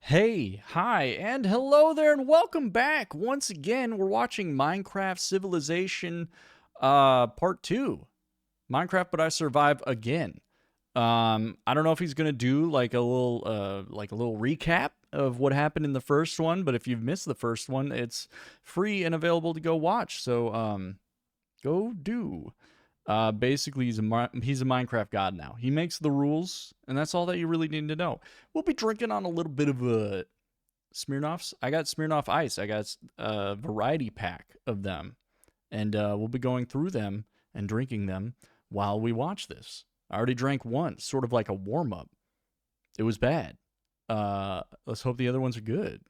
Hey, hi, and hello there, and welcome back. Once again, we're watching Minecraft Civilization Part 2. Minecraft, but I survive again. I don't know if he's gonna do like a little recap of what happened in the first one, but if you've missed the first one, it's free and available to go watch. So go do. Basically, he's a Minecraft god now. He makes the rules, and that's all that you really need to know. We'll be drinking on a little bit of a Smirnoffs. I got Smirnoff Ice. I got a variety pack of them, and we'll be going through them and drinking them while we watch this. I already drank one, sort of like a warm up. It was bad. Let's hope the other ones are good.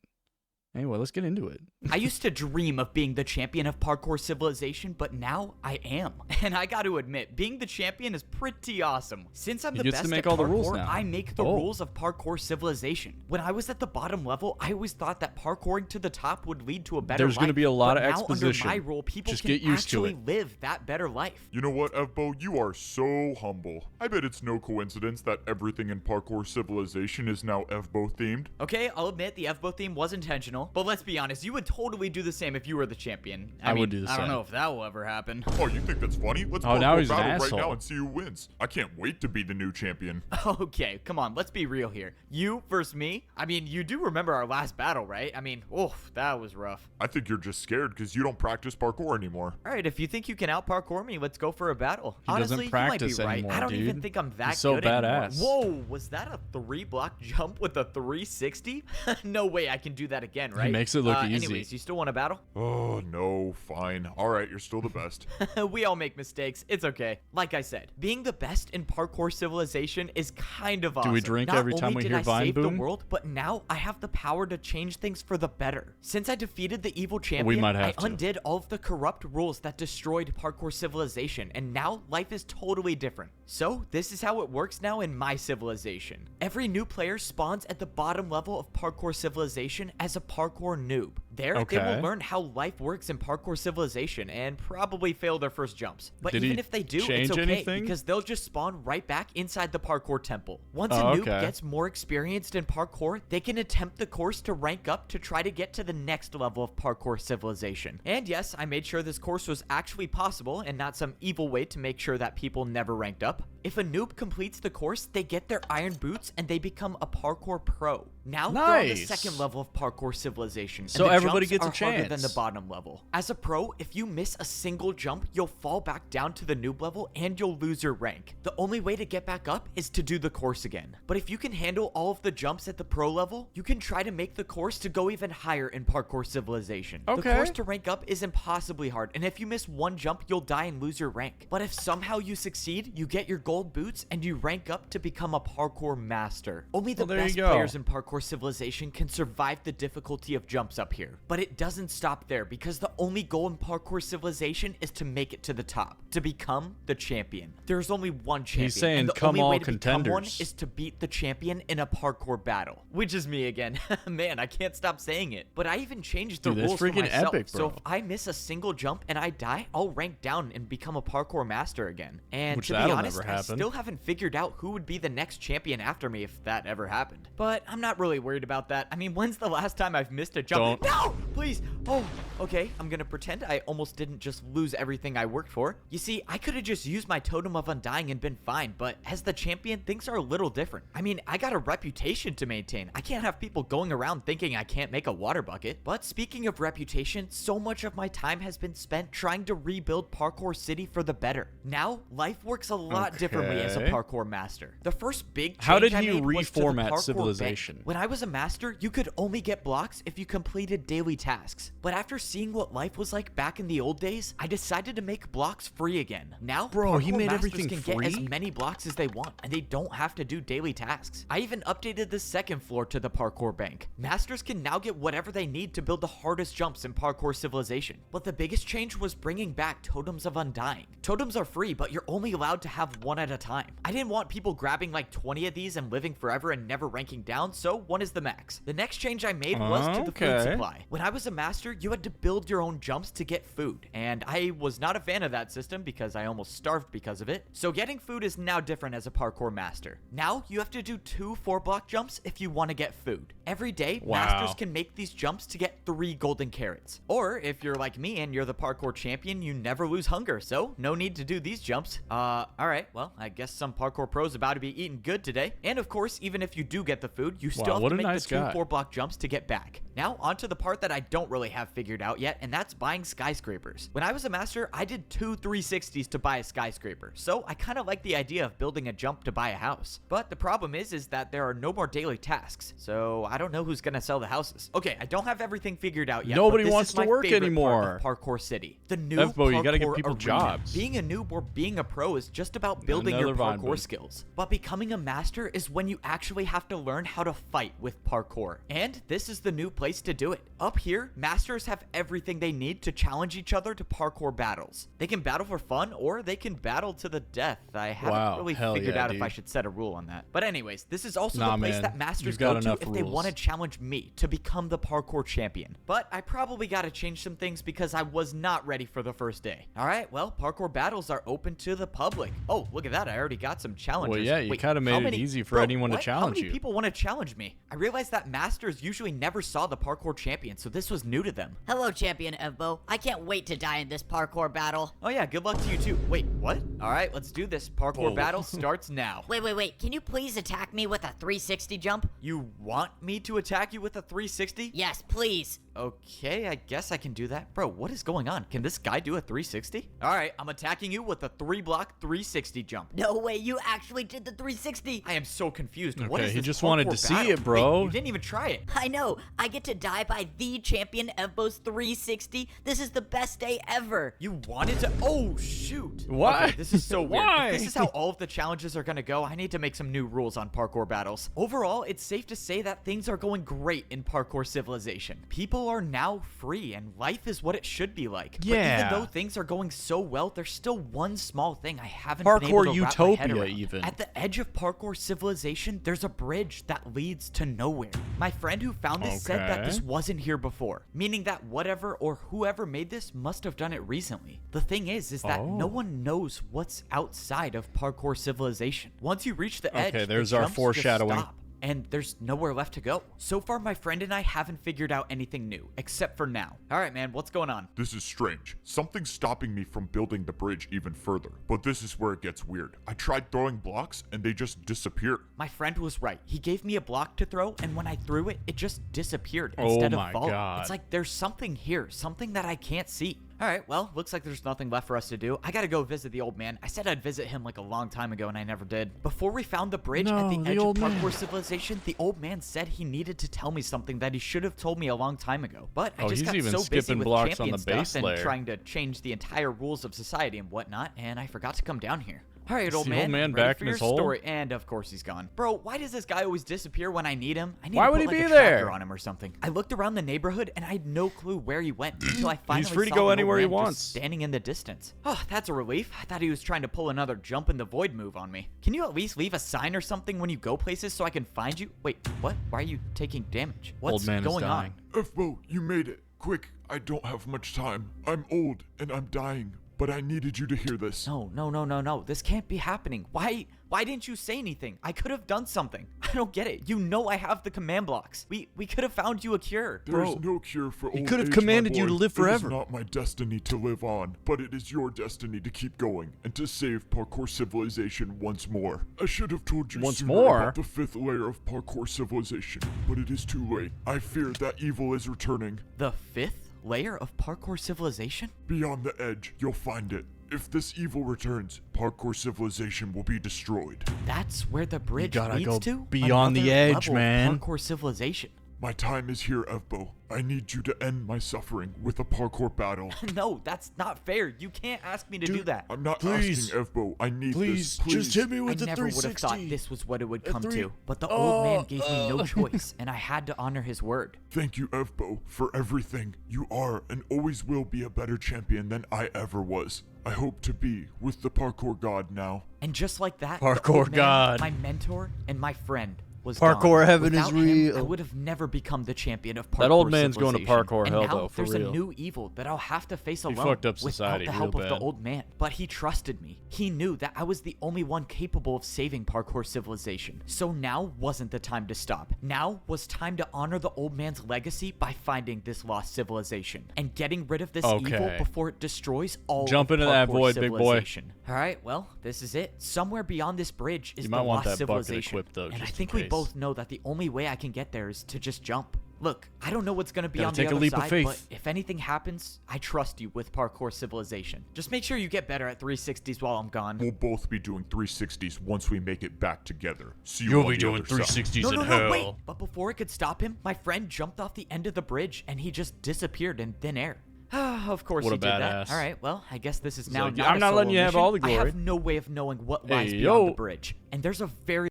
Anyway, let's get into it. I used to dream of being the champion of Parkour Civilization, but now I am. And I got to admit, being the champion is pretty awesome. Since I'm the best to make at all parkour, the rules now. I make the rules of Parkour Civilization. When I was at the bottom level, I always thought that parkouring to the top would lead to a better life. There's going to be a lot of now, exposition. Under my rule, people Just can get used to actually it. live that better life. You know what, Evbo? You are so humble. I bet it's no coincidence that everything in Parkour Civilization is now Evbo themed. Okay, I'll admit the Evbo theme was intentional, but let's be honest, you would totally do the same if you were the champion. I mean, would do the I don't same. know if that will ever happen. Oh, you think that's funny? Let's Oh, now parkour he's an battle right asshole. now and see who wins. I can't wait to be the new champion. Okay, come on, let's be real here. You versus me? I mean, you do remember our last battle, right? I mean, oof, that was rough. I think you're just scared because you don't practice parkour anymore. All right, if you think you can out-parkour me, let's go for a battle. He doesn't Honestly, practice you might be anymore, right. I don't even dude. think I'm that He's so good badass. anymore. Whoa, was that a 3-block jump with a 360? No way I can do that again, right? makes it look easy. Anyways, you still want a battle? Oh, no, fine. All right, you're still the best. We all make mistakes. It's okay. Like I said, being the best in Parkour Civilization is kind of awesome. we drink Not every time only we did hear I Vine save Boom? the world, but now I have the power to change things for the better. Since I defeated the evil champion, might have I to. undid all of the corrupt rules that destroyed Parkour Civilization, and now life is totally different. So, this is how it works now in my civilization. Every new player spawns at the bottom level of Parkour Civilization as a parkour noob. There, they Okay. will learn how life works in Parkour Civilization and probably fail their first jumps. But Did even he if they do, change it's okay anything? because they'll just spawn right back inside the parkour temple. Once a Oh, noob okay. gets more experienced in parkour, they can attempt the course to rank up to try to get to the next level of Parkour Civilization. And yes, I made sure this course was actually possible and not some evil way to make sure that people never ranked up. If a noob completes the course, they get their iron boots and they become a parkour pro. Now they're on the Nice. second level of Parkour Civilization. and So the everybody jumps gets a are harder than chance. the bottom level. As a pro, if you miss a single jump, you'll fall back down to the noob level and you'll lose your rank. The only way to get back up is to do the course again. But if you can handle all of the jumps at the pro level, you can try to make the course to go even higher in Parkour Civilization. The Okay. course to rank up is impossibly hard, and if you miss one jump, you'll die and lose your rank. But if somehow you succeed, you get your gold boots and you rank up to become a parkour master. Only the Well, there you best go. players in Parkour Civilization can survive the difficulty of jumps up here. But it doesn't stop there because the only goal in Parkour Civilization is to make it to the top, to become the champion. There's only one champion, saying, and the "Come only all way to become one contenders." is to beat the champion in a parkour battle. Which is me again. Man, I can't stop saying it. But I even changed the Dude, that's rules for freaking myself. epic, So bro. if I miss a single jump and I die, I'll rank down and become a parkour master again. And Which to be that'll honest, never I happen. still haven't figured out who would be the next champion after me if that ever happened. But I'm not really worried about that. I mean, when's the last time I've missed a jump? Don't. No! Please! Oh, okay. I'm gonna pretend I almost didn't just lose everything I worked for. You see, I could have just used my Totem of Undying and been fine, but as the champion, things are a little different. I mean, I got a reputation to maintain. I can't have people going around thinking I can't make a water bucket. But speaking of reputation, so much of my time has been spent trying to rebuild Parkour City for the better. Now, life works a lot differently as a Okay. parkour master. The first big change How did I he made was to the reformat parkour Civilization? bank. When I was a master, you could only get blocks if you completed daily tasks. But after seeing what life was like back in the old days, I decided to make blocks free again. Now, Bro, he parkour made masters everything can get as free? many blocks as they want, and they don't have to do daily tasks. I even updated the second floor to the parkour bank. Masters can now get whatever they need to build the hardest jumps in Parkour Civilization. But the biggest change was bringing back Totems of Undying. Totems are free, but you're only allowed to have one at a time. I didn't want people grabbing like 20 of these and living forever and never ranking down, so one is the max. The next change I made was to the food Okay. supply. supply. When I was a master, you had to build your own jumps to get food, and I was not a fan of that system because I almost starved because of it. So getting food is now different as a parkour master. Now you have to do 2 4-block jumps if you want to get food. Every day, masters can make these jumps to get 3 golden carrots. Or if you're like me and you're the parkour champion, you never lose hunger, so no need to do these jumps. Alright, well, I guess some parkour pros about to be eating good today. And of course, even if you do get the food, you still have to make the 2 4-block jumps to get back. Now, onto the part that I don't really have figured out yet, and that's buying skyscrapers. When I was a master, I did 2 360s to buy a skyscraper, so I kind of like the idea of building a jump to buy a house. But the problem is that there are no more daily tasks, so I don't know who's gonna sell the houses. Okay, I don't have everything figured out yet. Nobody wants to work anymore. Parkour City. The new Evbo, you gotta give parkour people arena. jobs. Being a noob or being a pro is just about building your parkour skills. But becoming a master is when you actually have to learn how to fight with parkour. And this is the new place to do it. Up here, masters have everything they need to challenge each other to parkour battles. They can battle for fun or they can battle to the death. I haven't really figured out if I should set a rule on that. But anyways, this is also the place that masters go to if they want to challenge me to become the parkour champion. But I probably got to change some things because I was not ready for the first day. All right, well, parkour battles are open to the public. Oh, look at that. I already got some challengers. Well, yeah, you kind of made it easy for anyone to challenge you. How many people want to challenge me? I realized that masters usually never saw the parkour champion, so this was new to them. Hello, Champion Evbo. I can't wait to die in this parkour battle. Oh yeah, good luck to you too. Wait, what? All right, let's do this. Parkour battle starts now. Wait. Can you please attack me with a 360 jump? You want me to attack you with a 360? Yes, please. Okay, I guess I can do that. Bro, what is going on? Can this guy do a 360? All right, I'm attacking you with a 3-block 360 jump. No way, you actually did the 360. I am so confused. Okay, what is he this just wanted to see battle? it, bro. Wait, you didn't even try it. I know. I get to die by the Champion Evbo's 360. This is the best day ever. You wanted to? Oh, shoot. Why? Okay, this is so weird. Why? If this is how all of the challenges are going to go, I need to make some new rules on parkour battles. Overall, it's safe to say that things are going great in Parkour Civilization. People are now free, and life is what it should be like. Yeah. But even though things are going so well, there's still one small thing I haven't been able to wrap my head around. Utopia, even. At the edge of Parkour Civilization, there's a bridge that leads to nowhere. My friend who found this said that this wasn't here before, meaning that whatever or whoever made this must have done it recently. The thing is that no one knows what's outside of Parkour Civilization. Once you reach the edge, there's the our jumps just foreshadowing. stop. And there's nowhere left to go. So far, my friend and I haven't figured out anything new, except for now. All right, man, what's going on? This is strange. Something's stopping me from building the bridge even further. But this is where it gets weird. I tried throwing blocks and they just disappeared. My friend was right. He gave me a block to throw, and when I threw it, it just disappeared instead of falling. God. It's like there's something here, something that I can't see. All right, well, looks like there's nothing left for us to do. I gotta go visit the old man. I said I'd visit him like a long time ago, and I never did. Before we found the bridge at the edge of Parkour Civilization, the old man said he needed to tell me something that he should have told me a long time ago. But I just got so busy with champion stuff and trying to change the entire rules of society and whatnot, and I forgot to come down here. All right, old man, ready back for in your his hole? story. And of course he's gone. Bro, why does this guy always disappear when I need him? I need Why to would put he like be a tracker there? on him or something. I looked around the neighborhood and I had no clue where he went until I finally He's free to saw go an old anywhere he man just wants. standing in the distance. Oh, that's a relief. I thought he was trying to pull another jump in the void move on me. Can you at least leave a sign or something when you go places so I can find you? Wait, what? Why are you taking damage? What's Old man going is dying. on? Evbo, you made it. Quick, I don't have much time. I'm old and I'm dying. But I needed you to hear this. No. This can't be happening. Why didn't you say anything? I could have done something. I don't get it. You know I have the command blocks. We could have found you a cure. There's no cure for old age, He could have my commanded you boy. to live forever. It is not my destiny to live on, but it is your destiny to keep going and to save Parkour Civilization once more. I should have told you Once sooner more? about the 5th layer of Parkour Civilization, but it is too late. I fear that evil is returning. The 5th layer of Parkour Civilization? Beyond the edge, you'll find it. If this evil returns, Parkour Civilization will be destroyed. That's where the bridge gotta leads go to? beyond the Another edge, level of man. Parkour Civilization. My time is here, Evbo. I need you to end my suffering with a parkour battle. No, that's not fair. You can't ask me to do that. I'm not Please. asking, Evbo. I need Please, this. Please. just hit me I with the never would have 360. thought this was what it would come three- to. But the old man gave me no choice, and I had to honor his word. Thank you, Evbo, for everything. You are and always will be a better champion than I ever was. I hope to be with the parkour god now. And just like that, the Parkour old man, god. my mentor, and my friend was Parkour gone. heaven is Without him, I real. would have never become the champion of Parkour That old man's going to Civilization. parkour And hell, now though, for there's real. a new evil that I'll have to face He alone fucked up without society the real help of the bad. old man. But he trusted me. He knew that I was the only one capable of saving Parkour Civilization. So now wasn't the time to stop. Now was time to honor the old man's legacy by finding this lost civilization and getting rid of this evil Okay. before it destroys all Jump of into that Parkour void, big boy. Civilization. All right, well, this is it. Somewhere beyond this bridge is You the might want lost that bucket civilization. equipped, though, and I just in think we case. both know that the only way I can get there is to just jump. Look, I don't know what's going to be Gotta on the take a other leap of side, faith. but if anything happens, I trust you with Parkour Civilization. Just make sure you get better at 360s while I'm gone. We'll both be doing 360s once we make it back together. See you You'll on be the doing other side. 360s No, in no, hell. no, wait! But before I could stop him, my friend jumped off the end of the bridge and he just disappeared in thin air. Of course What he a did badass. that. All right, well, I guess this is now like, not I'm a not solo letting you have mission. all the I glory. have no way of knowing what lies Hey, beyond yo. the bridge. And there's a very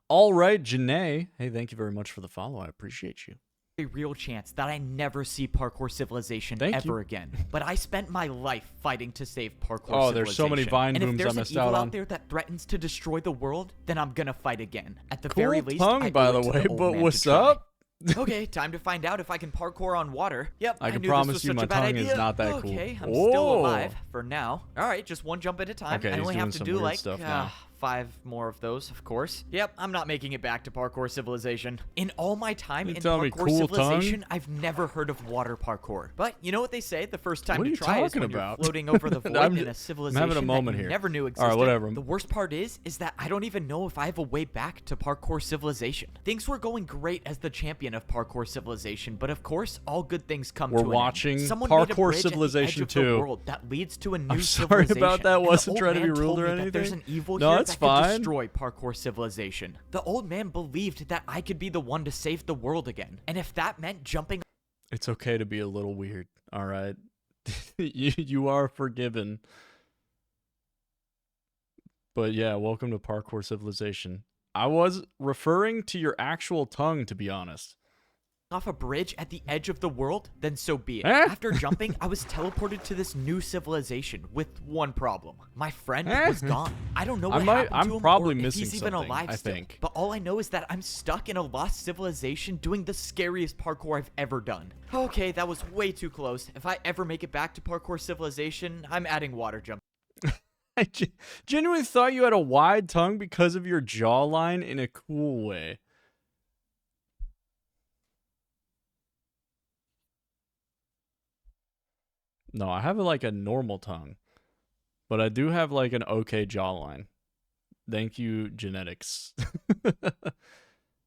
All right, Janae. Hey, thank you very much for the follow. I appreciate you. real chance that I never see Parkour Civilization Thank ever you. again. But I spent my life fighting to save Parkour Oh, Civilization. there's so many Vine and if booms I there's missed an evil out out on. there that threatens to destroy the world, then I'm gonna fight again. At the Cool very least, tongue, I by owe the it to way, old but man to what's try. up? Okay, time to find out if I can parkour on water. Yep, I can knew promise this was you such my a bad tongue is idea. not that cool. Okay, I'm still Oh. alive for now. All right, just one jump at a time. Okay, I he's only doing have to some do weird like stuff now. 5 more of those, of course. Yep, I'm not making it back to Parkour Civilization. In all my time You in telling me Parkour cool Civilization, I've never heard of water parkour. But you know what they say? The first time What are to you try is talking when about? you're floating over the void I'm in ju- a civilization having a moment that you here. never knew All existed. right, whatever. The worst part is that I don't even know if I have a way back to Parkour Civilization. Things were going great as the champion of Parkour Civilization, but of course, all good things come We're to an watching end. Someone made a Parkour bridge Civilization at the edge of 2. the world that leads to a new I'm sorry civilization. about that. And the Wasn't old trying to be man rude told or me that there's anything. an evil No, here it's that fine. could destroy Parkour Civilization. The old man believed that I could be the one to save the world again. And if that meant jumping It's okay to be a little weird. All right. you are forgiven. But yeah, welcome to Parkour Civilization. I was referring to your actual tongue, to be honest. off a bridge at the edge of the world, then so be it. Eh? After jumping, I was teleported to this new civilization with one problem. My friend Eh? was gone. I don't know I what might- happened I'm to him probably or if missing he's even something, alive I still. think. But all I know is that I'm stuck in a lost civilization doing the scariest parkour I've ever done. Okay, that was way too close. If I ever make it back to Parkour Civilization, I'm adding water jump. I genuinely thought you had a wide tongue because of your jawline in a cool way. No, I have like a normal tongue, but I do have like an okay jawline. Thank you, genetics.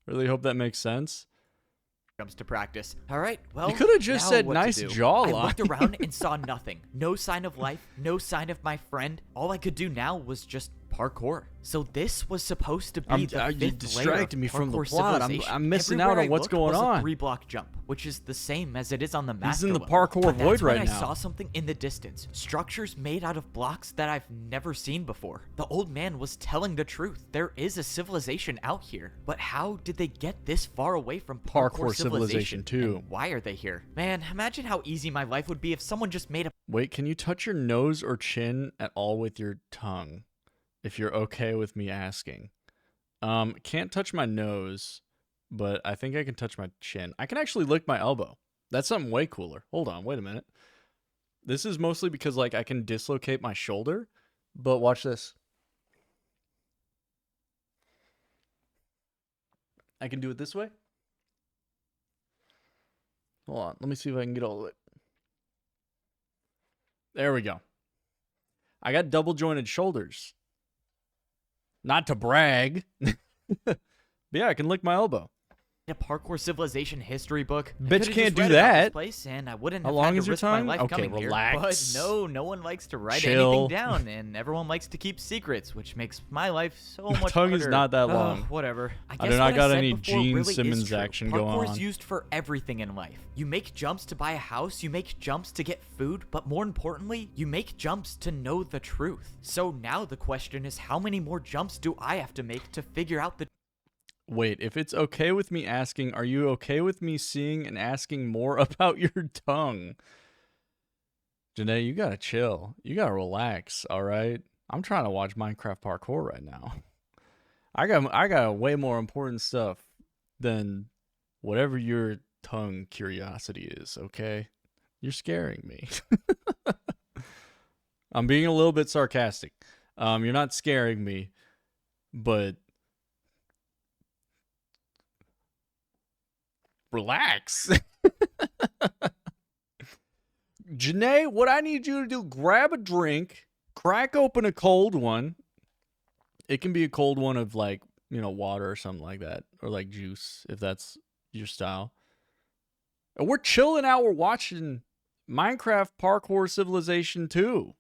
Really hope that makes sense. Jumps to practice. All right, well, You could have just now said what to nice do? jawline. I looked around and saw nothing. No sign of life, no sign of my friend. All I could do now was just parkour. So this was supposed to be I'm- the you fifth layer distracted of me from the Parkour plot. I'm Civilization. missing out Everywhere on I what's looked going was on. A 3-block jump, which is the same as it is on the master He's in the level. parkour But void that's when right I now. saw something in the distance. Structures made out of blocks that I've never seen before. The old man was telling the truth. There is a civilization out here. But how did they get this far away from Parkour Civilization 2. And why are they here? Man, imagine how easy my life would be if someone just made a Wait, can you touch your nose or chin at all with your tongue? If you're okay with me asking. Can't touch my nose, but I think I can touch my chin. I can actually lick my elbow. That's something way cooler. Hold on, wait a minute. This is mostly because like I can dislocate my shoulder, but watch this. I can do it this way. Hold on, let me see if I can get all the way. There we go. I got double jointed shoulders. Not to brag. But yeah, I can lick my elbow. Parkour Civilization history book. I Bitch could've can't just do read about this that. place and I wouldn't How have long had to is your risk my tongue? life Okay, coming relax. here. But no, no one likes to write Chill. anything down, and everyone likes to keep secrets, which makes my life so much tongue is harder. not that Ugh, long. whatever. I guess do not what got said any before Gene really is Simmons true. action Parkour going is on. used for everything in life. You make jumps to buy a house, you make jumps to get food, but more importantly, you make jumps to know the truth. So now the question is, how many more jumps do I have to make to figure out the Wait, if it's okay with me asking, are you okay with me seeing and asking more about your tongue? Janae, you gotta chill. You gotta relax, all right? I'm trying to watch Minecraft Parkour right now. I got way more important stuff than whatever your tongue curiosity is, okay? You're scaring me. I'm being a little bit sarcastic. You're not scaring me, but relax. Janae, what I need you to do, grab a drink, crack open a cold one. It can be a cold one of like, water or something like that, or like juice, if that's your style. And we're chilling out. We're watching Minecraft Parkour Civilization 2.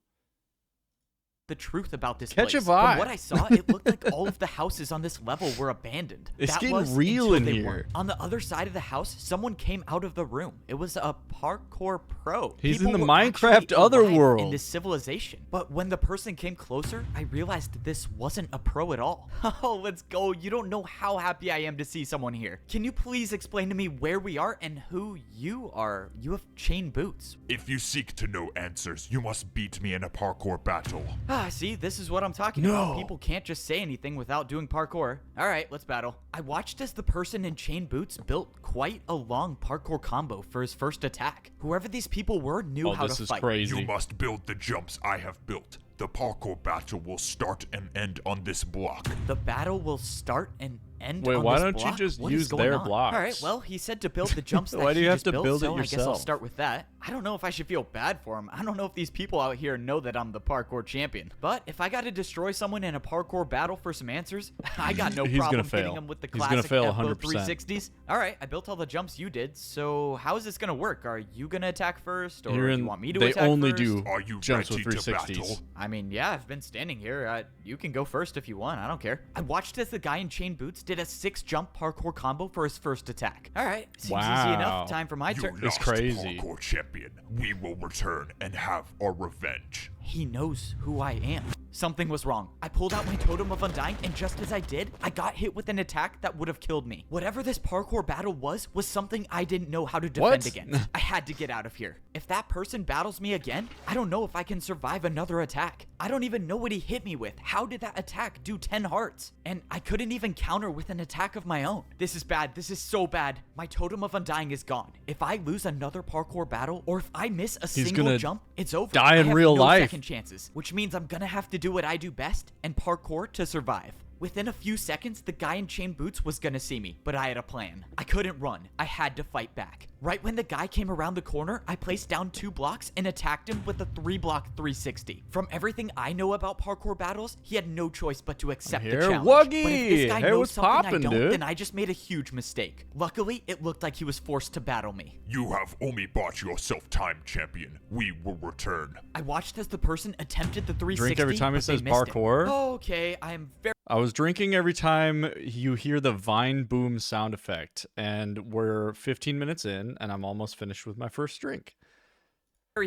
The truth about this Catch place. a vibe. From what I saw, it looked like all of the houses on this level were abandoned. It's That getting was real until in they here. weren't. On the other side of the house, someone came out of the room. It was a parkour pro. He's People in the were actually Minecraft alive otherworld. in this civilization. But when the person came closer, I realized that this wasn't a pro at all. Oh, let's go. You don't know how happy I am to see someone here. Can you please explain to me where we are and who you are? You have chain boots. If you seek to know answers, you must beat me in a parkour battle. Ah, see, this is what I'm talking about. People can't just say anything without doing parkour. All right, let's battle. I watched as the person in chain boots built quite a long parkour combo for his first attack. Whoever these people were knew how to This is fight. crazy. You must build the jumps I have built. The parkour battle will start and end on this block. The battle will start and end Wait, on why this don't you block? just What is use going their on? blocks? All right, well, he said to build the jumps that Why do he you have just to built, build it so I guess I'll yourself? start with that. I don't know if I should feel bad for him. I don't know if these people out here know that I'm the parkour champion. But if I got to destroy someone in a parkour battle for some answers, I got no He's gonna problem fail. hitting him with the He's gonna classic fail Evbo 100%. 360s. All right, I built all the jumps you did, so how is this going to work? Are you going to attack first, or do you want me to they attack only first? do Are you jumps ready with to 360s. battle? I mean, yeah, I've been standing here. You can go first if you want. I don't care. I watched as the guy in chain boots did a 6-jump parkour combo for his first attack. All right, seems easy Wow. enough. Time for my You turn. It's lost, crazy. parkour champion. We will return and have our revenge. He knows who I am. Something was wrong. I pulled out my Totem of Undying, and just as I did, I got hit with an attack that would have killed me. Whatever this parkour battle was something I didn't know how to defend What? against. I had to get out of here. If that person battles me again, I don't know if I can survive another attack. I don't even know what he hit me with. How did that attack do 10 hearts? And I couldn't even counter with an attack of my own. This is bad. This is so bad. My Totem of Undying is gone. If I lose another parkour battle, or if I miss a single gonna jump, it's over. die I in have real no life. second chances, which means I'm gonna have to do what I do best and parkour to survive. Within a few seconds, the guy in chain boots was gonna see me, but I had a plan. I couldn't run. I had to fight back. Right when the guy came around the corner, I placed down 2 blocks and attacked him with a 3-block 360. From everything I know about parkour battles, he had no choice but to accept the Here, challenge. Wuggy! But if this guy Hey, knows what's something I poppin', don't, dude? then I just made a huge mistake. Luckily, it looked like he was forced to battle me. You have only bought yourself time, champion. We will return. I watched as the person attempted the 360, Drink every time it but they says missed it. parkour? Okay, I am very I was drinking every time you hear the Vine boom sound effect, and we're 15 minutes in, and I'm almost finished with my first drink.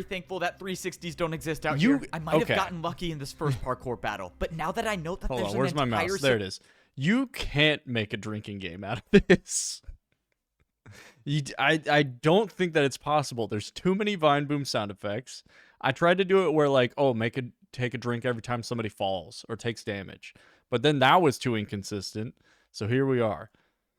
thankful that 360s don't exist out You- here. I might okay. have gotten lucky in this first parkour battle, but now that I know that Hold there's on, an where's my entire mouse? There it is. You can't make a drinking game out of this. I don't think that it's possible. There's too many Vine boom sound effects. I tried to do it where like, oh, take a drink every time somebody falls or takes damage. But then that was too inconsistent. So here we are.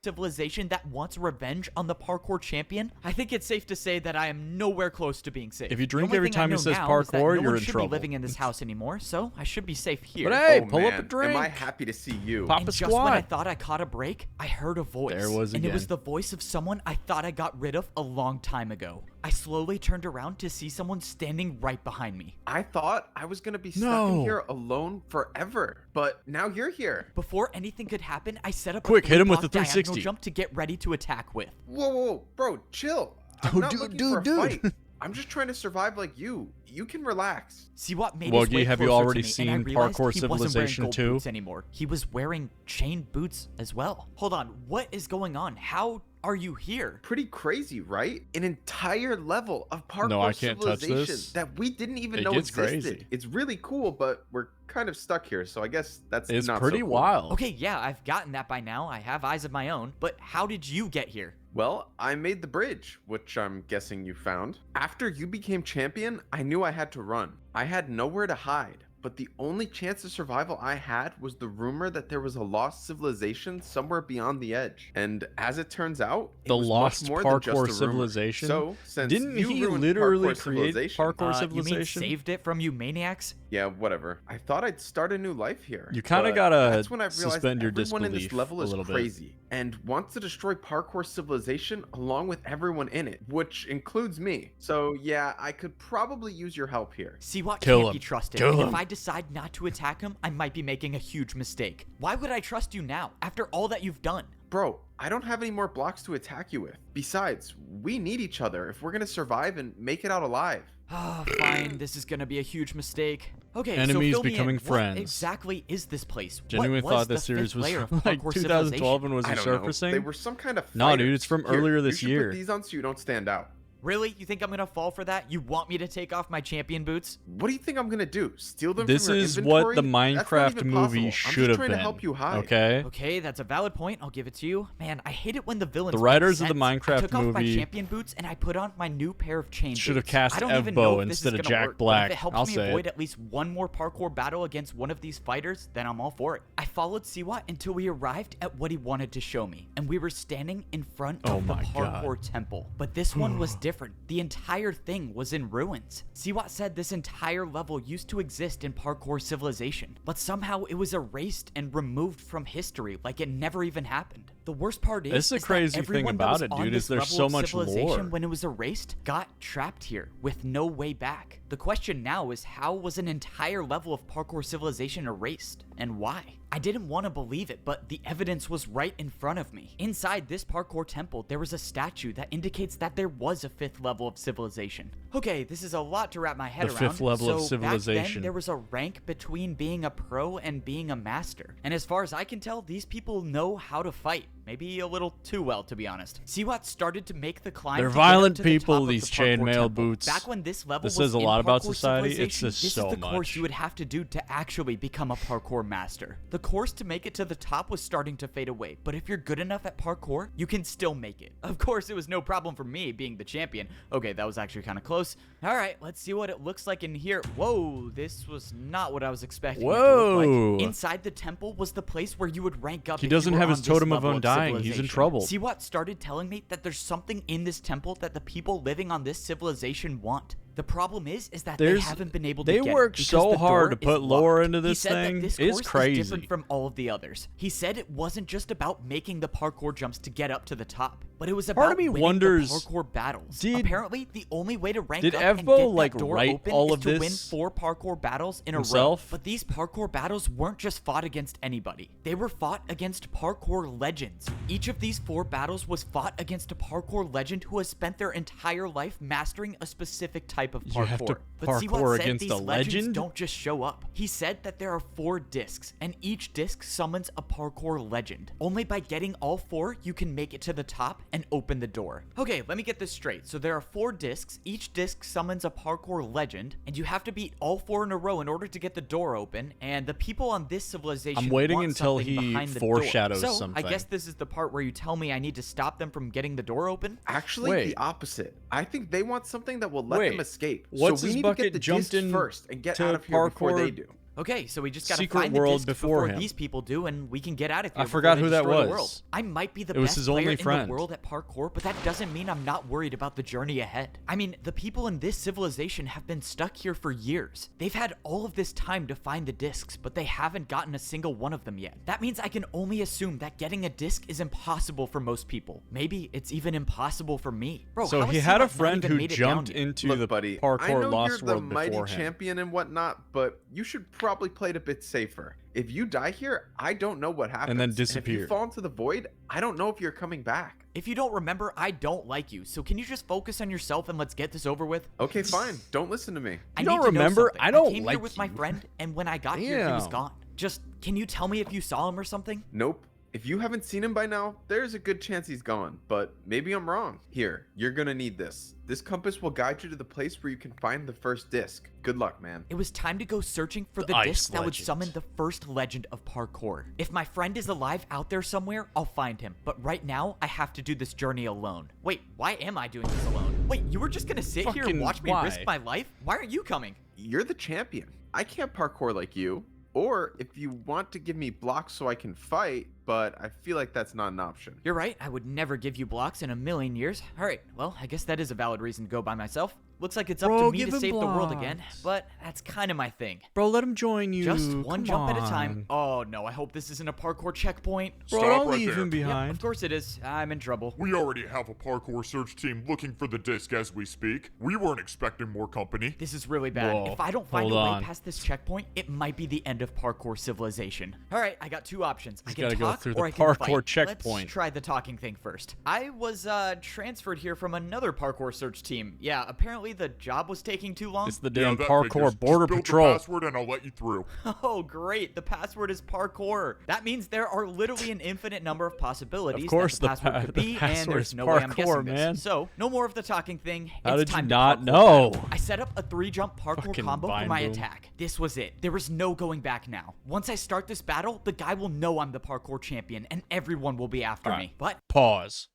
civilization that wants revenge on the parkour champion, I think it's safe to say that I am nowhere close to being safe. If you drink The only every thing I time it know says now is that parkour, no you're one in should trouble. be living in this house anymore, so I should be safe here. But hey, Oh, pull up a man. drink. Am I happy to see you? Pop And a just when I squad. thought I caught a break, I heard a voice. There was And it was again. the voice of someone I thought I got rid of a long time ago. I slowly turned around to see someone standing right behind me. I thought I was gonna be stuck No. in here alone forever, but now you're here. Before anything could happen, I set up Quick, a hit him with 3-block the diagonal 360. jump to get ready to attack with. Whoa, whoa, whoa, bro, chill. I'm Oh, not dude, looking dude, for a dude. fight. I'm just trying to survive like you. You can relax. See what made Wuggy, his way have you closer already to me, and I seen realized Parkour he wasn't wearing Civilization gold 2? boots anymore. He was wearing chain boots as well. Hold on, what is going on? How are you here? Pretty crazy, right? An entire level of parkour No, I can't touch civilization this. that we didn't even It know gets existed. crazy. It's really cool, but we're kind of stuck here, so I guess that's It's not pretty so cool. wild. Okay, yeah, I've gotten that by now. I have eyes of my own. But how did you get here? Well, I made the bridge, which I'm guessing you found. After you became champion, I knew I had to run. I had nowhere to hide, but the only chance of survival I had was the rumor that there was a lost civilization somewhere beyond the edge. And as it turns out, it The was lost much more than just a parkour rumor. civilization? So, since Didn't you he ruined literally Parkour create Civilization, parkour You mean civilization? saved it from you maniacs? yeah, whatever. I thought I'd start a new life here. You kinda but gotta that's when I realized suspend your everyone in this disbelief level a is little bit. crazy and wants to destroy Parkour Civilization along with everyone in it, which includes me. So yeah, I could probably use your help here. See what Kill can't him. be trusted. Kill And him. if I decide not to attack him, I might be making a huge mistake. Why would I trust you now, after all that you've done? Bro, I don't have any more blocks to attack you with. Besides, we need each other if we're gonna survive and make it out alive. Ah, fine. This is gonna be a huge mistake. Okay, Enemies so fill me becoming in. friends. What exactly is this place? Genuinely what was thought this the series fifth was layer of from like Parkour 2012 and was I don't know. resurfacing. They were some kind of No, dude, fighters. it's from Here, earlier you this should year. Put these on so you don't stand out. Really? You think I'm gonna fall for that? You want me to take off my champion boots? What do you think I'm gonna do? Steal them This from your is inventory? what the That's not Minecraft even movie possible. should I'm just have trying been. to help you hide. Okay? Okay, that's a valid point. I'll give it to you. Man, I hate it when the villains The make writers of the sense. I Minecraft took off my movie champion boots and I put on my new pair of chain should have boots. cast I don't even Evbo know if this is instead of gonna Jack work, but Black. if it helps I'll me say avoid it. at least one more parkour battle against one of these fighters, then I'm all for it. I followed Siwa until we arrived at what he wanted to show me, and we were standing in front Oh of the my God. parkour temple. But this one was different. The entire thing was in ruins. Siwa said this entire level used to exist in Parkour Civilization, but somehow it was erased and removed from history like it never even happened. The worst part is, This is the that crazy thing everyone that about was it, on dude, this is there's level so of much civilization lore. when it was erased got trapped here with no way back. The question now is, how was an entire level of Parkour Civilization erased, and why? I didn't want to believe it, but the evidence was right in front of me. Inside this parkour temple, there was a statue that indicates that there was a fifth level of civilization. Okay, this is a lot to wrap my head The around. fifth level of so back civilization. then, there was a rank between being a pro and being a master. And as far as I can tell, these people know how to fight. Maybe a little too well, to be honest. Siwat started to make the climb. They're to get up violent to the people, top of these the parkour chainmail temple. boots. Back when this level This was says a in lot about Parkour society. It's Civilization, just this so is the course much. you would have to do to actually become a parkour master. The course to make it to the top was starting to fade away, but if you're good enough at parkour, you can still make it. Of course, it was no problem for me being the champion. Okay, that was actually kind of close. All right, let's see what it looks like in here. Whoa, this was not what I was expecting it to look Whoa. like. Inside the temple was the place where you would rank up. He if you doesn't were have on his this totem of level undying. He's in civilization. trouble. See what started telling me that there's something in this temple that the people living on this civilization want. The problem is that they There's- haven't been able to they get it worked because so the hard door to put is lore locked. into He this said that thing. this It's course crazy. is different from all of the others. He said it wasn't just about making the parkour jumps to get up to the top, but it was Part about of me winning wonders, the parkour battles. did- Apparently, the only way to rank did up and Evbo, get that like, door write open all is of to win this 4 parkour battles in himself? a row. But these parkour battles weren't just fought against anybody. They were fought against parkour legends. Each of these 4 battles was fought against a parkour legend who has spent their entire life mastering a specific type of parkour. You have to But see parkour what said against these a legends legend? don't just show up. He said that there are 4 discs, and each disc summons a parkour legend. Only by getting all 4, you can make it to the top and open the door. Okay, let me get this straight. So there are 4 discs, each disc summons a parkour legend, and you have to beat all 4 in a row in order to get the door open, and the people on this civilization I'm waiting want until something he behind the foreshadows door. So, something. I guess this is the part where you tell me I need to stop them from getting the door open? Actually, Wait. the opposite. I think they want something that will let Wait, them escape. what's so we his need to bucket get the jumped discs in first and get to out of here before parkour they do. Okay, so we just gotta Secret find the world discs before before him. these people do, and we can get out of here. I before forgot they who that destroy the was. world. I might be the It was best his player only in friend. the world at parkour, but that doesn't mean I'm not worried about the journey ahead. I mean, the people in this civilization have been stuck here for years. They've had all of this time to find the discs, but they haven't gotten a single one of them yet. That means I can only assume that getting a disc is impossible for most people. Maybe it's even impossible for me. Bro, So how he has had a Siwa not friend even who made it down jumped yet? into Look, the buddy, I parkour know lost you're the world mighty before him. champion and whatnot, but you should probably play it a bit safer. If you die here, I don't know what happens. then if disappear. you fall into the void, I don't know if you're coming back. If you don't remember, I don't like you. So can you just focus on yourself and let's get this over with? Okay, fine. Don't listen to me. I You don't need to know remember? something. I don't came like here with my you. friend, and when I got here, he was Damn. gone. Just, can you tell me if you saw him or something? Nope. If you haven't seen him by now, there's a good chance he's gone, but maybe I'm wrong. Here, you're gonna need this. This compass will guide you to the place where you can find the first disc. Good luck, man. It was time to go searching for The the ice disc that would legend. summon the first legend of parkour. If my friend is alive out there somewhere, I'll find him. But right now, I have to do this journey alone. Wait, why am I doing this alone? Wait, you were just gonna sit here and Fucking watch me risk why? my life? Why aren't you coming? You're the champion. I can't parkour like you. Or if you want to give me blocks so I can fight, but I feel like that's not an option. You're right, I would never give you blocks in a million years. Alright, well, I guess that is a valid reason to go by myself. Looks like it's up Bro, to me give to him save the world again, blocks. but that's kind of my thing. Bro, let him join you. Just one Come jump at a time. on. Oh no, I hope this isn't a parkour checkpoint. Bro, Stop don't right leave there. him Yep, behind. of course it is. I'm in trouble. We already have a parkour search team looking for the disc as we speak. We weren't expecting more company. This is really bad. Whoa, If I don't find a hold way on. past this checkpoint, it might be the end of parkour civilization. All right, I got two options. I He's can gotta go talk through or the I can parkour fight. checkpoint. Let's try the talking thing first. I was transferred here from another parkour search team. Yeah, apparently the job was taking too long. It's the Yeah, damn that parkour figures. border Just build patrol. the password and I'll let you through. Oh, great. The password is parkour. That means there are literally an infinite number of possibilities Of course that the password could the be, and password there's is no way I'm parkour, guessing man. this. So, no more of the talking thing. How It's did you time to not parkour know? battle. I set up a 3-jump parkour Fucking combo for Vine my Boom. attack. This was it. There was no going back now. Once I start this battle, the guy will know I'm the parkour champion, and everyone will be after All right. me. But Pause.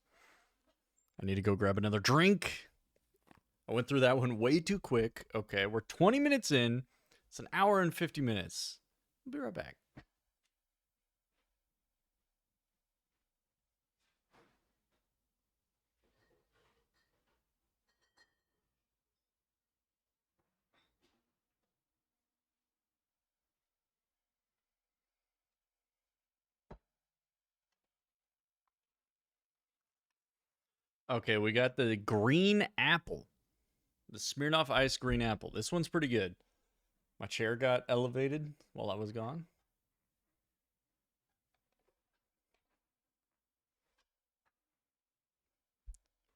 I need to go grab another drink. I went through that one way too quick. Okay, we're 20 minutes in. It's an hour and 50 minutes. I'll be right back. Okay, we got the green apple. The Smirnoff Ice green apple. This one's pretty good. My chair got elevated while I was gone.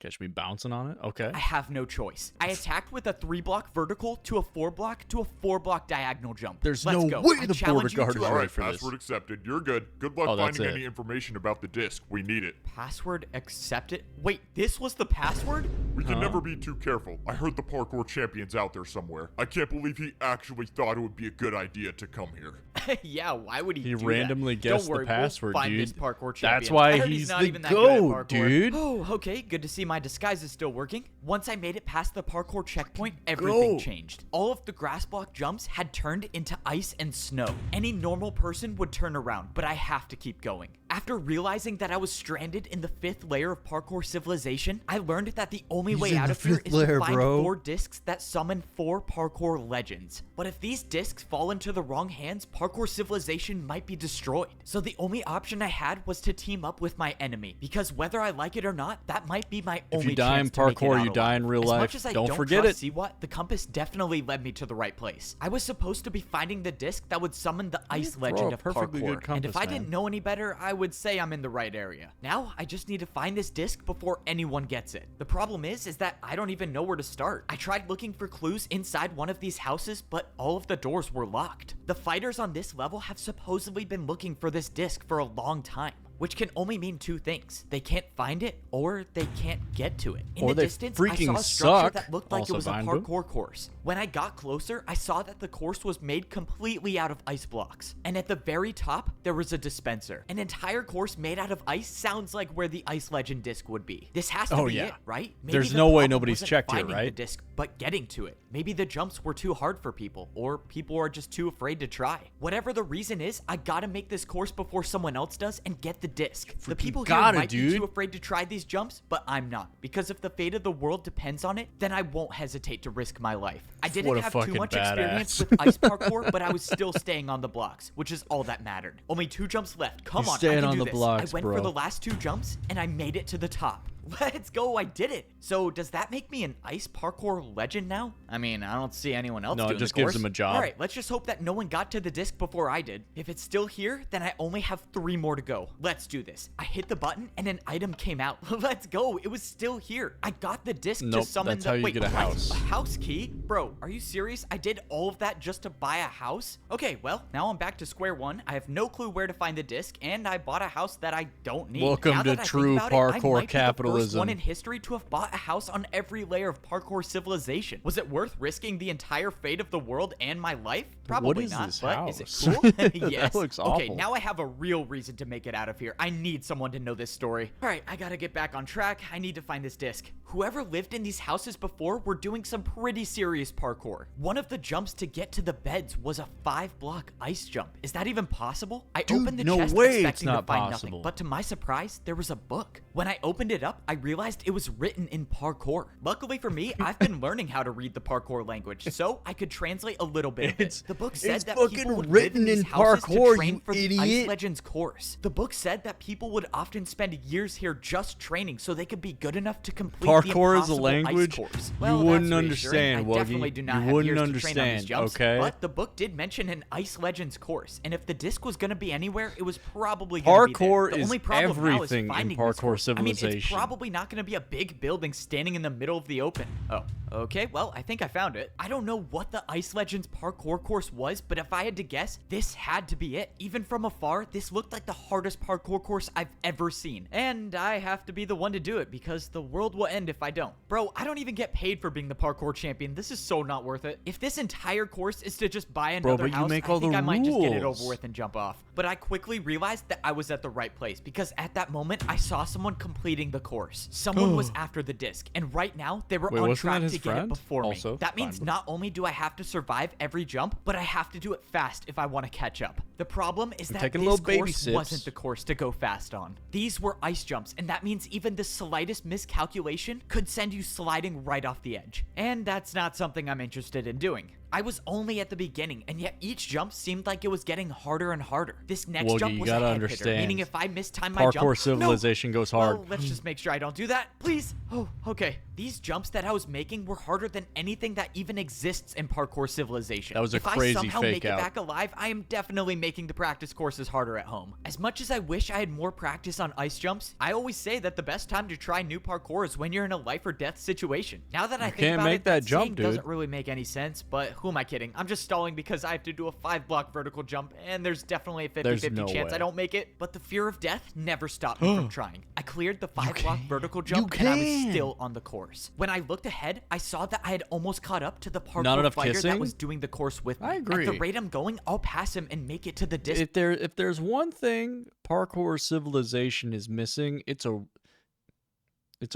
Catch me bouncing on it. Okay. I have no choice. I attacked with a 3-block vertical to a 4-block to a 4-block diagonal jump. There's Let's no go. way I the challenge border you guard to is a All ready right, for this. password accepted. You're good. Good luck Oh, that's finding it. any information about the disc. We need it. Password accepted. Wait, this was the password? We can Huh? never be too careful. I heard the parkour champion's out there somewhere. I can't believe he actually thought it would be a good idea to come here. Yeah, why would he He do that? randomly Don't guessed the worry, password, we'll find dude. This parkour champion. That's why I heard he's not the even that good at GOAT, parkour. dude. Oh, okay. Good to see my disguise is still working. Once I made it past the parkour checkpoint, everything go. changed. All of the grass block jumps had turned into ice and snow. Any normal person would turn around, but I have to keep going. After realizing that I was stranded in the 5th layer of parkour civilization, I learned that the only He's way in out the of here 5th is layer, to find bro. 4 discs that summon 4 parkour legends. But if these discs fall into the wrong hands, parkour civilization might be destroyed. So the only option I had was to team up with my enemy, because whether I like it or not, that might be my If only you die in chance to make it parkour, out you die in alive. real As life. much as I Don't don't forget trust it. Siwa, the compass definitely led me to the right place. I was supposed to be finding the disc that would summon the ice throw legend a of perfectly good parkour. And if compass, I man. didn't know any better, I would say I'm in the right area. Now, I just need to find this disc before anyone gets it. The problem is that I don't even know where to start. I tried looking for clues inside one of these houses, but all of the doors were locked. The fighters on this level have supposedly been looking for this disc for a long time, which can only mean 2 things. They can't find it, or they can't get to it. In Or the they distance, I freaking saw a structure suck. that looked like Also it was a Vine Boom. parkour course. When I got closer, I saw that the course was made completely out of ice blocks. And at the very top, there was a dispenser. An entire course made out of ice sounds like where the ice legend disc would be. This has to Oh, be yeah. it, right? There's the no way problem nobody's wasn't checked it, finding the right? disc, but getting to it. Maybe the jumps were too hard for people, or people are just too afraid to try. Whatever the reason is, I gotta make this course before someone else does and get the disc. The people here gotta, might be dude. too afraid to try these jumps, but I'm not. Because if the fate of the world depends on it, then I won't hesitate to risk my life. I What didn't a have too fucking much badass. experience with ice parkour, but I was still staying on the blocks, which is all that mattered. Only 2 jumps left. Come You're on, I staying can on do the this. blocks, I went bro. for the last 2 jumps, and I made it to the top. Let's go, I did it. So does that make me an ice parkour legend now? I mean, I don't see anyone else No, it doing just the course. gives him a job. All right, let's just hope that no one got to the disc before I did. If it's still here, then I only have 3 more to go. Let's do this. I hit the button and an item came out. Let's go. It was still here. I got the disc Nope, to summon that's how you get a what? house. A house key? Bro, are you serious? I did all of that just to buy a house? Okay, well, now I'm back to square one. I have no clue where to find the disc, and I bought a house that I don't need. Welcome Now to that I think true about it, I parkour might be the first capitalism. one in history to have bought a house on every layer of parkour civilization. Was it worth risking the entire fate of the world and my life? Probably is not, this but is house? it cool? That Yes. looks Okay, awful. now I have a real reason to make it out of here. I need someone to know this story. All right, I gotta get back on track. I need to find this disc. Whoever lived in these houses before were doing some pretty serious parkour. One of the jumps to get to the beds was a 5-block ice jump. Is that even possible? I Dude, opened the no chest way it's expecting to not find possible. nothing, but to my surprise, there was a book. When I opened it up, I realized it was written in parkour. Luckily for me, I've been learning how to read the parkour language, so I could translate a little bit of it. The book said it's that fucking people would written live in in these houses parkour, to train you for the idiot. Ice Legends course. The book said that people would often spend years here just training so they could be good enough to complete Parkour the is a impossible language ice course. you Well, wouldn't that's understand, reassuring. I Wuggy. definitely do not You have wouldn't years to train on these understand, jumps, okay? but the book did mention an Ice Legends course, and if the disc was going to be anywhere, it was probably going to be there. Parkour The is only problem now is everything in finding this Parkour course. I mean, it's Civilization. probably not going to be a big building standing in the middle of the open. Oh, okay, well, I think I found it. I don't know what the Ice Legends parkour course was, but if I had to guess, this had to be it. Even from afar, this looked like the hardest parkour course I've ever seen. And I have to be the one to do it because the world will end if I don't. Bro, I don't even get paid for being the parkour champion. This is so not worth it. If this entire course is to just buy another but you house, make I all think the I might just get it rules. over with and jump off. But I quickly realized that I was at the right place because at that moment, I saw someone completing the course. Someone was after the disc, and right now, they were Wait, on wasn't track that his to get it friend? before Also, me. That means fine. not only do I have to survive every jump, but I have to do it fast if I want to catch up. The problem is that taking this little baby course sips. wasn't the course to go fast on. These were ice jumps, and that means even the slightest miscalculation could send you sliding right off the edge. And that's not something I'm interested in doing. I was only at the beginning, and yet each jump seemed like it was getting harder and harder. This next Woogie, jump you was a gotta head understand. hitter, meaning if I mistimed my jump, Parkour Civilization goes hard. Well, let's just make sure I don't do that, please. Oh, okay. These jumps that I was making were harder than anything that even exists in Parkour Civilization. That was a if crazy I somehow fake make out. it back alive, I am definitely making the practice courses harder at home. As much as I wish I had more practice on ice jumps, I always say that the best time to try new parkour is when you're in a life or death situation. Now that I think can't about make it, that that jump, saying dude. doesn't really make any sense, but who am I kidding? I'm just stalling because I have to do a 5-block vertical jump, and there's definitely a 50-50 There's no chance way. I don't make it, but the fear of death never stopped me from trying. I cleared the 5-block vertical jump, You and I was can. still on the course. When I looked ahead, I saw that I had almost caught up to the Not parkour enough fighter kissing? that was doing the course with me. I agree. At the rate I'm going, I'll pass him and make it to the disc. If there's one thing Parkour Civilization is missing, it's a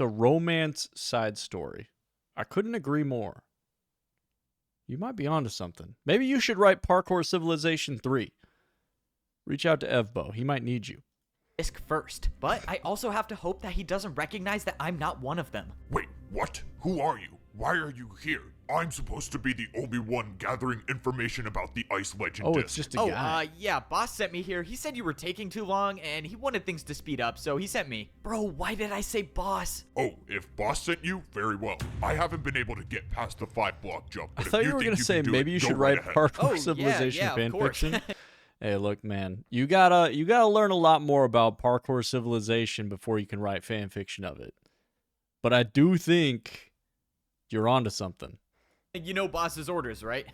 romance side story. I couldn't agree more. You might be onto something. Maybe you should write Parkour Civilization 3. Reach out to Evbo. He might need you. Disc first, but I also have to hope that he doesn't recognize that I'm not one of them. Wait, what? Who are you? Why are you here? I'm supposed to be the only one gathering information about the Ice Legend Oh, disc. it's just a guy. Yeah, boss sent me here. He said you were taking too long, and he wanted things to speed up, so he sent me. Bro, why did I say boss? Oh, if boss sent you, very well. I haven't been able to get past the 5-block jump. I But thought if you were think gonna can say do maybe it, you go should right write ahead. Parkour Oh, Civilization yeah, fan of course. fiction. Hey, look, man, you gotta learn a lot more about Parkour Civilization before you can write fan fiction of it. But I do think you're onto something. You know boss's orders, right?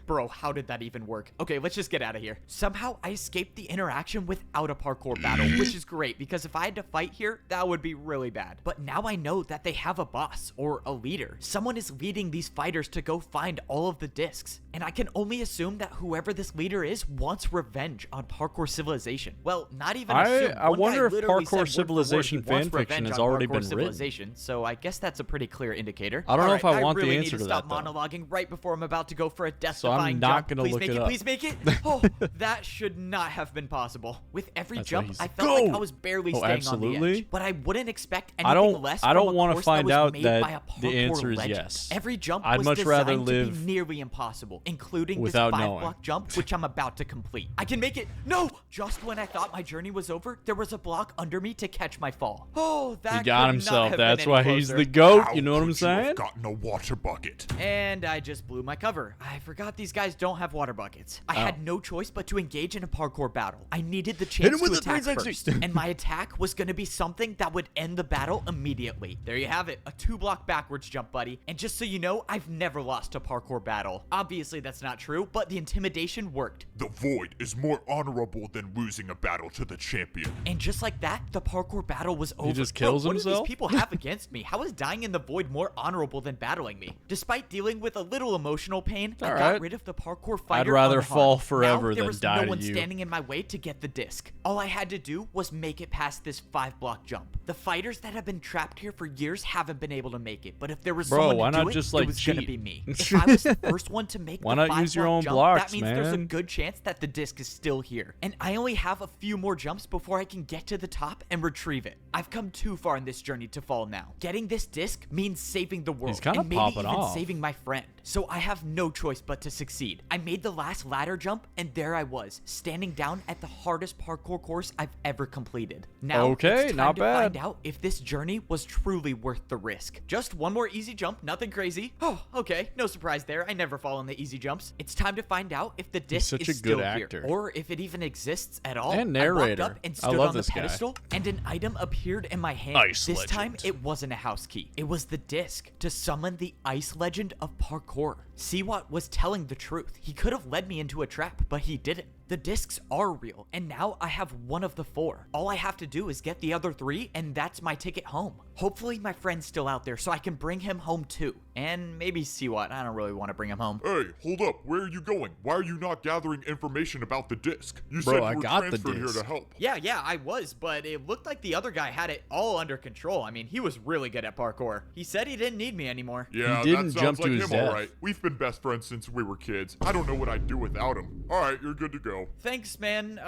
Bro, how did that even work? Okay, let's just get out of here. Somehow I escaped the interaction without a parkour battle, which is great because if I had to fight here, that would be really bad. But now I know that they have a boss or a leader. Someone is leading these fighters to go find all of the discs. And I can only assume that whoever this leader is wants revenge on Parkour Civilization. Well, not even assume. I One guy wonder if literally Parkour said word for word Civilization he wants fan fiction revenge has on already Parkour been written. Civilization, so I guess that's a pretty clear indicator. I don't know if I want the really answer need to stop that, though. monologuing right before I'm about to go for a death So I'm terrifying not jump. gonna Please look make it it. up. Please make it. Oh, that should not have been possible. With every That's jump, what I he's- felt like Go! I was barely Oh, staying on absolutely. the edge. But I wouldn't expect I anything don't. less I from don't a want to course find that was out made that by a the parkour answer is legend. yes. Every jump I'd was much rather designed to live be nearly impossible, including without this knowing. 5-block jump, which I'm about to complete. I can make it. No! Just when I thought my journey was over, there was a block under me to catch my fall. Oh, that He got could himself. not have been That's any why he's closer. the GOAT. How You know what I'm could you have saying? gotten a water bucket. And I just blew my cover. I forgot these guys don't have water buckets. I had no choice but to engage in a parkour battle. I needed the chance him with to the attack 360. first, and my attack was going to be something that would end the battle immediately. There you have it, a 2-block backwards jump, buddy. And just so you know, I've never lost a parkour battle. Obviously, that's not true, but the intimidation worked. The void is more honorable than losing a battle to the champion. And just like that, the parkour battle was over. just kills Bro, what do himself? these people have against me? How is dying in the void more honorable than battling me? Despite dealing with a little emotional pain, I All got right. rid of the parkour fighter rather unharmed. fall forever now, there than was die no to one you. standing in my way to get the disc. All I had to do was make it past this 5-block jump. The fighters that have been trapped here for years haven't been able to make it, but if there was Bro, someone why to do not it, just, it like, was gonna cheat? be me. If I was the first one to make Why the not use your 5-block own jump, blocks, that means there's a man? good chance that the disc is still here. And I only have a few more jumps before I can get to the top and retrieve it. I've come too far in this journey to fall now. Getting this disc means saving the world, kinda and maybe popping even off. saving my friend. So I have no choice but to succeed. I made the last ladder jump, and there I was, standing down at the hardest parkour course I've ever completed. Now, Okay, it's time not to bad. find out if this journey was truly worth the risk. Just one more easy jump, nothing crazy. Oh, okay, no surprise there. I never fall on the easy jumps. It's time to find out if the disc such is a still good here, actor. or if it even exists at all. And I walked narrator. up and I stood love on the this guy. pedestal, and an item appeared in my hand. Ice This time, legend. it wasn't a house key. It was the disc to summon the ice legend of parkour. Siwat was telling the truth. He could have led me into a trap, but he didn't. The discs are real, and now I have one of the 4. All I have to do is get the other 3, and that's my ticket home. Hopefully my friend's still out there so I can bring him home too. And maybe Siwat. I don't really want to bring him home. Hey, hold up. Where are you going? Why are you not gathering information about the disc? You Bro, said you I were got the transferred here disc. to help. Yeah, I was, but it looked like the other guy had it all under control. I mean, he was really good at parkour. He said he didn't need me anymore. Yeah, didn't that sounds jump to like his him death. all right. We've been best friends since we were kids. I don't know what I'd do without him. All right, you're good to go. Thanks, man.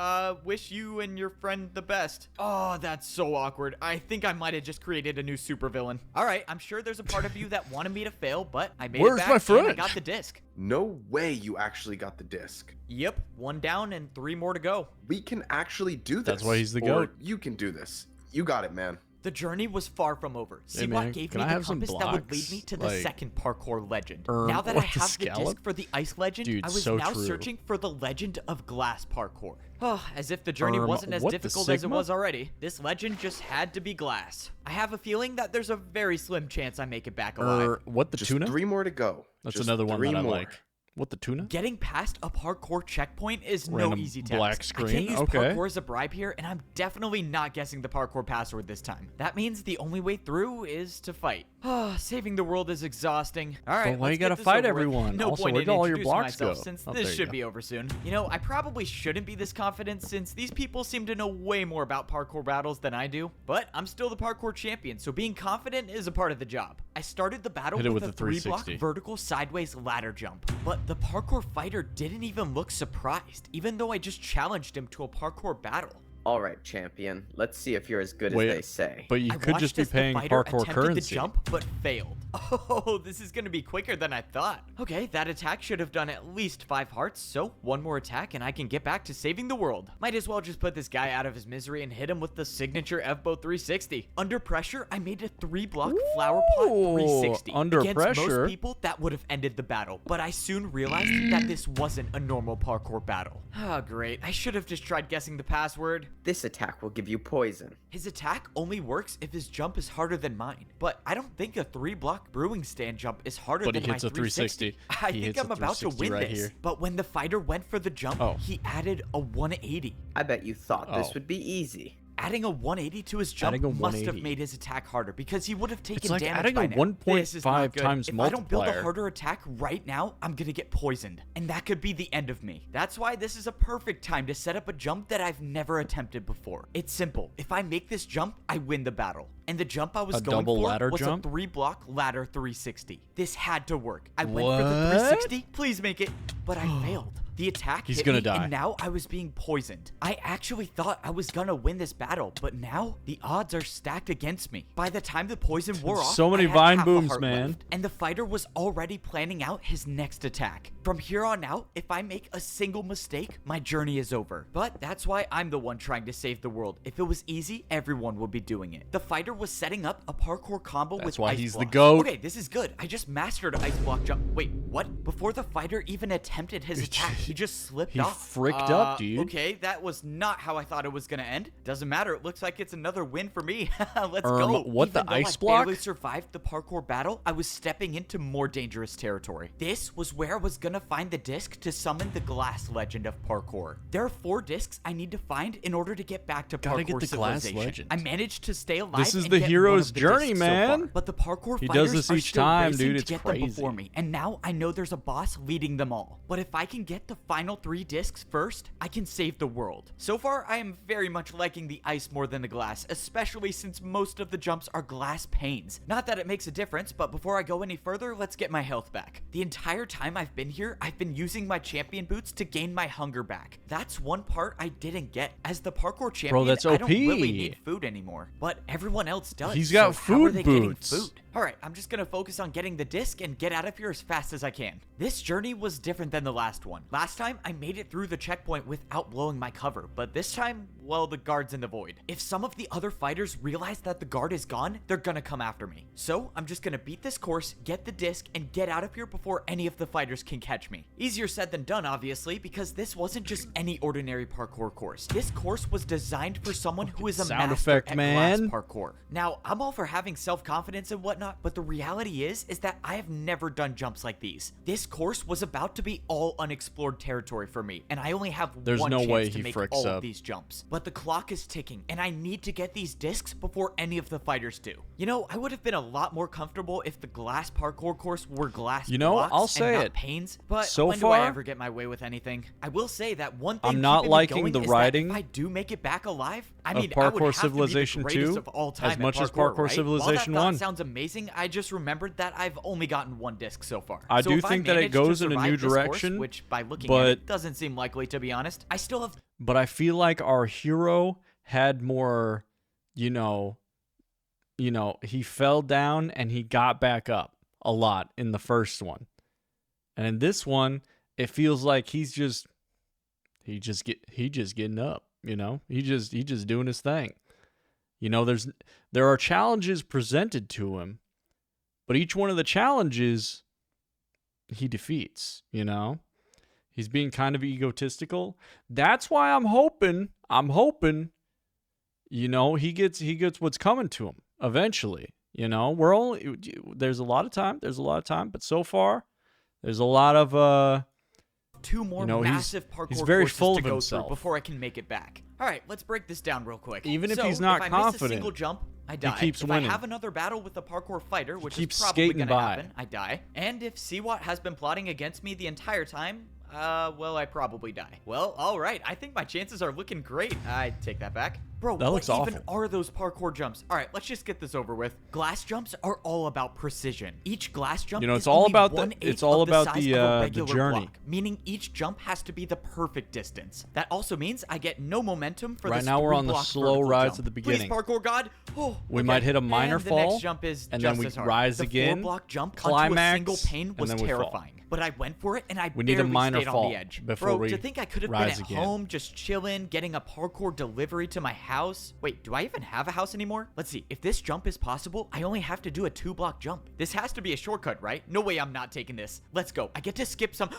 Wish you and your friend the best. Oh, that's so awkward. I think I might have just created a new supervillain. All right, I'm sure there's a part of you that wanted me to fail, but I made Where's it back my and I friend? got the disc. No way you actually got the disc. Yep, 1 down and 3 more to go. We can actually do this. That's why he's the or GOAT. You can do this. You got it, man. The journey was far from over. Hey, Siwat man, gave can me I the have some compass that would lead blocks? me to the Like, second parkour legend. Erm, Now that I what, the have the scallop? disc for the ice legend, Dude, I was so now true. searching for the legend of glass parkour. Oh, as if the journey wasn't as what, the difficult as it Sigma? was already. This legend just had to be glass. I have a feeling that there's a very slim chance I make it back alive. What, the Just tuna? 3 more to go. That's Just another one 3 that I more. like. What, the tuna? Getting past a parkour checkpoint is no Random easy task. black I screen? can't use Okay. parkour as a bribe here, and I'm definitely not guessing the parkour password this time. That means the only way through is to fight. Saving the world is exhausting. All right, But why let's you gotta get this fight over with. everyone? No Also, point where'd in all your introducing blocks myself go? since Oh, there this you should go. be over soon. You know, I probably shouldn't be this confident since these people seem to know way more about parkour battles than I do. But I'm still the parkour champion, so being confident is a part of the job. I started the battle Hit it with with a the 3-block 360. vertical sideways ladder jump, but the parkour fighter didn't even look surprised, even though I just challenged him to a parkour battle. All right, champion. Let's see if you're as good Wait, as they say. But you I could watched just be as the paying fighter parkour attempted currency. the jump, but failed. Oh, this is gonna be quicker than I thought. Okay, that attack should have done at least 5 hearts, so 1 more attack and I can get back to saving the world. Might as well just put this guy out of his misery and hit him with the signature Evbo 360. Under pressure, I made a 3-block flower pot Ooh, 360. under Against pressure. most people, that would have ended the battle, but I soon realized that this wasn't a normal parkour battle. Oh, great. I should have just tried guessing the password. This attack will give you poison. His attack only works if his jump is harder than mine, but I don't think a 3-block brewing stand jump is harder But he than my hits a 360. I He think hits a I'm about to 360 win right this. here. But when the fighter went for the jump, Oh. he added a 180. I bet you thought this Oh. would be easy. Adding a 180 to his jump Adding a must have 180. made his attack harder because he would have taken It's like damage adding by a now. 1.5 This is not good. times If I don't build a multiplier. harder attack right now, I'm gonna get poisoned, and that could be the end of me. That's why this is a perfect time to set up a jump that I've never attempted before. It's simple. If I make this jump, I win the battle. And the jump I was A going double for ladder was jump? a 3-block ladder 360. This had to work. I went for the What? 360. Please make it. But I failed. The attack He's hit gonna me, die. and now I was being poisoned. I actually thought I was gonna win this battle, but now the odds are stacked against me. By the time the poison wore off, So many I had vine half a booms, heart man. left, and the fighter was already planning out his next attack. From here on out, if I make a single mistake, my journey is over. But that's why I'm the one trying to save the world. If it was easy, everyone would be doing it. The fighter was setting up a parkour combo That's with why ice he's the blocks. GOAT. Okay, this is good. I just mastered ice block jump. Wait, what? Before the fighter even attempted his attack, he just slipped He off. fricked up, dude. Okay, that was not how I thought it was gonna end. Doesn't matter. It looks like it's another win for me. Let's go. What, the Even though ice I block? barely survived the parkour battle, I was stepping into more dangerous territory. This was where I was gonna find the disc to summon the glass legend of parkour. There are 4 discs I need to find in order to get back to Gotta parkour get the glass civilization. legend. I managed to stay alive. This is and the get hero's one of the journey, discs so man. far. But the parkour He fighters does this are each still time, racing dude. to It's get them crazy. before me, and now I know there's a boss leading them all. But if I can get the final 3 discs first, I can save the world. So far, I am very much liking the ice more than the glass, especially since most of the jumps are glass panes. Not that it makes a difference, but before I go any further, let's get my health back. The entire time I've been here, I've been using my champion boots to gain my hunger back. That's one part I didn't get. As the parkour champion, that's I don't OP. really need food anymore, but everyone else does. He's got so how are food they boots. Getting food? Alright, I'm just gonna focus on getting the disc and get out of here as fast as I can. This journey was different than the last one. Last time, I made it through the checkpoint without blowing my cover, but this time, well, the guard's in the void. If some of the other fighters realize that the guard is gone, they're gonna come after me. So, I'm just gonna beat this course, get the disc, and get out of here before any of the fighters can catch me. Easier said than done, obviously, because this wasn't just any ordinary parkour course. This course was designed for someone who is a Sound master effect, at man. glass parkour. Now, I'm all for having self-confidence and whatnot, but the reality is that I have never done jumps like these. This course was about to be all unexplored territory for me, and I only have There's one no chance way to he make fricks all up. of these jumps. But the clock is ticking, and I need to get these discs before any of the fighters do. You know, I would have been a lot more comfortable if the glass parkour course were glass You know, blocks I'll and say not it. panes, but So when do I far- ever get my way with anything? I will say that one thing I'm not keeping me liking going the is that writing if I do make it back alive, I of mean, I would Parkour have Civilization to be the 2 greatest of all time as at much as parkour, Parkour right? Civilization While that 1. thought sounds amazing, I just remembered that I've only gotten 1 disc so far. I So do if think that it manage to goes in a survive new this course, direction, which by looking but- at it doesn't seem likely, to be honest. I still have But I feel like our hero had more, you know, he fell down and he got back up a lot in the first one. And in this one, it feels like he's just getting up, you know? He just doing his thing. You know, there are challenges presented to him, but each one of the challenges he defeats, you know? He's being kind of egotistical. That's why I'm hoping, you know, he gets what's coming to him eventually. You know, there's a lot of time, but so far there's a lot of 2 more you know, he's- massive parkour he's very courses full to of go through himself. before I can make it back. All right, let's break this down real quick. Even if So, he's not if I miss a confident, single jump, I die. keeps if winning. I have another battle with a parkour fighter, which is keeps probably skating gonna by. happen, I die. And if Seawat has been plotting against me the entire time, well, I probably die. Well, all right. I think my chances are looking great. I take that back. Bro, That looks what even awful. are those parkour jumps? All right, let's just get this over with. Glass jumps are all about precision. Each glass jump You know, is it's all only about the- 1/8 it's all of about size the, of a the regular journey. block, meaning each jump has to be the perfect distance. That also means I get no momentum for Right this now we're on the 3-block slow vertical rise jump. at the beginning. Please, parkour god. Oh, We okay. might hit a minor and the fall, next jump is and just then we as hard. rise the again, 4-block jump climax, onto a single pane and was then we fall. terrifying. But I went for it, and I We need a barely minor stayed fall on the edge. before Bro, we to think I could have been rise at again. home, just chilling, getting a parkour delivery to my house. Wait, do I even have a house anymore? Let's see. If this jump is possible, I only have to do a 2-block jump. This has to be a shortcut, right? No way I'm not taking this. Let's go. I get to skip some.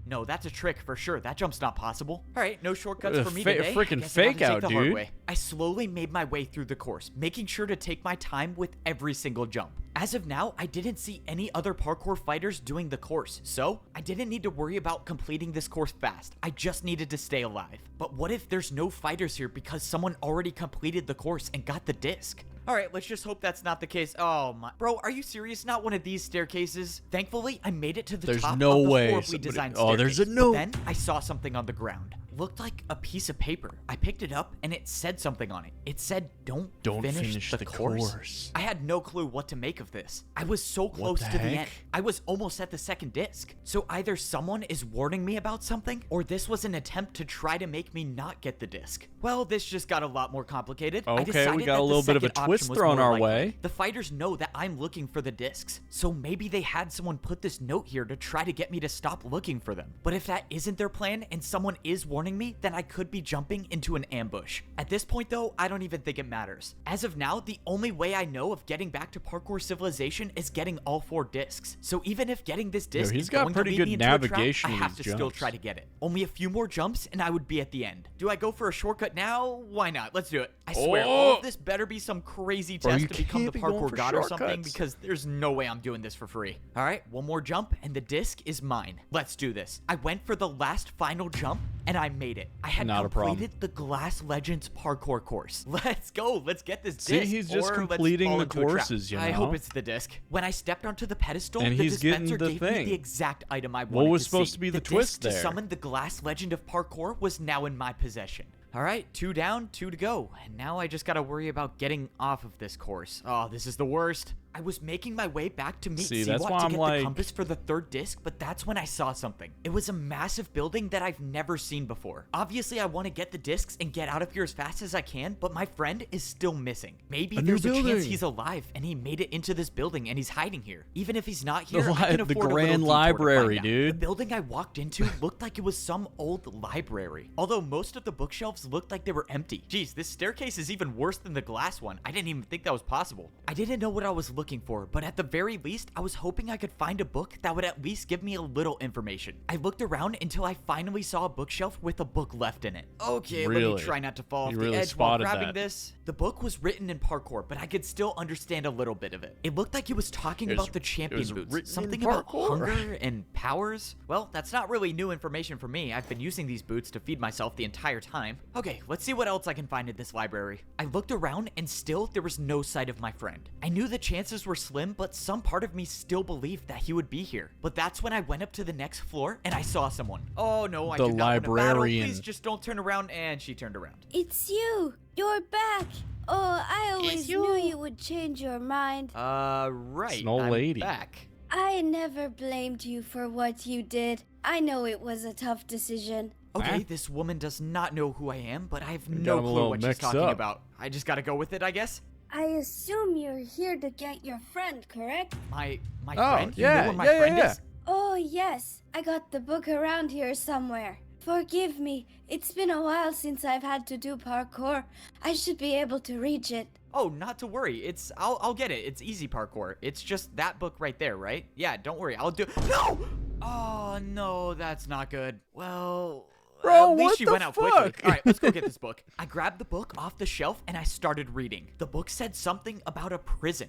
No, that's a trick for sure. That jump's not possible. All right, no shortcuts for me today. Freaking I guess I fake gotta out, take the hard dude. way. I slowly made my way through the course, making sure to take my time with every single jump. As of now, I didn't see any other parkour fighters doing the course, so I didn't need to worry about completing this course fast. I just needed to stay alive. But what if there's no fighters here because someone already completed the course and got the disc? Alright, let's just hope that's not the case. Oh my. Bro, are you serious? Not one of these staircases? Thankfully, I made it to the top no of the way horribly somebody- designed Oh, staircase. there's a note. But then I saw something on the ground. Looked like a piece of paper. I picked it up and it said something on it. It said, don't finish the course. I had no clue what to make of this. I was so close the to the heck? end. I was almost at the second disc. So either someone is warning me about something, or this was an attempt to try to make me not get the disc. Well, this just got a lot more complicated. I Okay, decided we got that a the little bit of a second option twist was thrown more our likely. way. The fighters know that I'm looking for the discs, so maybe they had someone put this note here to try to get me to stop looking for them. But if that isn't their plan and someone is warning me, then I could be jumping into an ambush. At this point though, I don't even think it matters. As of now, the only way I know of getting back to Parkour Civilization is getting all 4 discs. So even if getting this disc he's is got going pretty to lead good me into a trap, navigation I in have these to still jumps. try to get it. Only a few more jumps and I would be at the end. Do I go for a shortcut now? Why not? Let's do it. I swear, all of this better be some crazy Bro, test you to become can't the be going parkour for god or something, shortcuts. because there's no way I'm doing this for free. All right, one more jump and the disc is mine. Let's do this. I went for the last final jump and I made it. I had Not a problem. completed the Glass Legends parkour course. Let's go. Let's get this See, disc. he's just or let's completing fall the into a trap. courses, you I know? hope it's the disc. When I stepped onto the pedestal, And the he's getting dispenser the gave me thing. the exact item I wanted What was to supposed see. to be the disc twist to there? summon the Glass Legend of Parkour was now in my possession. All right, 2 down, 2 to go. And now I just gotta worry about getting off of this course. Oh, this is the worst. I was making my way back to meet See, Siwat that's why to I'm get like- the compass for the 3rd disc, but that's when I saw something. It was a massive building that I've never seen before. Obviously, I want to get the discs and get out of here as fast as I can, but my friend is still missing. Maybe A new there's a chance building. he's alive and he made it into this building and he's hiding here. Even if he's not here, The I can li- the afford a little Grand detour to Library, find out. dude. The building I walked into looked like it was some old library, although most of the bookshelves looked like they were empty. Jeez, this staircase is even worse than the glass one. I didn't even think that was possible. I didn't know what I was looking for, but at the very least, I was hoping I could find a book that would at least give me a little information. I looked around until I finally saw a bookshelf with a book left in it. Okay, let Really? me try not to fall off You the really edge while spotted grabbing that. this. The book was written in parkour, but I could still understand a little bit of it. It looked like it was talking It was- about the it champion was boots. written in Something about parkour. hunger and powers. Well, that's not really new information for me. I've been using these boots to feed myself the entire time. Okay, let's see what else I can find in this library. I looked around and still there was no sight of my friend. I knew the chances were slim, but some part of me still believed that he would be here. But that's when I went up to the next floor and I saw someone. Oh no, I The do not want to battle. librarian. Please just don't turn around. And she turned around. It's you! You're back! Oh, I always knew you would change your mind. Right. an old I'm lady. back. I never blamed you for what you did. I know it was a tough decision. Okay, Huh? this woman does not know who I am, but I have got no him a clue little what she's mixed talking up. about. I just gotta go with it, I guess. I assume you're here to get your friend, correct? My Oh, friend? You yeah, know where my yeah, friend yeah. is? Oh, yes. I got the book around here somewhere. Forgive me. It's been a while since I've had to do parkour. I should be able to reach it. Oh, not to worry. I'll get it. It's easy parkour. It's just that book right there, right? Yeah, don't worry. I'll do. No! Oh no, that's not good. Well, Bro, at least what she the went out fuck? quickly. All right, let's go get this book. I grabbed the book off the shelf and I started reading. The book said something about a prison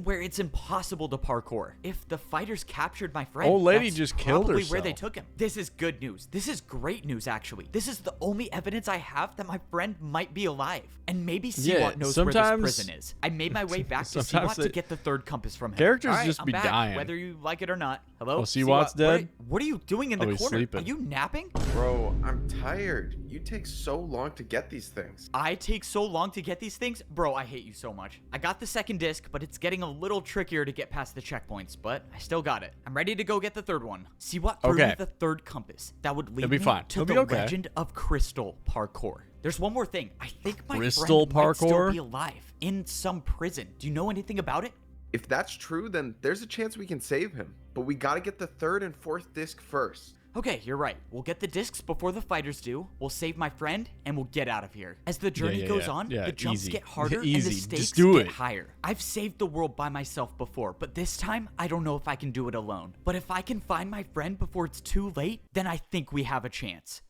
where it's impossible to parkour. If the fighters captured my friend, Old lady that's just killed probably where they herself. took him. This is good news. This is great news, actually. This is the only evidence I have that my friend might be alive. And maybe Siwat Yeah, knows where sometimes- this prison is. I made my way back to Sometimes Siwat to they- get the 3rd compass from him. Characters All right, just I'm be back, dying. whether you like it or not. Hello? Oh, Siwat's dead? What are you doing in Oh, the he's corner? sleeping. Are you napping? Bro, I'm tired. You take so long to get these things. I take so long to get these things? Bro, I hate you so much. I got the 2nd disc, but it's getting a little trickier to get past the checkpoints, but I still got it. I'm ready to go get the 3rd one. Siwat threw me Okay. the 3rd compass. That would lead It'll be me fine. to It'll be the okay. Legend of Crystal Parkour. There's one more thing. I think my Crystal friend might still Parkour? be alive in some prison. Do you know anything about it? If that's true, then there's a chance we can save him. But we gotta get the 3rd and 4th disc first. Okay, you're right. We'll get the discs before the fighters do. We'll save my friend, and we'll get out of here. As the journey yeah, goes yeah. on, Yeah, the jumps easy. get harder and Easy. the Just stakes do get it. higher. I've saved the world by myself before, but this time, I don't know if I can do it alone. But if I can find my friend before it's too late, then I think we have a chance.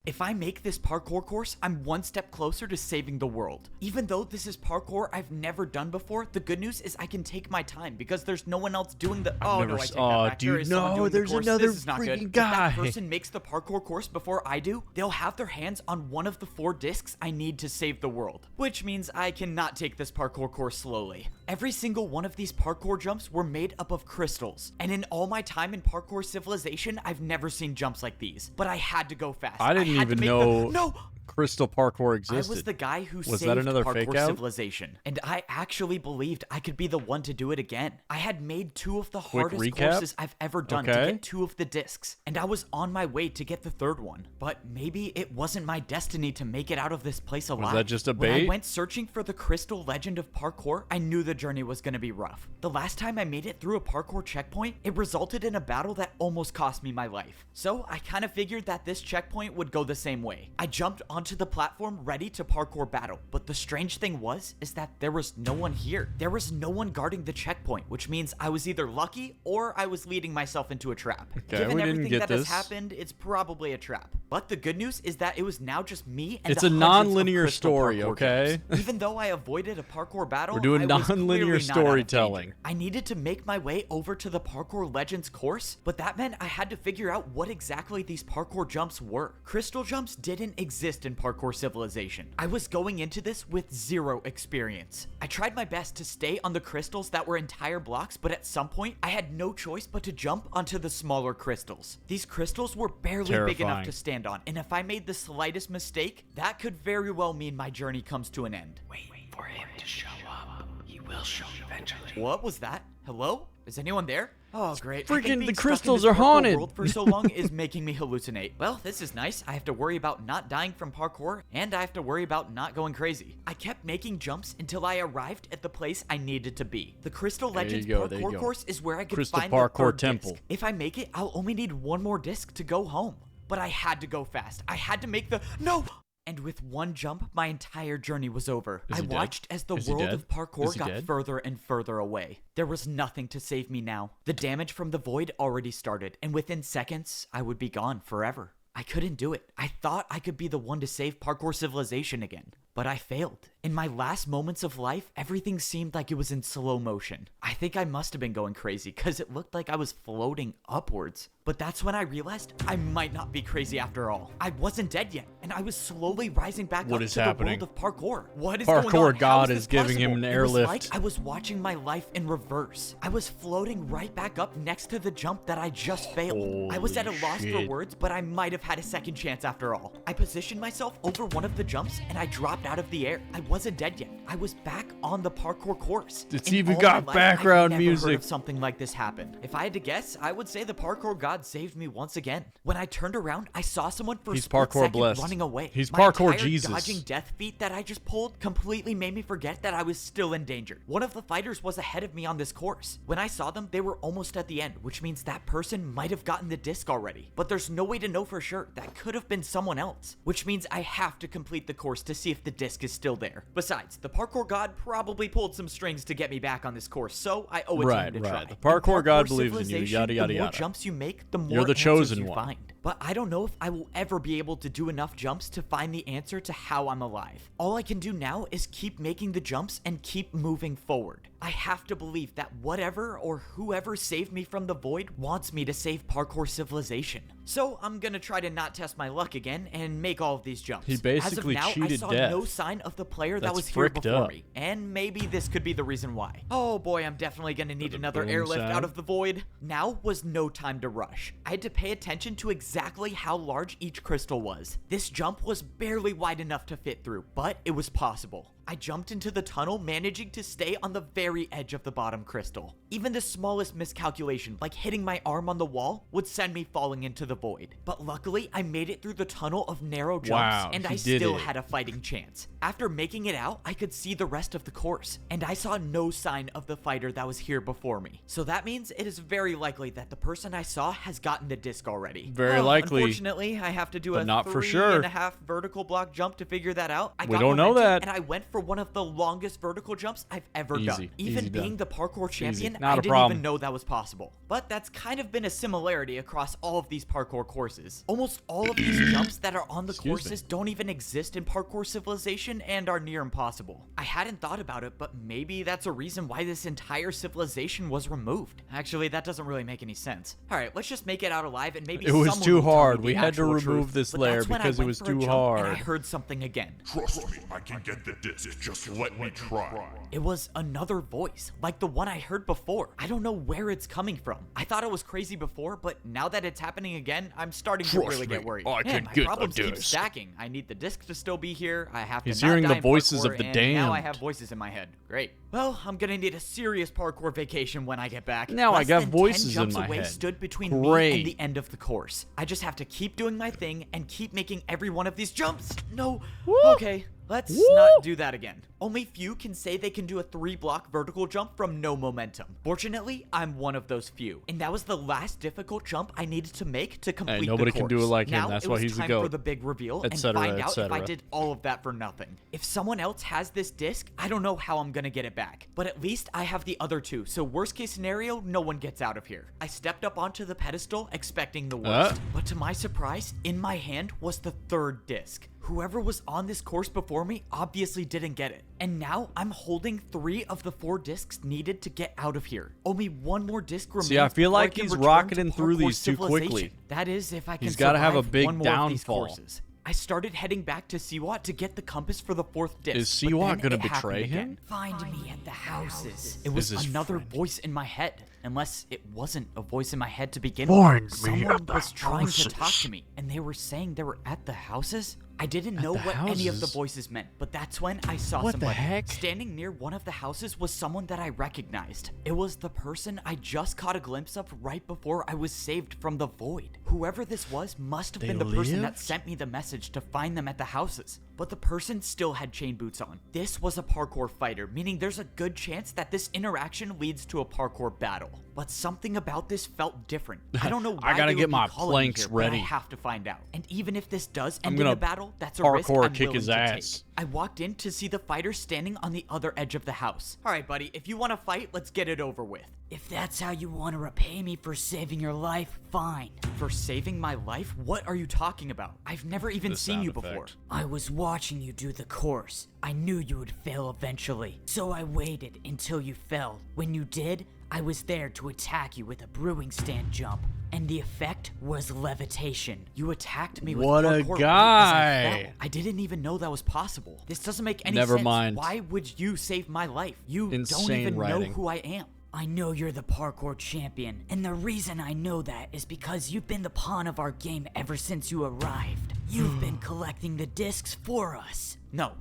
If I make this parkour course, I'm one step closer to saving the world. Even though this is parkour I've never done before, the good news is I can take my time because there's no one else doing the. Oh no, I take that back. There is someone doing the course. This is not good. If that person makes the parkour course before I do, they'll have their hands on one of the 4 discs I need to save the world, which means I cannot take this parkour course slowly. Every single one of these parkour jumps were made up of crystals, and in all my time in Parkour Civilization, I've never seen jumps like these. But I had to go fast. I didn't even know No! crystal parkour existed. I was the guy who Was saved that another Parkour fake out? Civilization, and I actually believed I could be the one to do it again. I had made 2 of the Quick hardest recap? courses I've ever done to Okay. get 2 of the discs, and I was on my way to get the 3rd one. But maybe it wasn't my destiny to make it out of this place alive. that just a When I bait? went searching for the crystal legend of parkour, I knew the journey was going to be rough. The last time I made it through a parkour checkpoint, it resulted in a battle that almost cost me my life. So I kind of figured that this checkpoint would go the same way. I jumped onto the platform ready to parkour battle, but the strange thing is that there was no one here. There was no one guarding the checkpoint, which means I was either lucky or I was leading myself into a trap. Okay, Given we didn't everything get that this. has happened, it's probably a trap. But the good news is that it was now just me and It's the a hundreds of non-linear crystal story, parkour okay? jumps. Even though I avoided a parkour battle, We're doing I was non-linear clearly not out of storytelling. danger. I needed to make my way over to the Parkour Legends course, but that meant I had to figure out what exactly these parkour jumps were. Crystal jumps didn't exist in Parkour Civilization. I was going into this with 0 experience. I tried my best to stay on the crystals that were entire blocks, but at some point, I had no choice but to jump onto the smaller crystals. These crystals were barely big enough Terrifying. to stand on, and if I made the slightest mistake, that could very well mean my journey comes to an end. Wait for him to show up. He will show eventually. What was that? Hello? Is anyone there? Oh, great. I think Freaking being the stuck in crystals this are parkour haunted. world for so long is making me hallucinate. Well, this is nice. I have to worry about not dying from parkour, and I have to worry about not going crazy. I kept making jumps until I arrived at the place I needed to be. The Crystal There you Legends go, there you parkour go. course is where I could Crystal find Parkour the 3rd Temple. disc. If I make it, I'll only need 1 more disc to go home. But I had to go fast. I had to make the— No! And with 1 jump, my entire journey was over. Is I he dead? watched as the Is he world dead? of parkour Is he got dead? further and further away. There was nothing to save me now. The damage from the void already started, and within seconds, I would be gone forever. I couldn't do it. I thought I could be the one to save Parkour Civilization again, but I failed. In my last moments of life, everything seemed like it was in slow motion. I think I must have been going crazy because it looked like I was floating upwards. But that's when I realized I might not be crazy after all. I wasn't dead yet, and I was slowly rising back What up is to happening? the world of parkour. What is Parkour going on? How God is is this giving him possible? an It was airlift. like I was watching my life in reverse. I was floating right back up next to the jump that I just failed. I was at a Holy loss for shit. words, but I might have had a second chance after all. I positioned myself over one of the jumps, and I dropped out of the air. I wasn't dead yet. I was back on the parkour course. It's In even all got my life, background I've never music. Heard of something like this happen. If I had to guess, I would say the parkour god saved me once again. When I turned around, I saw someone for a He's split parkour second blessed. running away. He's My parkour entire Jesus. dodging death feat that I just pulled completely made me forget that I was still in danger. One of the fighters was ahead of me on this course. When I saw them, they were almost at the end, which means that person might have gotten the disc already. But there's no way to know for sure. That could have been someone else, which means I have to complete the course to see if the disc is still there. Besides, the parkour god probably pulled some strings to get me back on this course, so I owe it to him to try. The parkour In god believes in you, Civilization, yada, yada, the more yada. jumps you make, the more You're the answers chosen you one. find. But I don't know if I will ever be able to do enough jumps to find the answer to how I'm alive. All I can do now is keep making the jumps and keep moving forward. I have to believe that whatever or whoever saved me from the void wants me to save Parkour Civilization. So I'm gonna try to not test my luck again and make all of these jumps. He basically As of now, cheated I saw death. no sign of the player that That's was here fricked before up. me. And maybe this could be the reason why. Oh boy, I'm definitely gonna need The another boom airlift sound. out of the void. Now was no time to rush. I had to pay attention to exactly how large each crystal was. This jump was barely wide enough to fit through, but it was possible. I jumped into the tunnel, managing to stay on the very edge of the bottom crystal. Even the smallest miscalculation, like hitting my arm on the wall, would send me falling into the void. But luckily, I made it through the tunnel of narrow jumps, Wow, and he I did still it. had a fighting chance. After making it out, I could see the rest of the course, and I saw no sign of the fighter that was here before me. So that means it is very likely that the person I saw has gotten the disc already. Very likely. Unfortunately, I have to do But a not for 3 sure. and a half vertical block jump to figure that out. I We got don't know momentum, that. and I went for one of the longest vertical jumps I've ever done. Even Easy being done. the parkour champion, Not I a didn't problem. even know that was possible. But that's kind of been a similarity across all of these parkour courses. Almost all of these jumps that are on the Excuse me. courses don't even exist in Parkour Civilization and are near impossible. I hadn't thought about it, but maybe that's a reason why this entire civilization was removed. Actually, that doesn't really make any sense. Alright, let's just make it out alive and maybe It was someone too will tell me hard. the We had to actual remove truth. this But layer that's when I because it went was for a too jump hard. And I heard something again. Trust me, I can get the disc. Just let me try. It was another voice, like the one I heard before. I don't know where it's coming from. I thought it was crazy before, but now that it's happening again, I'm starting to Trust really me, get worried. I Man, can my get the problems keep disc. stacking. I need the disc to still be here. I have to He's not hearing die the in voices of parkour, the and now I damned. have voices in my head. Great. Well, I'm gonna need a serious parkour vacation when I get back. Now I Less got than 10 voices in jumps my away head. stood between me Great. and the end of the course. I just have to keep doing my thing and keep making every one of these jumps. No. Okay. Let's not do that again. Only few can say they can do a 3-block vertical jump from no momentum. Fortunately, I'm one of those few. And that was the last difficult jump I needed to make to complete the course. nobody can do it like him. Now That's it why was he's the time GOAT. for the big reveal Et and cetera, find et out if I cetera. did all of that for nothing. If someone else has this disc, I don't know how I'm gonna get it back. But at least I have the other two, so worst case scenario, no one gets out of here. I stepped up onto the pedestal expecting the worst. But to my surprise, in my hand was the third disc. Whoever was on this course before me obviously didn't get it. And now I'm holding 3 of the 4 discs needed to get out of here. Only one more disc remains. See, I feel before like can he's return rocketing to through Parkour these too quickly. Civilization. That is, if I can He's gotta have a survive big one more of these downfall. courses. I started heading back to Siwat to get the compass for the 4th disc. Is but Siwat then gonna it happened betray again. him? Find me at the houses. It was his another friend. voice in my head. Unless it wasn't a voice in my head to begin Find me with. Someone at the was trying to talk houses. to me, and they were saying they were at the houses. I didn't know the what any of the houses? voices meant, but that's when I saw What the somebody. heck? Standing near one of the houses was someone that I recognized. It was the person I just caught a glimpse of right before I was saved from the void. Whoever this was must have They been the person that lived? sent me the message to find them at the houses. But the person still had chain boots on. This was a parkour fighter, meaning there's a good chance that this interaction leads to a parkour battle. But something about this felt different. I don't know why I gotta they get would be my calling me planks here, but ready. I have to find out. And even if this does I'm end in gonna a battle, that's a risk parkour I'm kick willing his to ass. take. I walked in to see the fighter standing on the other edge of the house. All right, buddy, if you want to fight, let's get it over with. If that's how you want to repay me for saving your life, fine. For saving my life? What are you talking about? I've never even The seen sound you before. effect. I was watching you do the course. I knew you would fail eventually, so I waited until you fell. When you did, I was there to attack you with a brewing stand jump, and the effect was levitation. You attacked me with What a parkour right as I guy. fell. I didn't even know that was possible. This doesn't make any Never sense. mind. Why would you save my life? You don't Insane even know writing. who I am. I know you're the parkour champion, and the reason I know that is because you've been the pawn of our game ever since you arrived. You've been collecting the discs for us. No,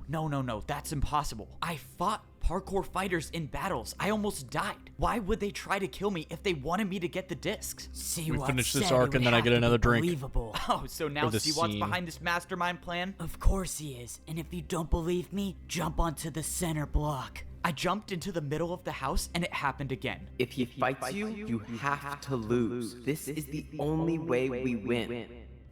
that's impossible. I fought parkour fighters in battles. I almost died. Why would they try to kill me if they wanted me to get the discs? See We what finish this said arc it and would then I have get to another be drink. Believable. Oh, so now the see what's scene. behind this mastermind plan? Of course he is, and if you don't believe me, jump onto the center block. I jumped into the middle of the house and it happened again. If he fights you, you have to lose. This is the only way we win.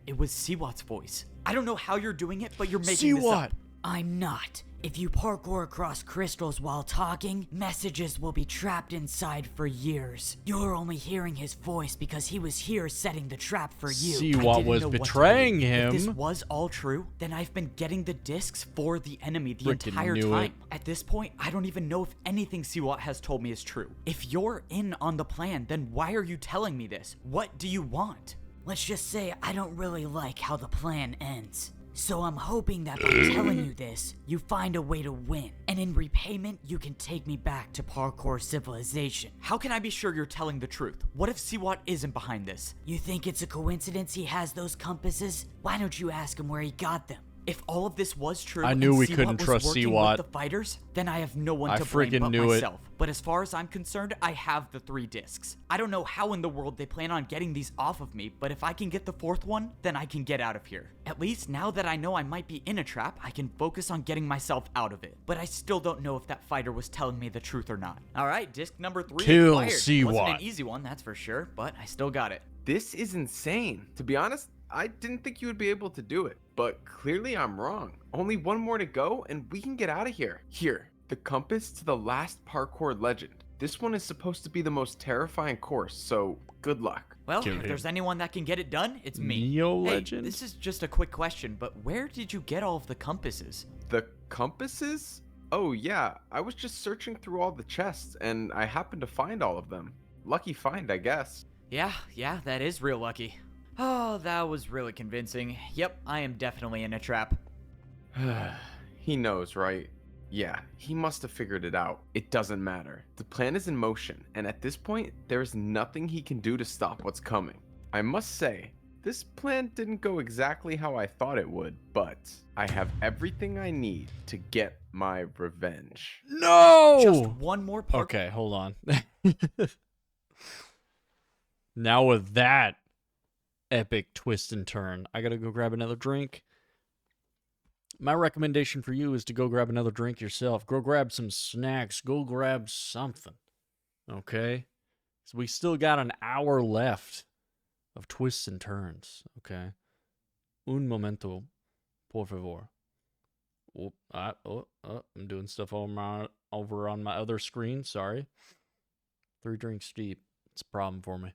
It was Siwat's voice. I don't know how you're doing it, but you're making this up. I'm not. If you parkour across crystals while talking, messages will be trapped inside for years. You're only hearing his voice because he was here setting the trap for you. See I what didn't was know what to betraying believe. If this him. was all true, then I've been getting the discs for the enemy the Frickin' entire knew time. it. At this point, I don't even know if anything Siwat has told me is true. If you're in on the plan, then why are you telling me this? What do you want? Let's just say I don't really like how the plan ends. So I'm hoping that by telling you this, you find a way to win. And in repayment, you can take me back to Parkour Civilization. How can I be sure you're telling the truth? What if Siwat isn't behind this? You think it's a coincidence he has those compasses? Why don't you ask him where he got them? If all of this was true, I knew and we Siwat couldn't was trust working Siwat. with the fighters, then I have no one I to blame freaking but knew it. myself. But as far as I'm concerned, I have the 3 discs. I don't know how in the world they plan on getting these off of me, but if I can get the 4th one, then I can get out of here. At least now that I know I might be in a trap, I can focus on getting myself out of it. But I still don't know if that fighter was telling me the truth or not. All right, disc number 3 Kill acquired. Siwat. Wasn't an easy one, that's for sure, but I still got it. This is insane. To be honest, I didn't think you would be able to do it, but clearly I'm wrong. Only one more to go and we can get out of here. Here, the compass to the last parkour legend. This one is supposed to be the most terrifying course, so good luck. Well, Kill if him. there's anyone that can get it done, it's me. Neo Hey, Legend? this is just a quick question, but where did you get all of the compasses? The compasses? Oh yeah, I was just searching through all the chests and I happened to find all of them. Lucky find, I guess. Yeah, that is real lucky. Oh, that was really convincing. Yep, I am definitely in a trap. He knows, right? Yeah, he must have figured it out. It doesn't matter. The plan is in motion, and at this point, there is nothing he can do to stop what's coming. I must say, this plan didn't go exactly how I thought it would, but I have everything I need to get my revenge. No! Just one more part. Okay, hold on. Now with that epic twist and turn, I gotta go grab another drink. My recommendation for you is to go grab another drink yourself. Go grab some snacks. Go grab something. Okay? So we still got an hour left of twists and turns. Okay? Un momento, por favor. I'm doing stuff over on my other screen. Sorry. 3 drinks deep. It's a problem for me.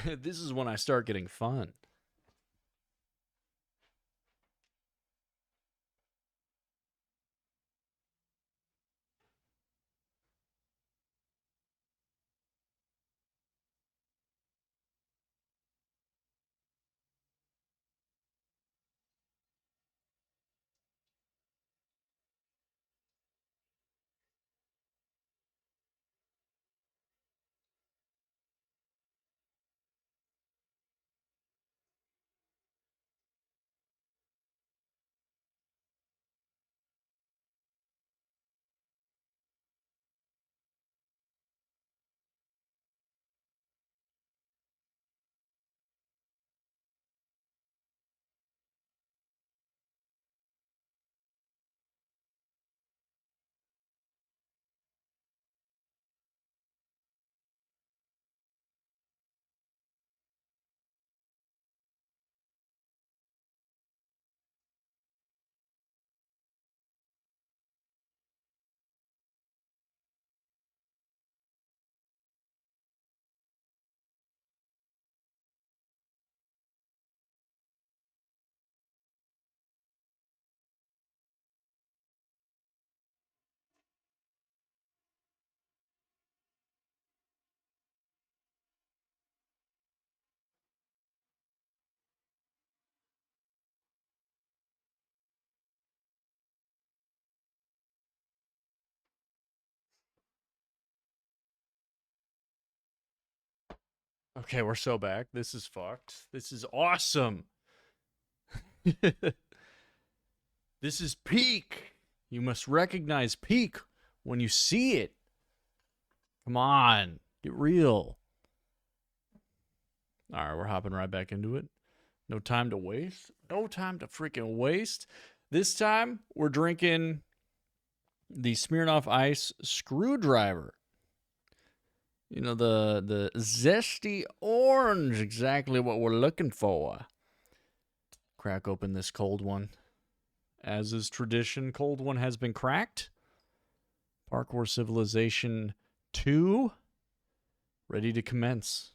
This is when I start getting fun. Okay, we're so back. This is fucked. This is awesome. This is peak. You must recognize peak when you see it. Come on, get real. All right, we're hopping right back into it. No time to waste. No time to freaking waste. This time, we're drinking the Smirnoff Ice Screwdriver. You know, the zesty orange, exactly what we're looking for. Crack open this cold one. As is tradition, cold one has been cracked. Parkour Civilization 2, ready to commence.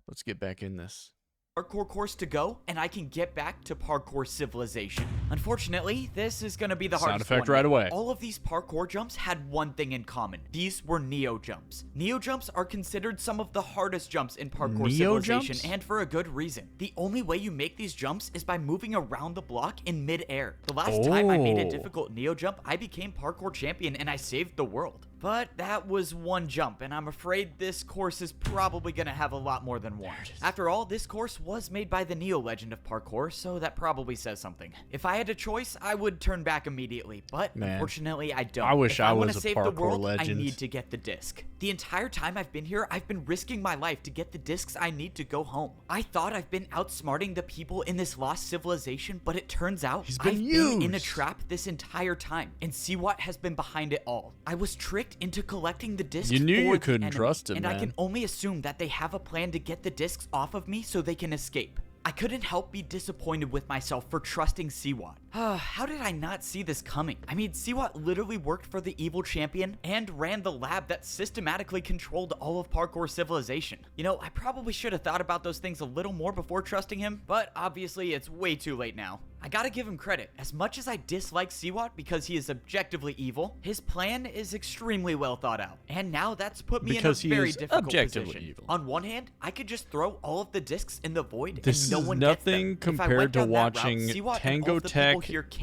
Let's get back in this. Parkour course to go, and I can get back to Parkour Civilization. Unfortunately, this is gonna be the Sound hardest effect one. right away. All of these parkour jumps had one thing in common. These were Neo jumps. Neo jumps are considered some of the hardest jumps in Parkour Neo Civilization, jumps? and for a good reason. The only way you make these jumps is by moving around the block in mid-air. The last time I made a difficult Neo jump, I became parkour champion and I saved the world. But that was one jump, and I'm afraid this course is probably gonna have a lot more than one. After all, this course was made by the Neo legend of parkour, so that probably says something. If I had a choice, I would turn back immediately, but unfortunately I don't. I wish if I wanna was a save the parkour world, legend. I need to get the disc. The entire time I've been here, I've been risking my life to get the discs I need to go home. I thought I've been outsmarting the people in this lost civilization, but it turns out I've been in a trap this entire time, and see what has been behind it all. I was tricked into collecting the discs. You knew for you the couldn't enemy, trust him, and I man. can only assume that they have a plan to get the discs off of me so they can escape. I couldn't help be disappointed with myself for trusting Seawat. How did I not see this coming? I mean, Seawat literally worked for the evil champion and ran the lab that systematically controlled all of Parkour Civilization. You know, I probably should have thought about those things a little more before trusting him, but obviously it's way too late now. I gotta give him credit. As much as I dislike Seawat because he is objectively evil, his plan is extremely well thought out. And now that's put me Because in he a very is difficult objectively position. evil. On one hand, I could just throw all of the discs in the void This and no is one nothing gets them. If I compared went to down that route, watching Seawat and all Tango of the people Tech. here can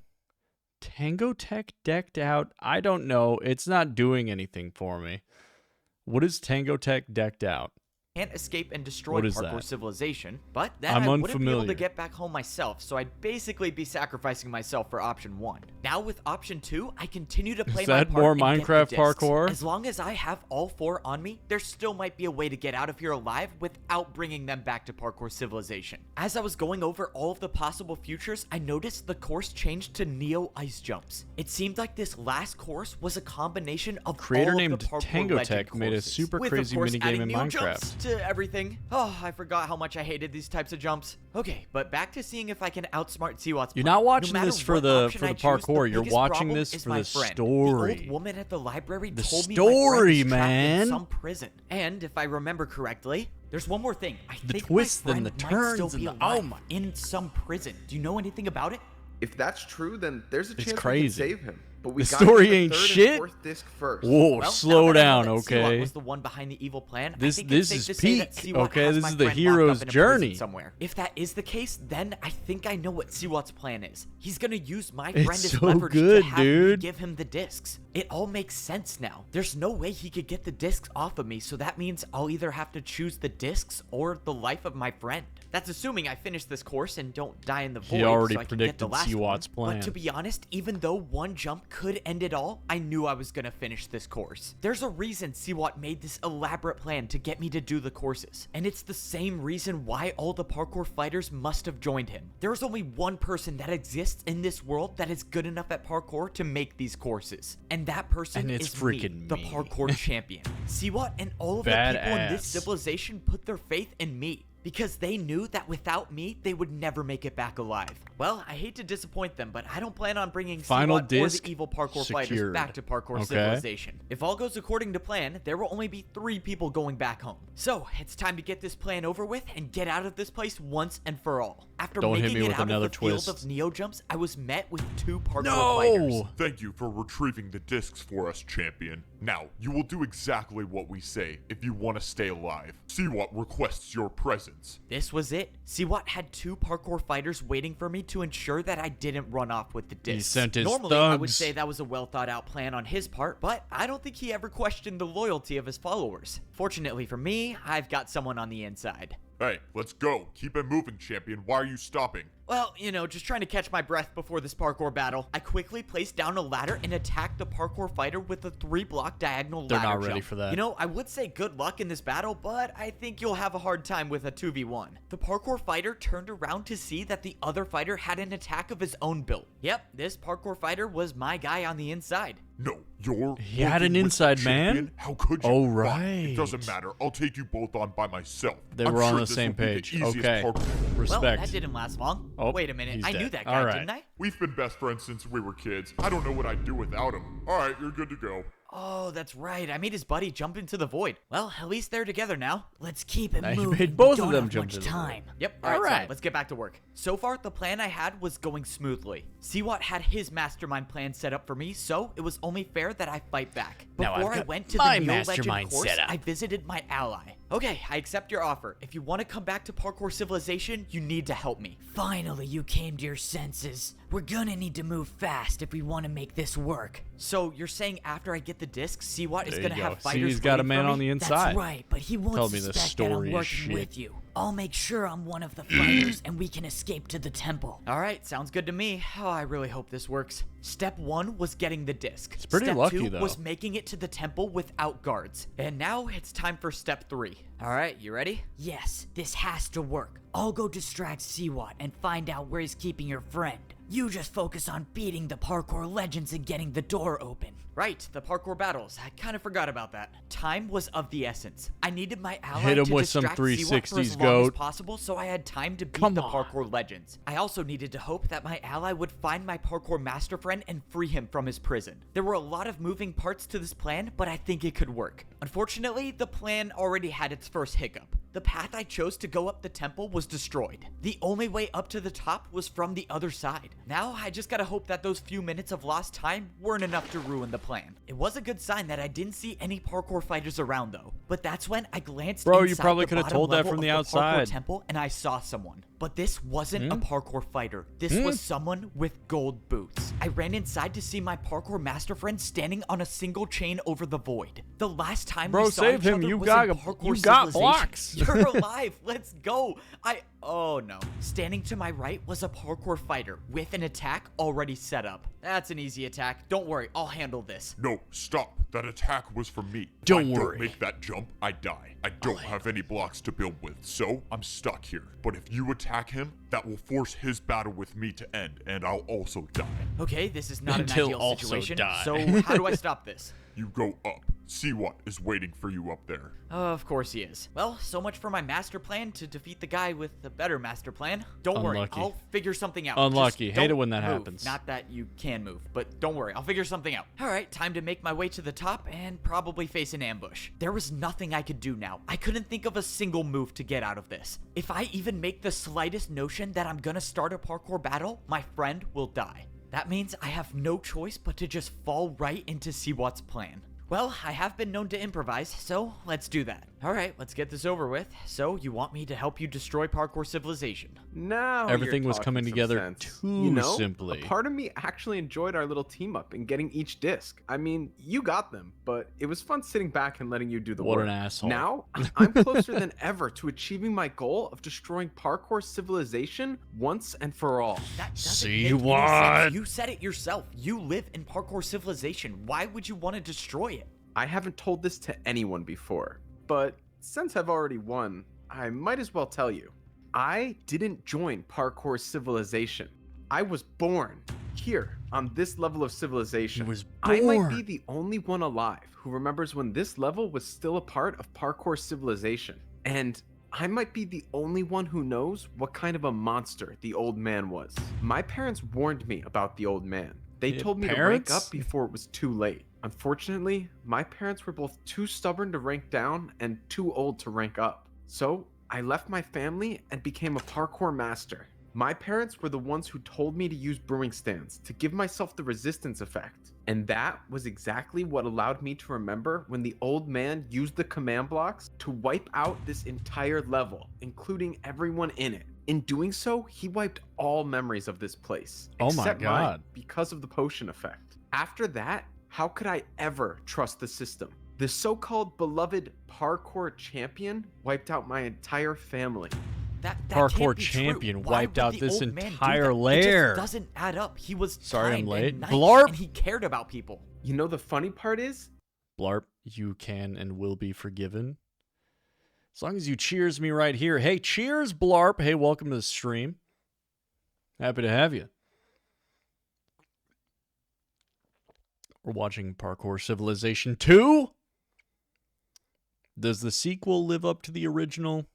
Tango Tech decked out? I don't know. It's not doing anything for me. What is Tango Tech decked out? can't escape and destroy What is Parkour that? Civilization, but then I'm I wouldn't be able unfamiliar. to get back home myself, so I'd basically be sacrificing myself for option 1. Now with option 2, I continue to play Is my that part more and get the Minecraft discs. parkour? As long as I have all 4 on me, there still might be a way to get out of here alive without bringing them back to Parkour Civilization. As I was going over all of the possible futures, I noticed the course changed to Neo Ice Jumps. It seemed like this last course was a combination of Creator all named of the Parkour Tango Legend Tech made a courses, super with, crazy of course, minigame adding in Neo Minecraft. Jumps to everything. Oh, I forgot how much I hated these types of jumps. Okay, but back to seeing if I can outsmart Seawat's You're plan. not watching No matter this for what the option I choose, parkour. You're biggest watching problem this is for my the friend. story. The old woman at the library The told me story, my friend is trapped man. in some prison. And if I remember correctly, there's one more thing. I The think twists my and friend the might turns still and be the- alive oh my- in some prison. Do you know anything about it? If that's true, then there's a chance we can crazy. save him. But we The gotta story get ain't third and shit. fourth disc first. Whoa, Well, slow now that I down, know that Seawat okay? was the one behind the evil plan, I This think it's safe is to say that peak, Seawat okay? has This my is the friend locked hero's up in a prison journey. somewhere. If that is the case, then I think I know what Seawat's plan is. He's gonna use my It's friend as so leverage good, to have me dude. give him the discs. It all makes sense now. There's no way he could get the discs off of me, so that means I'll either have to choose the discs or the life of my friend. That's assuming I finish this course and don't die in the void. He already so I can get the predicted last Seawat's one. plan. But to be honest, even though one jump could end it all, I knew I was gonna finish this course. There's a reason Seawat made this elaborate plan to get me to do the courses, and it's the same reason why all the parkour fighters must have joined him. There's only one person that exists in this world that is good enough at parkour to make these courses, and that person And it's is freaking the me. parkour champion. Seawat and all of the people in this Badass. civilization put their faith in me, because they knew that without me, they would never make it back alive. Well, I hate to disappoint them, but I don't plan on bringing Final Seawat or disc the evil parkour fighters secured. back to Parkour Okay. Civilization. If all goes according to plan, there will only be 3 people going back home. So, it's time to get this plan over with and get out of this place once and for all. After Don't hit making me it with out of another the field twist. of Neo Jumps, I was met with 2 parkour fighters. No! Thank you for retrieving the discs for us, champion. Now, you will do exactly what we say if you want to stay alive. Seawat requests your presence. This was it. Seawat had 2 parkour fighters waiting for me to ensure that I didn't run off with the discs. sent his Normally, I would thugs. say that was a well thought out plan on his part, but I don't think he ever questioned the loyalty of his followers. Fortunately for me, I've got someone on the inside. Hey, let's go. Keep it moving, champion. Why are you stopping? Well, you know, just trying to catch my breath before this parkour battle. I quickly placed down a ladder and attacked the parkour fighter with a 3-block diagonal They're ladder not ready jump. for that. You know, I would say good luck in this battle, but I think you'll have a hard time with a 2v1. The parkour fighter turned around to see that the other fighter had an attack of his own build. Yep, this parkour fighter was my guy on the inside. No, you're He had an working with inside the man? champion? How could you? Oh, Fine, right. It doesn't matter. I'll take you both on by myself. They I'm were on sure the this same will be the page. easiest Okay. parkour- Respect. Well, that didn't last long. Oh, Wait a minute, he's I knew dead. that guy, All right. didn't I? We've been best friends since we were kids. I don't know what I'd do without him. All right, you're good to go. Oh, that's right. I made his buddy jump into the void. Well, at least they're together now. Let's keep it Now you moving. made both We of don't them have jump much to the void. Yep. time. All right, All so right. let's get back to work. So far, the plan I had was going smoothly. Seawat had his mastermind plan set up for me, so it was only fair that I fight back. Now I've Before I got went to my the Neo mastermind Legend course, set up. I visited my ally. Okay, I accept your offer. If you want to come back to Parkour Civilization, you need to help me. Finally, you came to your senses. We're gonna need to move fast if we want to make this work. So you're saying after I get the disc, Seawat is There going to you have go. See, fighters he's got a waiting man for on me? the inside. That's right, but he won't Tell me the suspect that I'm story is working shit. with you. I'll make sure I'm one of the fighters and we can escape to the temple. All right, sounds good to me. Oh, I really hope this works. Step 1 was getting the disc. It's pretty Step lucky, 2 though. was making it to the temple without guards. And now it's time for step 3. All right, you ready? Yes, this has to work. I'll go distract Seawat and find out where he's keeping your friend. You just focus on beating the parkour legends and getting the door open. Right, the parkour battles. I kind of forgot about that. Time was of the essence. I needed my ally Hit him to with some distract Seawat for 360s, as long as goat. possible, so I had time to beat Come the on. parkour legends. I also needed to hope that my ally would find my parkour master friend and free him from his prison. There were a lot of moving parts to this plan, but I think it could work. Unfortunately, the plan already had its first hiccup. The path I chose to go up the temple was destroyed. The only way up to the top was from the other side. Now, I just gotta hope that those few minutes of lost time weren't enough to ruin the plan. It was a good sign that I didn't see any parkour fighters around though. But that's when I glanced Bro, you inside probably the could have bottom told that level from of the parkour outside. temple and I saw someone. But this wasn't a parkour fighter. This was someone with gold boots. I ran inside to see my parkour master friend standing on a single chain over the void. The last time Bro, we saw save each him. other You was got- in parkour you got civilization. blocks. You're alive. Let's go. Oh no. Standing to my right was a parkour fighter with an attack already set up. That's an easy attack. Don't worry, I'll handle this. No, stop. That attack was for me. Don't if I worry. don't make that jump, I die. I don't have any blocks to build with, so I'm stuck here. But if you attack him, that will force his battle with me to end, and I'll also die. Okay, this is not an And he'll ideal also situation. die. So how do I stop this? You go up. See what is waiting for you up there. Of course he is. Well, so much for my master plan to defeat the guy with the better master plan. Don't worry, Unlucky. I'll figure something out. Unlucky. Just Hate it don't when that move. happens. Not that you can move, but don't worry, I'll figure something out. All right, time to make my way to the top and probably face an ambush. There was nothing I could do now. I couldn't think of a single move to get out of this. If I even make the slightest notion that I'm gonna start a parkour battle, my friend will die. That means I have no choice but to just fall right into Seawat's plan. Well, I have been known to improvise, so let's do that. All right, let's get this over with. So, you want me to help you destroy Parkour Civilization? Now Everything you're was talking coming some together sense. too You know, simply. A part of me actually enjoyed our little team up and getting each disc. I mean, you got them, but it was fun sitting back and letting you do the What work. an asshole. Now, I'm closer than ever to achieving my goal of destroying Parkour Civilization once and for all. That doesn't See make any what? sense. You said it yourself. You live in Parkour Civilization. Why would you want to destroy it? I haven't told this to anyone before, but since I've already won, I might as well tell you. I didn't join Parkour Civilization. I was born here on this level of civilization. He was I might be born. the only one alive who remembers when this level was still a part of Parkour Civilization. And I might be the only one who knows what kind of a monster the old man was. My parents warned me about the old man. They Your told me to parents? rank up before it was too late. Unfortunately, my parents were both too stubborn to rank down and too old to rank up. So I left my family and became a parkour master. My parents were the ones who told me to use brewing stands to give myself the resistance effect. And that was exactly what allowed me to remember when the old man used the command blocks to wipe out this entire level, including everyone in it. In doing so, he wiped all memories of this place. Oh my except mine, God. because of the potion effect. After that, how could I ever trust the system? The so-called beloved parkour champion wiped out my entire family. That Parkour can't be true. champion Why wiped would out the this old man do entire that? lair. It just doesn't add up. He was Sorry, I'm kind late. and nice, Blarp. and he cared about people. You know the funny part is, Blarp, you can and will be forgiven. As long as you cheers me right here. Hey, cheers, Blarp. Hey, welcome to the stream. Happy to have you. We're watching Parkour Civilization 2. Does the sequel live up to the original?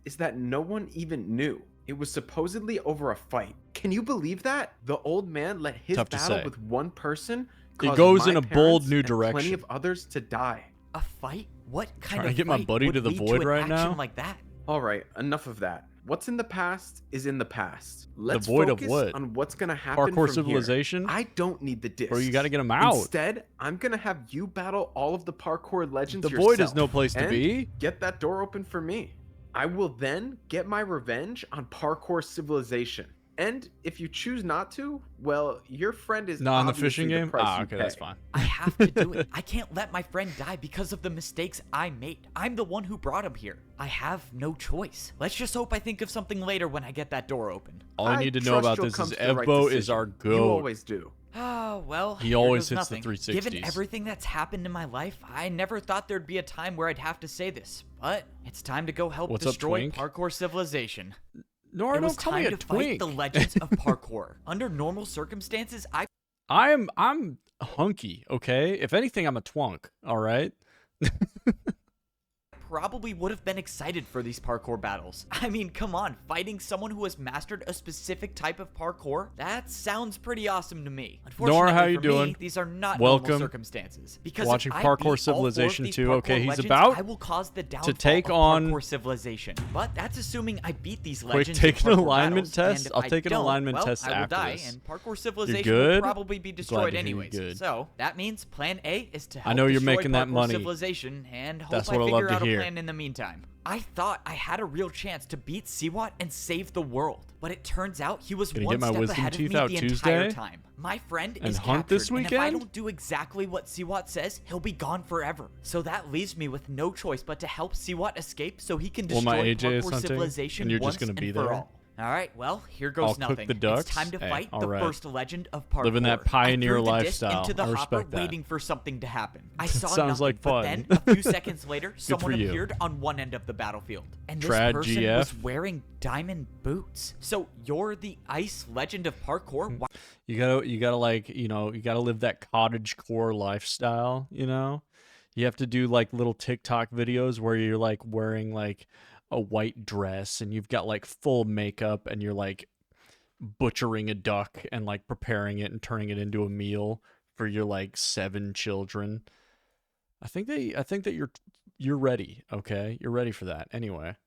is that no one even knew. It was supposedly over a fight. Can you believe that? The old man let his Tough to battle say. with one person It cause goes my in a bold parents new and plenty direction. of others to die. A fight? What kind Trying to of get my fight buddy would to the lead void an right action now? like that? All right, enough of that. What's in the past is in the past. Let's void of focus what? on what's gonna happen Parkour from Civilization? Here. I don't need the discs. Or you gotta get 'em out. Instead, I'm gonna have you battle all of the parkour legends The void is yourself, no place to and be. Get that door open for me. I will then get my revenge on Parkour Civilization. And if you choose not to, well, your friend is Not in the obviously fishing the game? price Ah, you okay, pay. that's fine. I have to do it. I can't let my friend die because of the mistakes I made. I'm the one who brought him here. I have no choice. Let's just hope I think of something later when I get that door open. All I need to know trust about you'll this come is to the right Evbo is decision. our You goat. always do. Oh, well, He here always goes hits the nothing. 360s. Given everything that's happened in my life, I never thought there'd be a time where I'd have to say this. But it's time to go help What's up, destroy Twink? Parkour Civilization. Nora, It was don't call me time a to twink. fight the legends of parkour. Under normal circumstances, I I'm hunky, okay? If anything, I'm a twunk, all right? probably would have been excited for these parkour battles. I mean, come on, fighting someone who has mastered a specific type of parkour? That sounds pretty awesome to me. Unfortunately, Nora, how you for doing? Me, these are not Welcome. normal circumstances. Because Watching if I Parkour beat all 4 of Civilization these 2. Okay, parkour he's legends, about I will cause the downfall take of on- Parkour Civilization. But that's assuming I beat these Quick, legends. take in an parkour alignment battles, test? and if I'll I take an don't, alignment well, test I will after die, this. and Parkour Civilization good? will probably be destroyed to hear you're anyways. good. So that means Plan A is to help I know you're destroy making that Parkour money. Civilization, and hope That's I what I love figure to out hear. a plan in the meantime. I thought I had a real chance to beat Siwat and save the world, but it turns out he was Gonna one get my step wisdom ahead of me teeth out the Tuesday? entire time. My friend And is hunt captured, this and if I weekend? don't do exactly what Siwat says, he'll be gone forever. So that leaves me with no choice but to help Siwat escape so he can Well, destroy my AJ is Parkour hunting, Civilization and you're once just gonna be and for there? all. All right, well, here goes I'll cook nothing. the ducks? It's time to Hey, fight all the right. first legend of parkour. Living that I pioneer threw the disc lifestyle. into the I hopper, respect that. waiting for something to happen. I saw Sounds nothing, like but fun. then a few seconds later, for someone you. appeared on one end of the battlefield, and this Trad person GF. was wearing diamond boots. So you're the ice legend of parkour? Why You gotta like, you gotta live that cottage core lifestyle, You have to do like little TikTok videos where you're like wearing like a white dress and you've got like full makeup and you're like butchering a duck and like preparing it and turning it into a meal for your like 7 children. I think that you're ready, okay? You're ready for that. Anyway,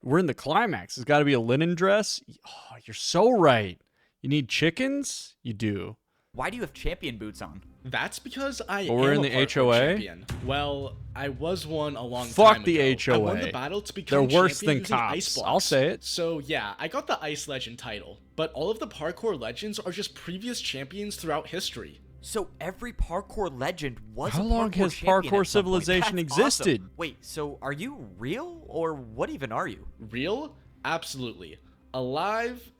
we're in the climax. It's got to be a linen dress. Oh, you're so right. You need chickens? You do. do you have champion boots on? That's because I But we're am in a the parkour HOA? champion. Well, I was one a long Fuck time the ago. I won HOA. the battle to They're become worse champion than using cops. ice I'll blocks. say it. So yeah, I got the Ice Legend title, but all of the parkour legends are just previous champions throughout history. So every parkour legend was How a long parkour has champion Parkour at some point. Civilization That's awesome. existed? Wait, so are you real, or what even are you? Real? Absolutely. Alive?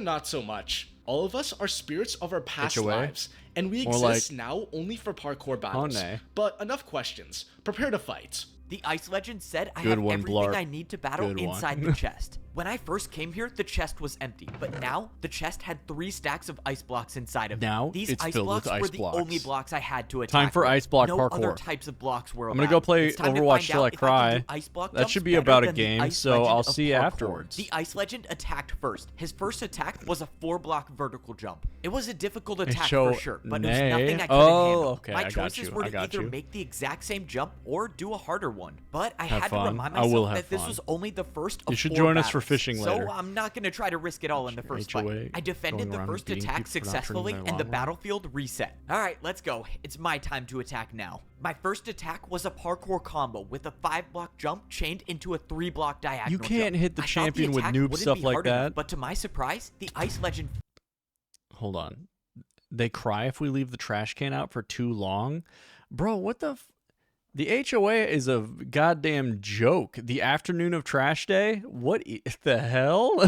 Not so much. All of us are spirits of our past HOA? lives, and we More exist like- now only for parkour battles. nay. But enough questions. Prepare to fight. The Ice Legend said I Good have one, everything Blarp. I need to battle Good one. inside the chest. When I first came here, the chest was empty, but now the chest had 3 stacks of ice blocks inside of it. Now These it's ice filled with blocks ice were the blocks. only blocks I had to attack. Time for with. ice block no parkour. other types of blocks were I'm gonna go allowed. play It's time to Overwatch find till out I if can cry. do ice block That jumps should be better about a than the game, Ice so Legend I'll of see you parkour. afterwards. The Ice Legend attacked first. His first attack was a 4-block vertical jump. It was a difficult attack show for sure, but it was nay. nothing I couldn't Oh, handle. okay, My I got choices you, were I to got either you. make the exact same jump or do a harder one. But I Have had fun. to remind I will myself have that this fun. was only the first of You should 4 join us for battles. fishing later. So I'm not going to try to risk it all in the first HOA, fight. I defended going the around first beating attack people for not turning successfully their and the lawnmower. battlefield reset. All right, let's go. It's my time to attack now. My first attack was a parkour combo with a 5-block jump chained into a 3-block diagonal You can't jump. hit the I thought champion with attack noob wouldn't stuff be like hard enough, that. but to my surprise, the Ice Legend Hold on. They cry if we leave the trash can out for too long? Bro, what the The HOA is a goddamn joke. The afternoon of trash day? What the hell?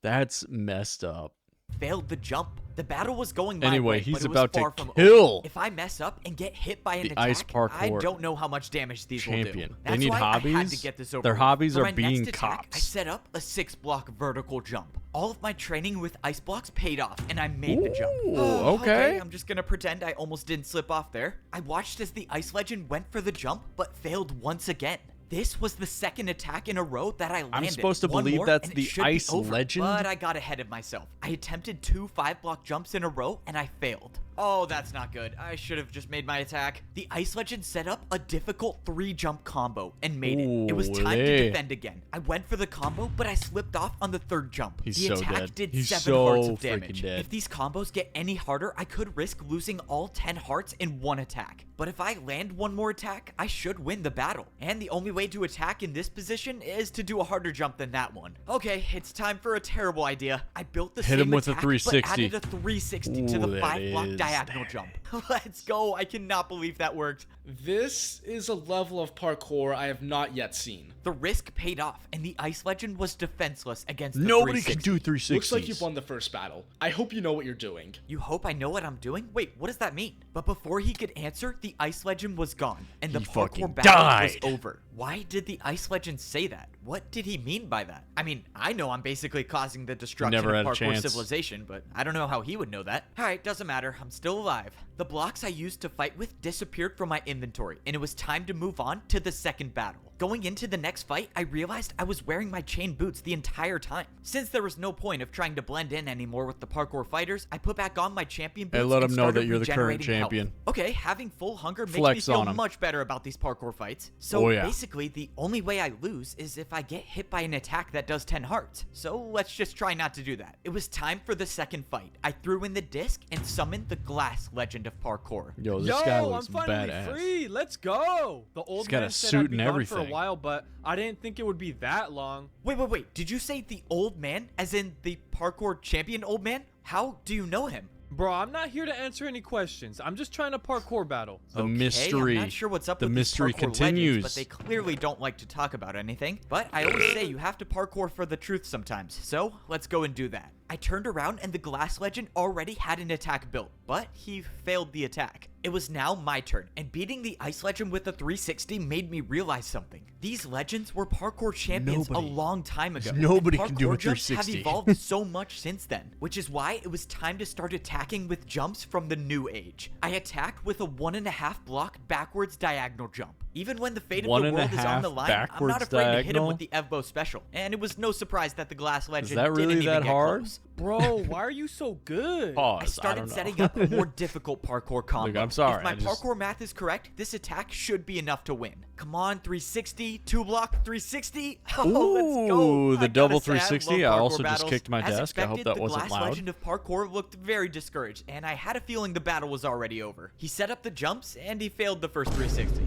That's messed up. failed the jump. The battle was going my Anyway, way, he's but it was about to far from kill over. If I mess up and get hit by an the attack, ice parkour I don't know how much damage these will champion. do. They That's need why I had to hobbies. get this over Their with. hobbies For are my being next attack, I cops. set up a 6-block vertical jump. All of my training with ice blocks paid off, and I made the jump. Ooh, Oh, okay. I'm just gonna pretend I almost didn't slip off there. I watched as the Ice Legend went for the jump, but failed once again. This was the second attack in a row that I landed. I'm supposed to One believe more, that's and it the should be Ice over, Legend? But I got ahead of myself. I attempted 2 5-block jumps in a row, and I failed. Oh, that's not good. I should have just made my attack. The Ice Legend set up a difficult 3-jump combo and made it. It was time to defend again. I went for the combo, but I slipped off on the 3rd jump. He's the so attack dead. did He's 7 so hearts of freaking damage. dead. If these combos get any harder, I could risk losing all 10 hearts in one attack. But if I land one more attack, I should win the battle. And the only way to attack in this position is to do a harder jump than that one. Okay, it's time for a terrible idea. I built the Hit same him with a attack, 360. but added a 360 to Ooh, the that 5-block is diagonal jump. Let's go. I cannot believe that worked. This is a level of parkour I have not yet seen. The risk paid off, and the Ice Legend was defenseless against the Nobody can 360. do 360s. Looks like you've won the first battle. I hope you know what you're doing. You hope I know what I'm doing? Wait, what does that mean? But before he could answer, the Ice Legend was gone, and the He parkour fucking battle died. was over. Why did the Ice Legend say that? What did he mean by that? I mean, I know I'm basically causing the destruction Never of had a Parkour chance. Civilization, but I don't know how he would know that. Alright, doesn't matter. I'm still alive. The blocks I used to fight with disappeared from my inventory, and it was time to move on to the second battle. Going into the next fight, I realized I was wearing my chain boots the entire time. Since there was no point of trying to blend in anymore with the parkour fighters, I put back on my champion boots Hey, let and him know started that you're the current regenerating health. champion. Okay, having full hunger makes Flex me feel on him. much better about these parkour fights. So Oh, yeah. basically, the only way I lose is if I get hit by an attack that does 10 hearts. So let's just try not to do that. It was time for the second fight. I threw in the disc and summoned the Glass Legend of Parkour. Yo, this guy looks I'm finally badass. free. Let's go. The old He's got man a said suit I'd be and gone for a everything. while, but I didn't think it would be that long. Wait. Did you say the old man, as in the parkour champion old man? How do you know him? Bro, I'm not here to answer any questions. I'm just trying to parkour battle. The Okay, mystery. I'm not sure what's up The with mystery these parkour continues. legends, but they clearly don't like to talk about anything. But I always say you have to parkour for the truth sometimes. So let's go and do that. I turned around and the Glass Legend already had an attack built, but he failed the attack. It was now my turn, and beating the Ice Legend with a 360 made me realize something. These legends were parkour champions Nobody. a long time ago. Nobody and can do a parkour jumps have 360. evolved so much since then, which is why it was time to start attacking with jumps from the new age. I attacked with a 1.5 block backwards diagonal jump. Even when the fate of the world is on the 1.5 line, I'm not backwards afraid to hit him diagonal? with the Evbo special. And it was no surprise that the Glass Legend that really didn't even that get hard? close. Bro, why are you so good? Pause. I started don't know. setting up a more difficult parkour combo. Look, I'm sorry, If my I just- parkour math is correct, this attack should be enough to win. Come on, 360, 2-block, 360. Oh, let's go. Ooh, the I gotta double say, I 360. love I parkour also just battles. kicked my As desk. I hope expected, that wasn't the loud. Glass Legend of Parkour looked very discouraged, and I had a feeling the battle was already over. He set up the jumps, and he failed the first 360.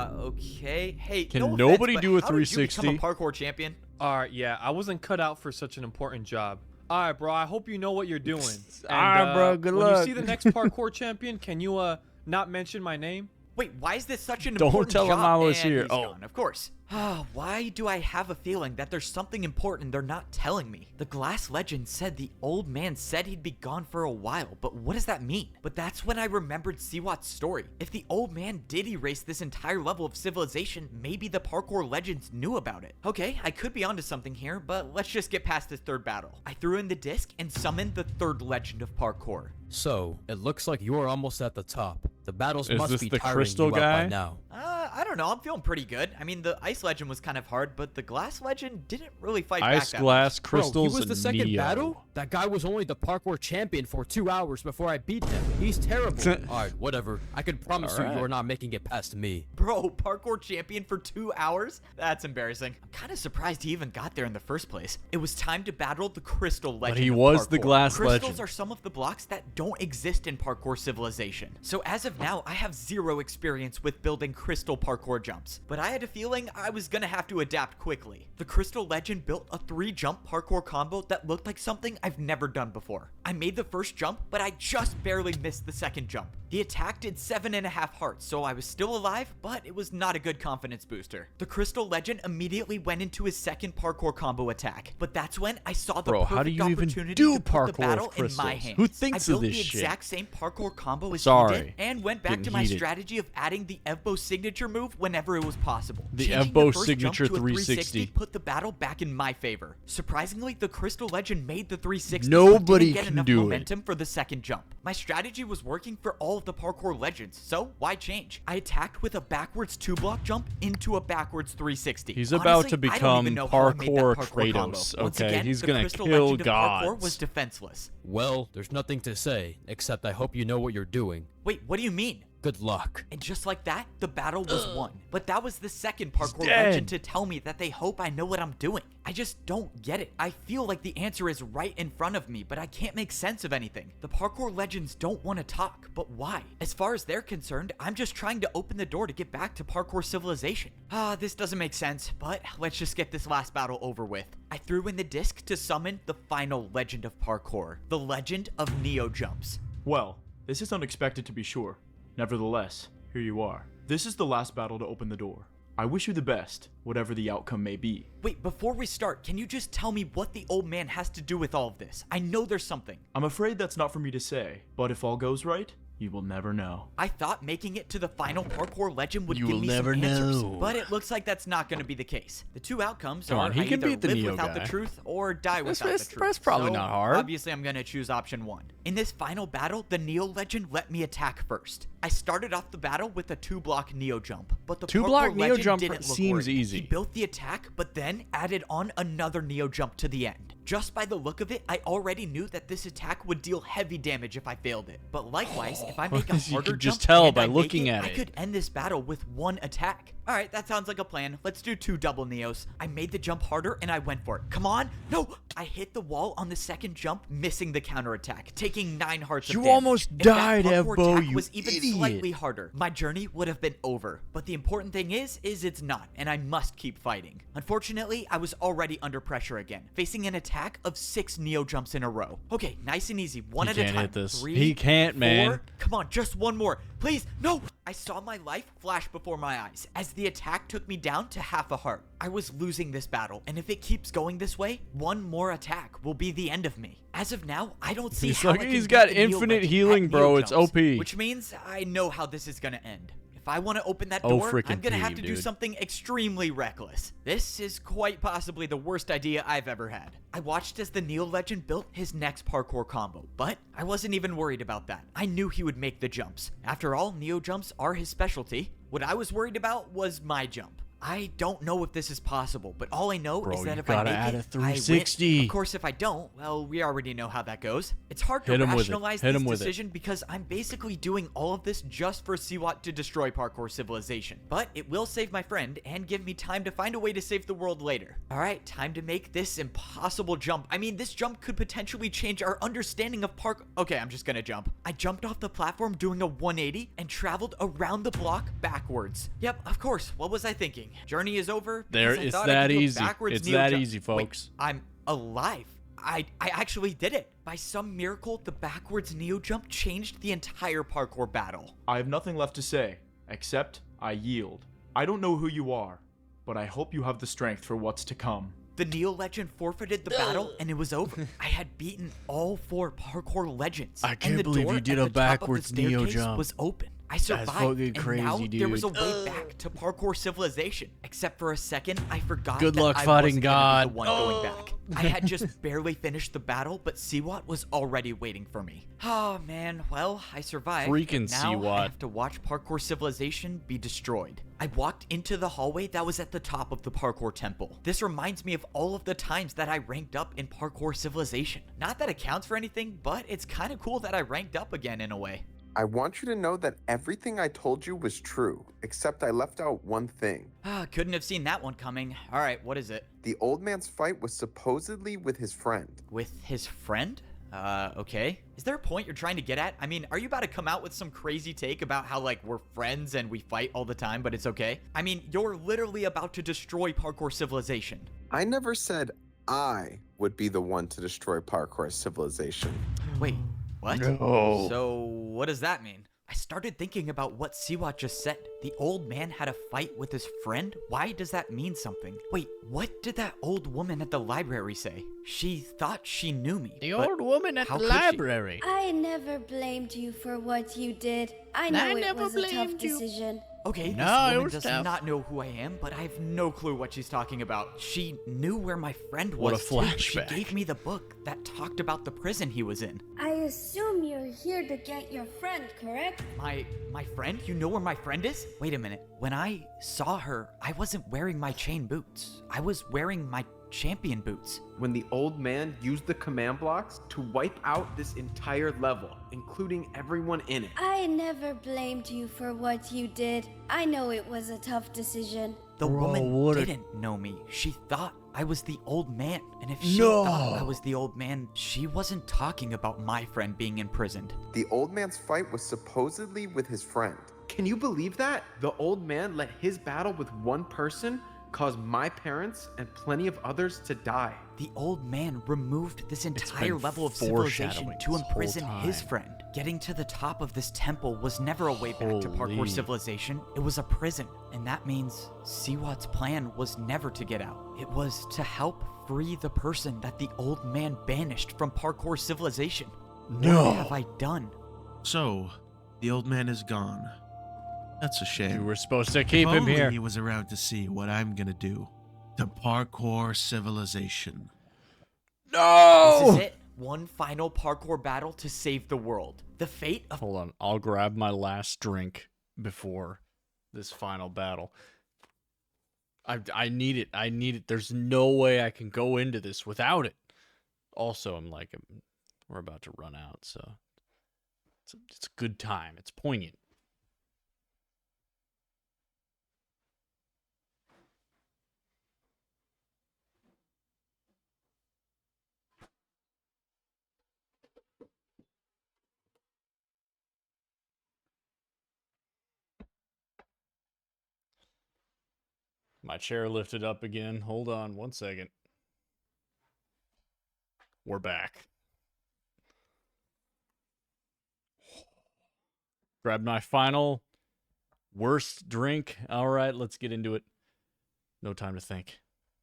Okay. Hey, Can no offense, nobody but do a how did you become 360? a parkour champion? Alright, yeah, I wasn't cut out for such an important job. Alright, bro, I hope you know what you're doing. Alright, bro, good when luck. you see the next parkour champion, can you not mention my name? Wait, why is this such an Don't important tell him job? I was And here. he's Oh. gone, of course. Why do I have a feeling that there's something important they're not telling me? The Glass Legend said the old man said he'd be gone for a while, but what does that mean? But that's when I remembered Siwat's story. If the old man did erase this entire level of civilization, maybe the parkour legends knew about it. Okay, I could be onto something here, but let's just get past this third battle. I threw in the disc and summoned the third legend of parkour. So, it looks like you're almost at the top. The battles Is must this be the tiring crystal you out guy? by now. I don't know. I'm feeling pretty good. I mean, the Ice Legend was kind of hard, but the Glass Legend didn't really fight back Ice, that glass, much. crystals, Bro, he was the and second Neo. battle? That guy was only the parkour champion for 2 hours before I beat him. He's terrible. Alright, whatever. I can promise you Alright. you're not making it past me. Bro, parkour champion for 2 hours? That's embarrassing. I'm kind of surprised he even got there in the first place. It was time to battle the Crystal Legend. he of was the parkour. Glass Crystals Legend. are some of the blocks that don't exist in Parkour Civilization. So as of now, I have zero experience with building crystal parkour jumps. But I had a feeling I was gonna have to adapt quickly. The Crystal Legend built a 3-jump parkour combo that looked like something I've never done before. I made the first jump, but I just barely missed the second jump. The attack did 7.5 hearts, so I was still alive, but it was not a good confidence booster. The Crystal Legend immediately went into his second parkour combo attack, but that's when I saw the Bro, perfect how do you even opportunity do to put the parkour battle with in my crystals? hands. Who thinks I of built this the shit? exact same parkour combo as he Sorry. did, and went back Getting to my heated. strategy of adding the Evbo signature move whenever it was possible. The Changing Evbo first signature jump to a 360. put the battle back in my favor. Surprisingly, the Crystal Legend made the 360. Nobody but didn't get can enough do it. momentum for the second jump. My strategy was working for all of the parkour legends, so why change? I attacked with a backwards 2-block jump into a backwards 360. He's about to Honestly, I don't become even know how I made that parkour parkour combo. Kratos, Once okay? again, He's the gonna crystal kill legend of parkour gods. was defenseless. Well, there's nothing to say, except I hope you know what you're doing. Wait, what do you mean? Good luck. And just like that, the battle was won. But that was the second parkour dead. legend to tell me that they hope I know what I'm doing. I just don't get it. I feel like the answer is right in front of me, but I can't make sense of anything. The parkour legends don't want to talk, but why? As far as they're concerned, I'm just trying to open the door to get back to parkour civilization. This doesn't make sense, but let's just get this last battle over with. I threw in the disc to summon the final legend of parkour, the legend of Neo Jumps. Well, this is unexpected to be sure. Nevertheless, here you are. This is the last battle to open the door. I wish you the best, whatever the outcome may be. Wait, before we start, can you just tell me what the old man has to do with all of this? I know there's something. I'm afraid that's not for me to say, but if all goes right, you will never know. I thought making it to the final parkour legend would You give will me never some answers, know. but it looks like that's not going to be the case. The two outcomes Come are on, he I can either beat the live Neo without guy. the truth or die without the truth. That's probably So, not hard. Obviously, I'm going to choose option 1. In this final battle, the Neo legend let me attack first. I started off the battle with a 2-block Neo jump, but the 2-block parkour Neo legend jump didn't look seems worried. easy. He built the attack, but then added on another Neo jump to the end. Just by the look of it, I already knew that this attack would deal heavy damage if I failed it. But likewise, if I make a You harder could just jump tell and by I make looking at I it. could end this battle with 1 attack. Alright, that sounds like a plan. Let's do 2 double Neos. I made the jump harder and I went for it. Come on! No! I hit the wall on the second jump, missing the counterattack, taking 9 hearts of You damage. almost If died, that parkour Evbo, attack you was even idiot. slightly harder, my journey would have been over. But the important thing is it's not, and I must keep fighting. Unfortunately, I was already under pressure again, facing an attack of 6 Neo jumps in a row. Okay, nice and easy, one He at a can't time. hit this. 3, He can't, 4, man. Come on, just one more. Please, no! I saw my life flash before my eyes as the attack took me down to half a heart. I was losing this battle, and if it keeps going this way, 1 more attack will be the end of me. As of now, I don't see how I can He's beat got the Neo infinite legend healing, at bro. Neo It's jumps, OP. Which means I know how this is gonna end. If I want to open that Oh, door, frickin' I'm gonna have Pete, to do dude. something extremely reckless. This is quite possibly the worst idea I've ever had. I watched as the Neo legend built his next parkour combo, but I wasn't even worried about that. I knew he would make the jumps. After all, Neo jumps are his specialty. What I was worried about was my jump. I don't know if this is possible, but all I know Bro, is that you if I gotta make add it, a I win. 360. Of course, if I don't, well, we already know how that goes. It's hard to Hit him with it. rationalize Hit this him with it. decision because I'm basically doing all of this just for Siwat to destroy Parkour Civilization. But it will save my friend and give me time to find a way to save the world later. Alright, time to make this impossible jump. I mean, this jump could potentially change our understanding of parkour. Okay, I'm just gonna jump. I jumped off the platform doing a 180 and traveled around the block backwards. Yep, of course. What was I thinking? Journey is over. There, because I it's thought I that could do a easy. backwards It's Neo that jump. easy, Wait, folks. I'm alive. I actually did it. By some miracle, the backwards Neo jump changed the entire parkour battle. I have nothing left to say, except I yield. I don't know who you are, but I hope you have the strength for what's to come. The Neo legend forfeited the battle and it was over. I had beaten all 4 parkour legends. I can't and the believe door you did at a the top of the backwards Neo staircase jump. was open. I survived, fucking and crazy, now there was a dude. way back to Parkour Civilization. Except for a second, I forgot Good that luck I fighting wasn't gonna be the God. one going back. I had just barely finished the battle, but Siwat was already waiting for me. Oh man, well, I survived. Freaking now Siwat. I have to watch Parkour Civilization be destroyed. I walked into the hallway that was at the top of the Parkour Temple. This reminds me of all of the times that I ranked up in Parkour Civilization. Not that it counts for anything, but it's kind of cool that I ranked up again in a way. I want you to know that everything I told you was true, except I left out one thing. Couldn't have seen that one coming. Alright, what is it? The old man's fight was supposedly with his friend. With his friend? Okay. Is there a point you're trying to get at? I mean, are you about to come out with some crazy take about how, like, we're friends and we fight all the time, but it's okay? I mean, you're literally about to destroy Parkour Civilization. I never said I would be the one to destroy Parkour Civilization. Wait, what? No. So, what does that mean? I started thinking about what Siwat just said. The old man had a fight with his friend? Why does that mean something? Wait, what did that old woman at the library say? She thought she knew me. The but old woman at how the could she? library. I never blamed you for what you did. I know it never was a tough blamed you. decision. Okay, No, this it woman was does tough. not know who I am, but I have no clue what she's talking about. She knew where my friend What a was, too. flashback. She gave me the book that talked about the prison he was in. I assume you're here to get your friend, correct? My friend? You know where my friend is? Wait a minute. When I saw her, I wasn't wearing my chain boots. I was wearing my champion boots. When the old man used the command blocks to wipe out this entire level, including everyone in it. I never blamed you for what you did. I know it was a tough decision. The woman didn't know me. She thought I was the old man. And if she thought I was the old man, she wasn't talking about my friend being imprisoned. The old man's fight was supposedly with his friend. Can you believe that? The old man let his battle with one person cause my parents and plenty of others to die. The old man removed this entire level of civilization to imprison his friend. Getting to the top of this temple was never a way back to parkour civilization. It was a prison. And that means Siwat's plan was never to get out. It was to help free the person that the old man banished from parkour civilization. No. What have I done? So, the old man is gone. That's a shame. You were supposed to keep if him only here. He was around to see what I'm gonna do to parkour civilization. No! This is it. One final parkour battle to save the world. The fate of... Hold on. I'll grab my last drink before this final battle. I need it. I need it. There's no way I can go into this without it. Also, we're about to run out, so it's a good time. It's poignant. My chair lifted up again. Hold on 1 second. We're back. Grab my final worst drink. All right, let's get into it. No time to think.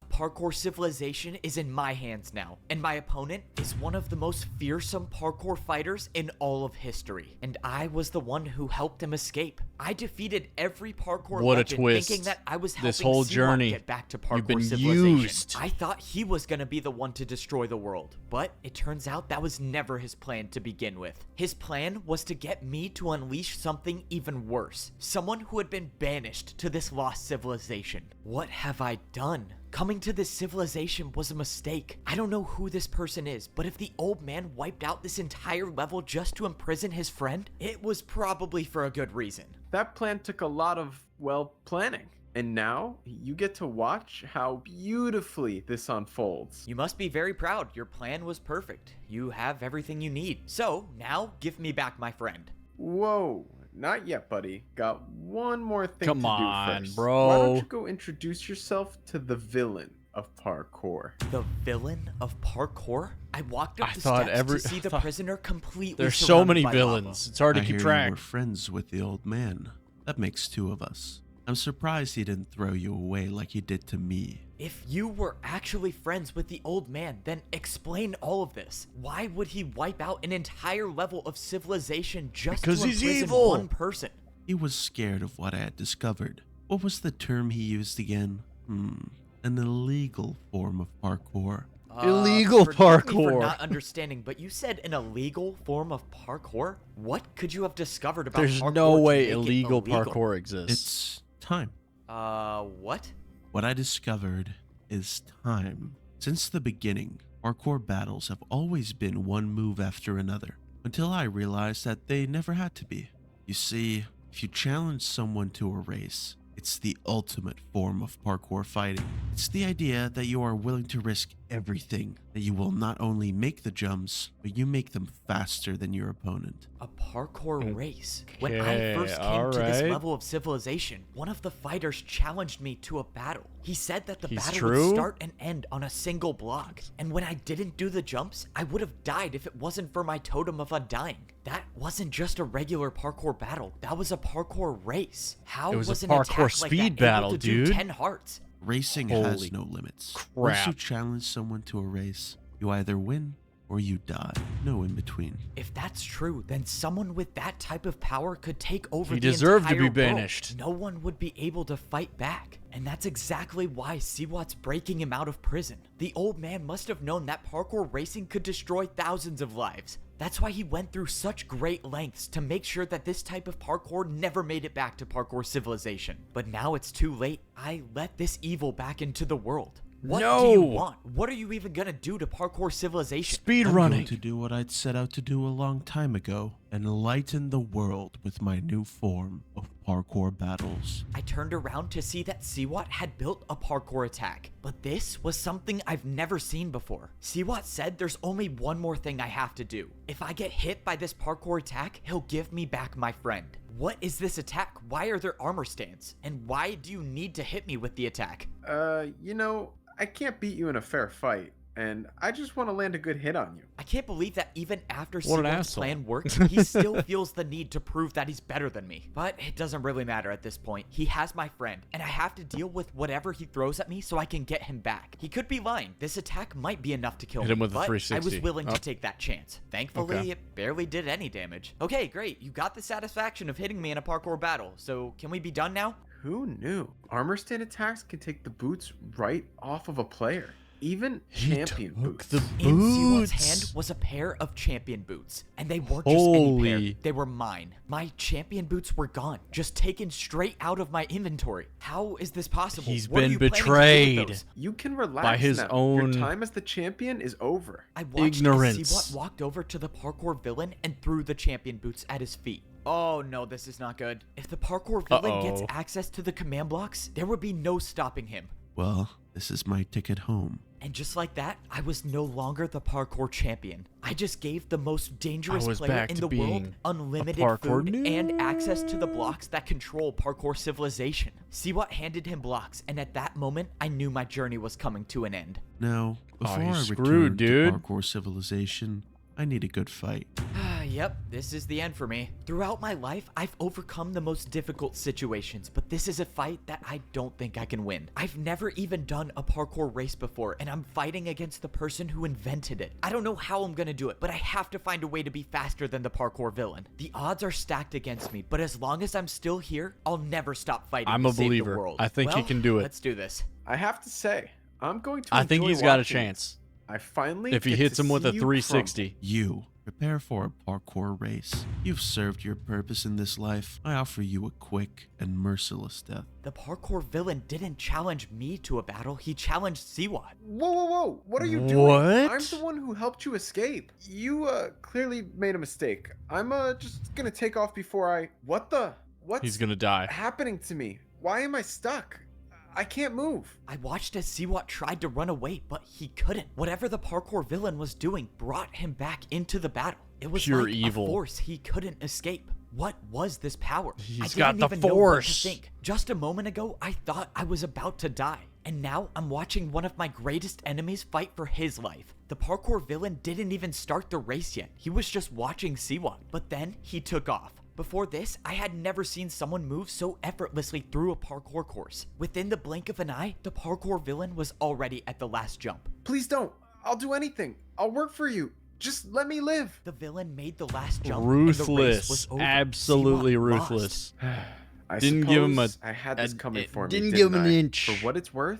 Parkour civilization is in my hands now, and my opponent is one of the most fearsome parkour fighters in all of history, and I was the one who helped him escape. I defeated every parkour legend thinking that I was helping this whole journey get back to parkour you've been civilization. used. I thought he was gonna be the one to destroy the world, but it turns out that was never his plan to begin with. His plan was to get me to unleash something even worse, someone who had been banished to this lost civilization. What have I done? Coming to this civilization was a mistake. I don't know who this person is, but if the old man wiped out this entire level just to imprison his friend, it was probably for a good reason. That plan took a lot of, well, planning. And now, you get to watch how beautifully this unfolds. You must be very proud. Your plan was perfect. You have everything you need. So, now, give me back my friend. Whoa. Not yet, buddy. Got one more thing Come to on, do first. bro. Why don't you go introduce yourself to the villain of parkour? The villain of parkour? I walked up the thought steps to see the prisoner completely There's so surrounded many by villains. lava. It's hard to I keep hear track. You were friends with the old man. That makes two of us. I'm surprised he didn't throw you away like he did to me. If you were actually friends with the old man, then explain all of this. Why would he wipe out an entire level of civilization just Because to he's imprison evil. one person? He was scared of what I had discovered. What was the term he used again? An illegal form of parkour. Illegal Forgive me for parkour. not understanding, but you said an illegal form of parkour? What could you have discovered about There's parkour no to way make it illegal illegal? parkour exists. It's time. What? What I discovered is time. Since the beginning, parkour battles have always been one move after another, until I realized that they never had to be. You see, if you challenge someone to a race, it's the ultimate form of parkour fighting. It's the idea that you are willing to risk everything, that you will not only make the jumps, but you make them faster than your opponent. A parkour race. When I first came to this level of civilization, one of the fighters challenged me to a battle. He said that the battle would start and end on a single block. And when I didn't do the jumps, I would have died if it wasn't for my totem of undying. That wasn't just a regular parkour battle. That was a parkour race. How It was a an parkour attack speed like that battle, able to do dude. 10 hearts? Racing Holy has no limits. Once you crap. challenge someone to a race, you either win or you die. No in between. If that's true, then someone with that type of power could take over He the deserved to entire be world. banished. No one would be able to fight back. And that's exactly why Siwat's breaking him out of prison. The old man must have known that parkour racing could destroy thousands of lives. That's why he went through such great lengths to make sure that this type of parkour never made it back to Parkour Civilization. But now it's too late. I let this evil back into the world. What do you want? What are you even gonna do to Parkour Civilization? Speed I'm running. going to do what I'd set out to do a long time ago, enlighten the world with my new form of parkour battles. I turned around to see that Siwat had built a parkour attack, but this was something I've never seen before. Siwat said there's only one more thing I have to do. If I get hit by this parkour attack, he'll give me back my friend. What is this attack? Why are there armor stands? And why do you need to hit me with the attack? You know, I can't beat you in a fair fight, and I just want to land a good hit on you. I can't believe that even after What an Siwat's asshole. plan worked, he still feels the need to prove that he's better than me. But it doesn't really matter at this point. He has my friend, and I have to deal with whatever he throws at me so I can get him back. He could be lying. This attack might be enough to kill Hit me, him with a but 360. I was willing Oh. to take that chance. Thankfully, Okay. it barely did any damage. Okay, great. You got the satisfaction of hitting me in a parkour battle, so can we be done now? Who knew? Armor stand attacks can take the boots right off of a player. Even champion boots. The In Siwat's boots. hand was a pair of champion boots, and they weren't just any pair. Holy. They were mine. My champion boots were gone, just taken straight out of my inventory. How is this possible? He's What are been you planning to do with betrayed. those? You can relax By his now. own Your time as the champion is over. I watched ignorance. as Siwat walked over to the parkour villain and threw the champion boots at his feet. Oh no, this is not good. If the parkour villain gets access to the command blocks, there would be no stopping him. Well, this is my ticket home. And just like that, I was no longer the parkour champion. I just gave the most dangerous was player back in to the world being unlimited parkour food and access to the blocks that control Parkour Civilization. Siwat handed him blocks, and at that moment, I knew my journey was coming to an end. Now, before you're I screwed, return dude. to Parkour Civilization, I need a good fight. Yep, this is the end for me. Throughout my life, I've overcome the most difficult situations, but this is a fight that I don't think I can win. I've never even done a parkour race before, and I'm fighting against the person who invented it. I don't know how I'm gonna do it, but I have to find a way to be faster than the parkour villain. The odds are stacked against me, but as long as I'm still here, I'll never stop fighting I'm to a save believer. the world. I think he Well, can do it. Let's do this. I have to say, I'm going to I think enjoy he's got a watching chance. I finally If he get hits to him with see a you 360. You, prepare for a parkour race. You've served your purpose in this life. I offer you a quick and merciless death. The parkour villain didn't challenge me to a battle, he challenged Siwat. Whoa, whoa, whoa. What are you doing? What? I'm the one who helped you escape. You, clearly made a mistake. I'm, just gonna take off before I... What's He's gonna die. happening to me? Why am I stuck? I can't move. I watched as Siwat tried to run away, but he couldn't. Whatever the parkour villain was doing brought him back into the battle. It was Pure like evil. a force he couldn't escape. What was this power? He's I got didn't the even know what to force. think. Just a moment ago, I thought I was about to die. And now I'm watching one of my greatest enemies fight for his life. The parkour villain didn't even start the race yet. He was just watching Siwat, but then he took off. Before this, I had never seen someone move so effortlessly through a parkour course. Within the blink of an eye, the parkour villain was already at the last jump. Please don't. I'll do anything. I'll work for you. Just let me live. The villain made the last jump. And the race Ruthless. was over. Absolutely Siwat lost. ruthless. I Didn't give him suppose a- I had this a- coming for me. didn't Didn't give him an I? inch. For what it's worth,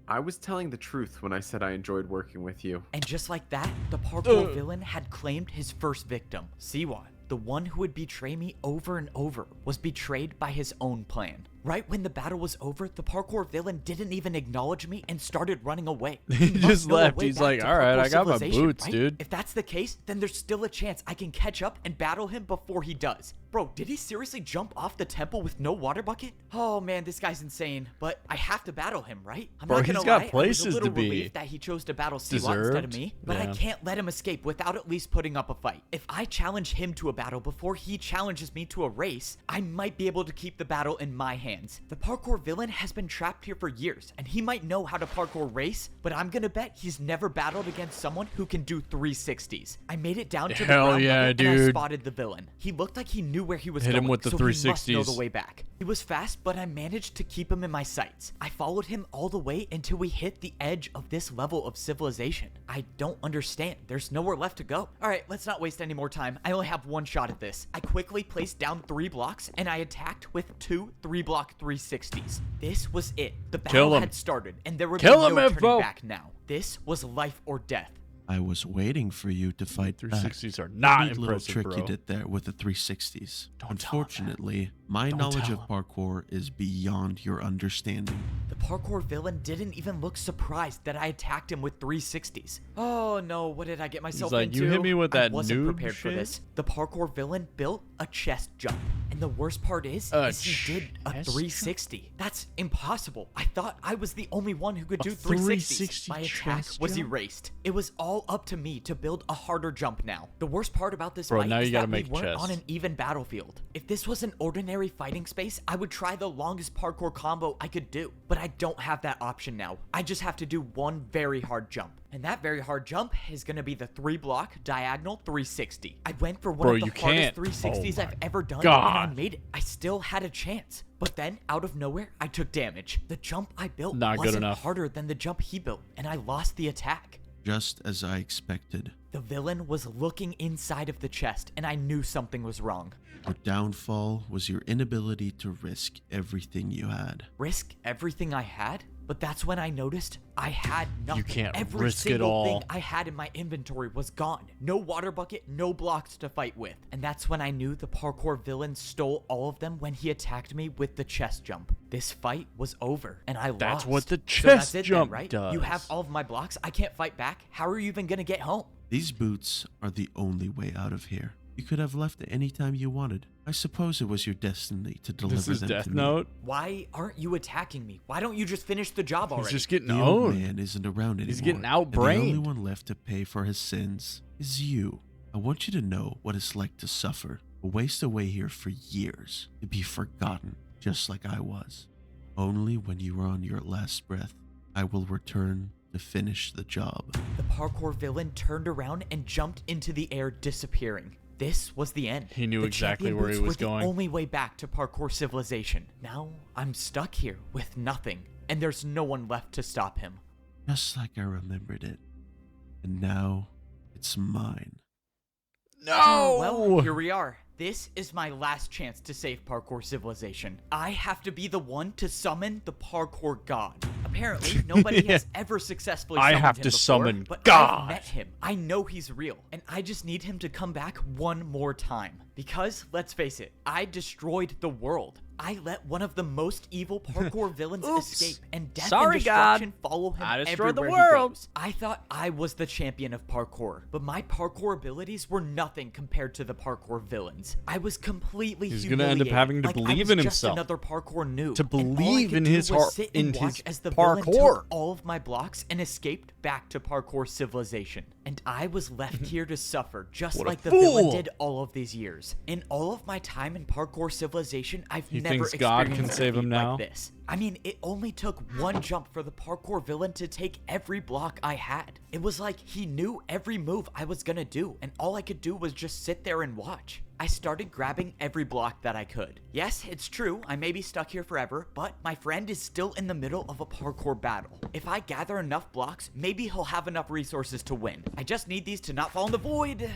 I was telling the truth when I said I enjoyed working with you. And just like that, the parkour villain had claimed his first victim. Siwat, the one who would betray me over and over, was betrayed by his own plan. Right when the battle was over, the parkour villain didn't even acknowledge me and started running away. He must just know a left. way He's back like, to "All right, Parkour I got my Civilization, boots, right? dude." If that's the case, then there's still a chance I can catch up and battle him before he does. Bro, did he seriously jump off the temple with no water bucket? Oh man, this guy's insane. But I have to battle him, right? I'm Bro, not gonna he's got lie, places I was a little to be. relieved that he chose to battle Siwat instead of Deserved. me. But I Yeah. can't let him escape without at least putting up a fight. If I challenge him to a battle before he challenges me to a race, I might be able to keep the battle in my hands. The parkour villain has been trapped here for years, and he might know how to parkour race, but I'm gonna bet he's never battled against someone who can do 360s. I made it down to the Hell ground yeah, level, and I dude. spotted the villain. He looked like he knew where he was Hit him going, with the so he must know 360s. the way back. He was fast, but I managed to keep him in my sights. I followed him all the way until we hit the edge of this level of civilization. I don't understand. There's nowhere left to go. All right, let's not waste any more time. I only have one shot at this. I quickly placed down 3 blocks, and I attacked with 2 3-block 360s. This was it. The Kill battle him. had started, and there would Kill be him, no Evbo. turning back now. This was life or death. I was waiting for you to fight back. 360s are not Neat little impressive, trick bro. you did there with the 360s. Don't tell him that. Unfortunately, my Don't knowledge tell of parkour is beyond your understanding. The parkour villain didn't even look surprised that I attacked him with 360s. Oh no, what did I get myself like, into? "You hit me with I that wasn't noob prepared for shit?" this. The parkour villain built a chest jump. And the worst part is he did a chest 360. That's impossible. I thought I was the only one who could A do 360s. 360 My attack chest was jump? erased. It was all up to me to build a harder jump now. The worst part about this Bro, fight now is you gotta that make we a weren't chest. on an even battlefield. If this was an ordinary fighting space, I would try the longest parkour combo I could do. But I don't have that option now. I just have to do one very hard jump. And that very hard jump is going to be the 3-block diagonal 360. I went for one Bro, of the you hardest can't. 360s Oh I've my ever done, God. and I made it. I still had a chance. But then, out of nowhere, I took damage. The jump I built Not good wasn't enough. harder than the jump he built, and I lost the attack. Just as I expected. The villain was looking inside of the chest, and I knew something was wrong. Your downfall was your inability to risk everything you had. Risk everything I had? But that's when I noticed I had nothing. can't Every risk it single all. thing I had in my inventory was gone. No water bucket, no blocks to fight with. And that's when I knew the parkour villain stole all of them when he attacked me with the chest jump. This fight was over, and I lost. That's what the So that's chest it jump then, right? does. You have all of my blocks. I can't fight back. How are you even gonna get home? These boots are the only way out of here. You could have left at any time you wanted. I suppose it was your destiny to deliver This is them Death to me. Note. Why aren't you attacking me? Why don't you just finish the job already? He's just getting The old owned. man isn't around anymore. He's getting and the only outbrained. one left to pay for his sins is you. I want you to know what it's like to suffer, to waste away here for years, to be forgotten, just like I was. Only when you are on your last breath, I will return to finish the job. The parkour villain turned around and jumped into the air, disappearing. This was the end. He knew The exactly champion where he boots was were going. the only way back to parkour civilization. Now I'm stuck here with nothing, and there's no one left to stop him. Just like I remembered it. And now it's mine. No! Well, here we are. This is my last chance to save parkour civilization. I have to be the one to summon the parkour god. Apparently, nobody has ever successfully I summoned have him to before, summon but God. I've met him. I know he's real, and I just need him to come back one more time. Because, let's face it, I destroyed the world. I let one of the most evil parkour villains Oops. escape, and death Sorry, and destruction God. follow him I destroyed the everywhere he world. goes. I thought I was the champion of parkour, but my parkour abilities were nothing compared to the parkour villains. I was completely He's gonna end up humiliated, having to like I believe was in just himself. another parkour noob. To And all I believe could in do his was heart- sit in and his watch as the villain parkour. took all of my blocks and escaped back to parkour civilization. And I was left here to suffer, just What a like the villain fool. did all of these years. In all of my time in parkour civilization, I've He never thinks God can experienced a save him feat now? like this. I mean, it only took one jump for the parkour villain to take every block I had. It was like he knew every move I was gonna do, and all I could do was just sit there and watch. I started grabbing every block that I could. Yes, it's true, I may be stuck here forever, but my friend is still in the middle of a parkour battle. If I gather enough blocks, maybe he'll have enough resources to win. I just need these to not fall in the void.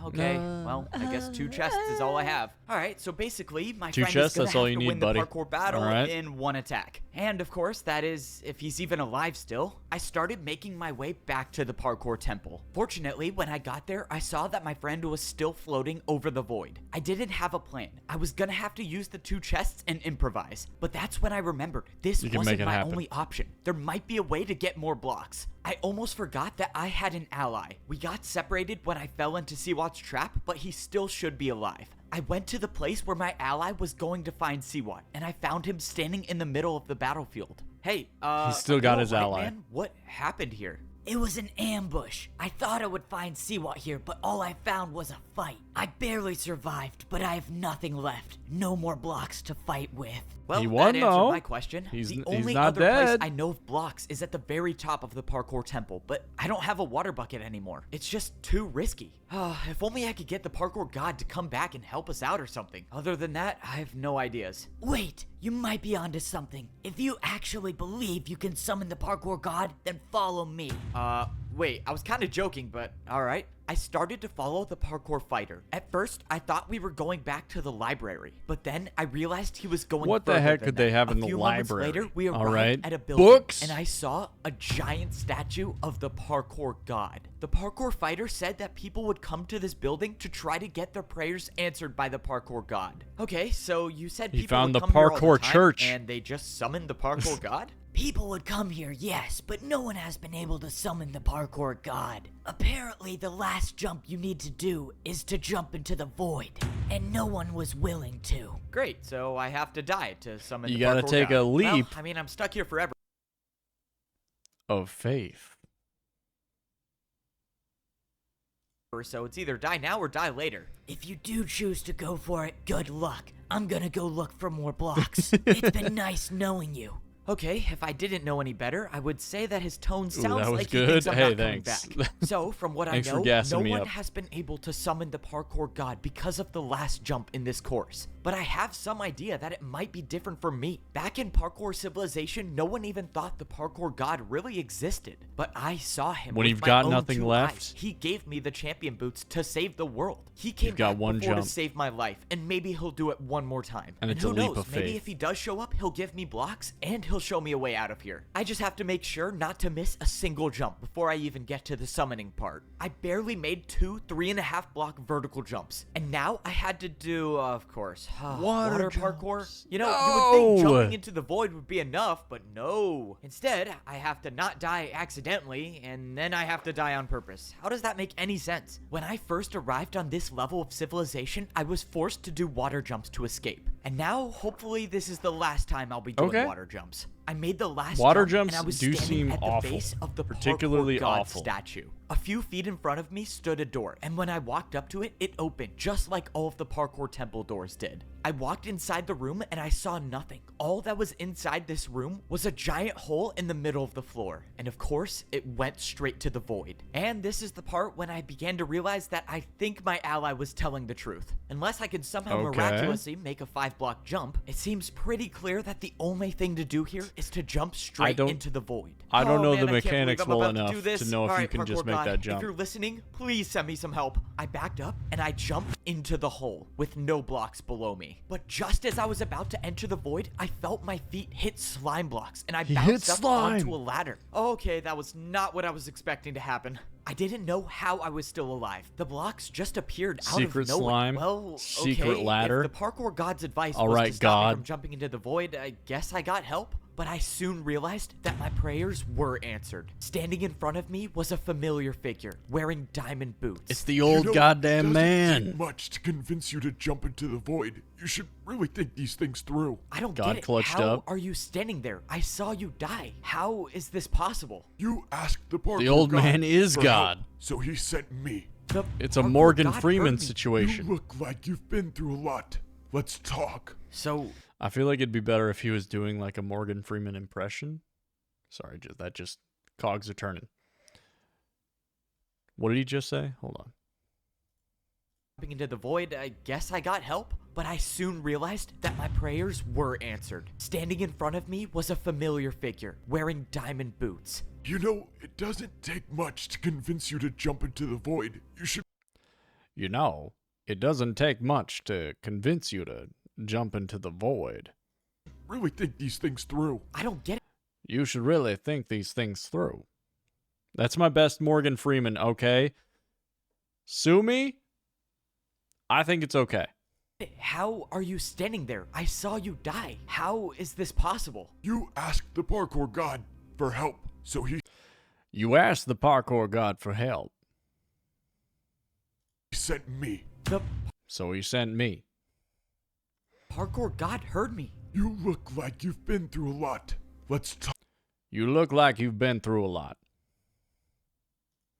Okay, well, I guess 2 chests is all I have. Alright, so basically, my 2 friend chests, is gonna that's all have you to need, win buddy. the parkour battle Alright. in one attack. And of course, that is if he's even alive still. I started making my way back to the parkour temple. Fortunately, when I got there, I saw that my friend was still floating over the void. I didn't have a plan. I was gonna have to use the 2 chests and improvise. But that's when I remembered this You can wasn't make it my happen. only option. There might be a way to get more blocks. I almost forgot that I had an ally. We got separated when I fell into Siwat's trap, but he still should be alive. I went to the place where my ally was going to find Siwat, and I found him standing in the middle of the battlefield. Hey, He's still got are you his alright, ally. man? What happened here? It was an ambush. I thought I would find Siwat here, but all I found was a fight. I barely survived, but I have nothing left. No more blocks to fight with. Well, He won, that answered though. my question. He's the n- only he's not other place dead. I know of blocks is at the very top of the parkour temple, but I don't have a water bucket anymore. It's just too risky. If only I could get the parkour god to come back and help us out or something. Other than that, I have no ideas. Wait, you might be onto something. If you actually believe you can summon the parkour god, then follow me. Wait, I was kind of joking, but alright. I started to follow the parkour fighter. At first, I thought we were going back to the library, but then I realized he was going What the further heck than could that. they have in A the few moments library? later, we All arrived right. at a building, Books? and I saw a giant statue of the parkour god. The parkour fighter said that people would come to this building to try to get their prayers answered by the parkour god. Okay, so you said He people found would the come here all parkour the time, church. and they just summoned the parkour god? People would come here, yes, but no one has been able to summon the parkour god. Apparently, the last jump you need to do is to jump into the void, and no one was willing to. Great, so I have to die to summon You the gotta parkour take god. a leap. Well, I mean, I'm stuck here forever. Of faith. So it's either die now or die later. If you do choose to go for it, good luck. I'm gonna go look for more blocks. It's been nice knowing you. Okay, if I didn't know any better, I would say that his tone sounds that was like he good. thinks I'm Hey, not coming thanks. back. So, from what I Thanks for know, gassing no me one up. has been able to summon the parkour god because of the last jump in this course. But I have some idea that it might be different for me. Back in Parkour Civilization, no one even thought the parkour god really existed. But I saw him When with you've my got own nothing 2 left? eyes. He gave me the champion boots to save the world. He came You've got back one before jump. to save my life, and maybe he'll do it one more time. And it's who a leap knows, of maybe faith. if he does show up, he'll give me blocks, and he'll show me a way out of here. I just have to make sure not to miss a single jump before I even get to the summoning part. I barely made 2 3.5 block vertical jumps, and now I had to do, of course, water parkour. You know, you would think No! jumping into the void would be enough, but no. Instead, I have to not die accidentally, and then I have to die on purpose. How does that make any sense? When I first arrived on this level of civilization, I was forced to do water jumps to escape. And now, hopefully, this is the last time I'll be doing Okay. water jumps. I made the last Water jump, jumps and I was do standing seem at the awful, base of the particularly parkour god awful. statue. A few feet in front of me stood a door, and when I walked up to it, it opened, just like all of the parkour temple doors did. I walked inside the room, and I saw nothing. All that was inside this room was a giant hole in the middle of the floor, and of course, it went straight to the void. And this is the part when I began to realize that I think my ally was telling the truth. Unless I could somehow Okay. miraculously make a 5-block jump, it seems pretty clear that the only thing to do here is to jump straight don't- into the void. I don't know man, the I can't believe mechanics I'm well about enough do this. to know if All you right, can just parkour make god, that jump. If you're listening, please send me some help. I backed up and I jumped into the hole with no blocks below me. But just as I was about to enter the void, I felt my feet hit slime blocks and I He bounced hit up slime. onto a ladder. Okay, that was not what I was expecting to happen. I didn't know how I was still alive. The blocks just appeared out Secret of nowhere. slime, Well, secret okay, ladder. If the parkour god's advice All was right, to stop me God. from jumping into the void, I guess I got help. But I soon realized that my prayers were answered. Standing in front of me was a familiar figure, wearing diamond boots. It's the old You know, goddamn it doesn't man. take much to convince you to jump into the void. You should really think these things through. I don't God get it. clutched How up. are you standing there? I saw you die. How is this possible? You asked the parkour The old god man is for God. help, so he sent me. The It's a parkour Morgan god heard Freeman me. situation. You look like you've been through a lot. Let's talk. So, I feel like it'd be better if he was doing like a Morgan Freeman impression. Sorry, that just cogs are turning. What did he just say? Hold on. jumping into the void, I guess I got help. But I soon realized that my prayers were answered. Standing in front of me was a familiar figure, wearing diamond boots. You know, it doesn't take much to convince you to jump into the void. You should You know, it doesn't take much to convince you to jump into the void. really think these things through. I don't get it. You should really think these things through. That's my best Morgan Freeman, okay? Sue me? I think it's okay. How are you standing there? I saw you die. How is this possible? You asked the parkour god for help, so he You asked the parkour god for help, sent me. The so he sent me. parkour god heard me. You look like you've been through a lot. Let's You look like you've been through a lot.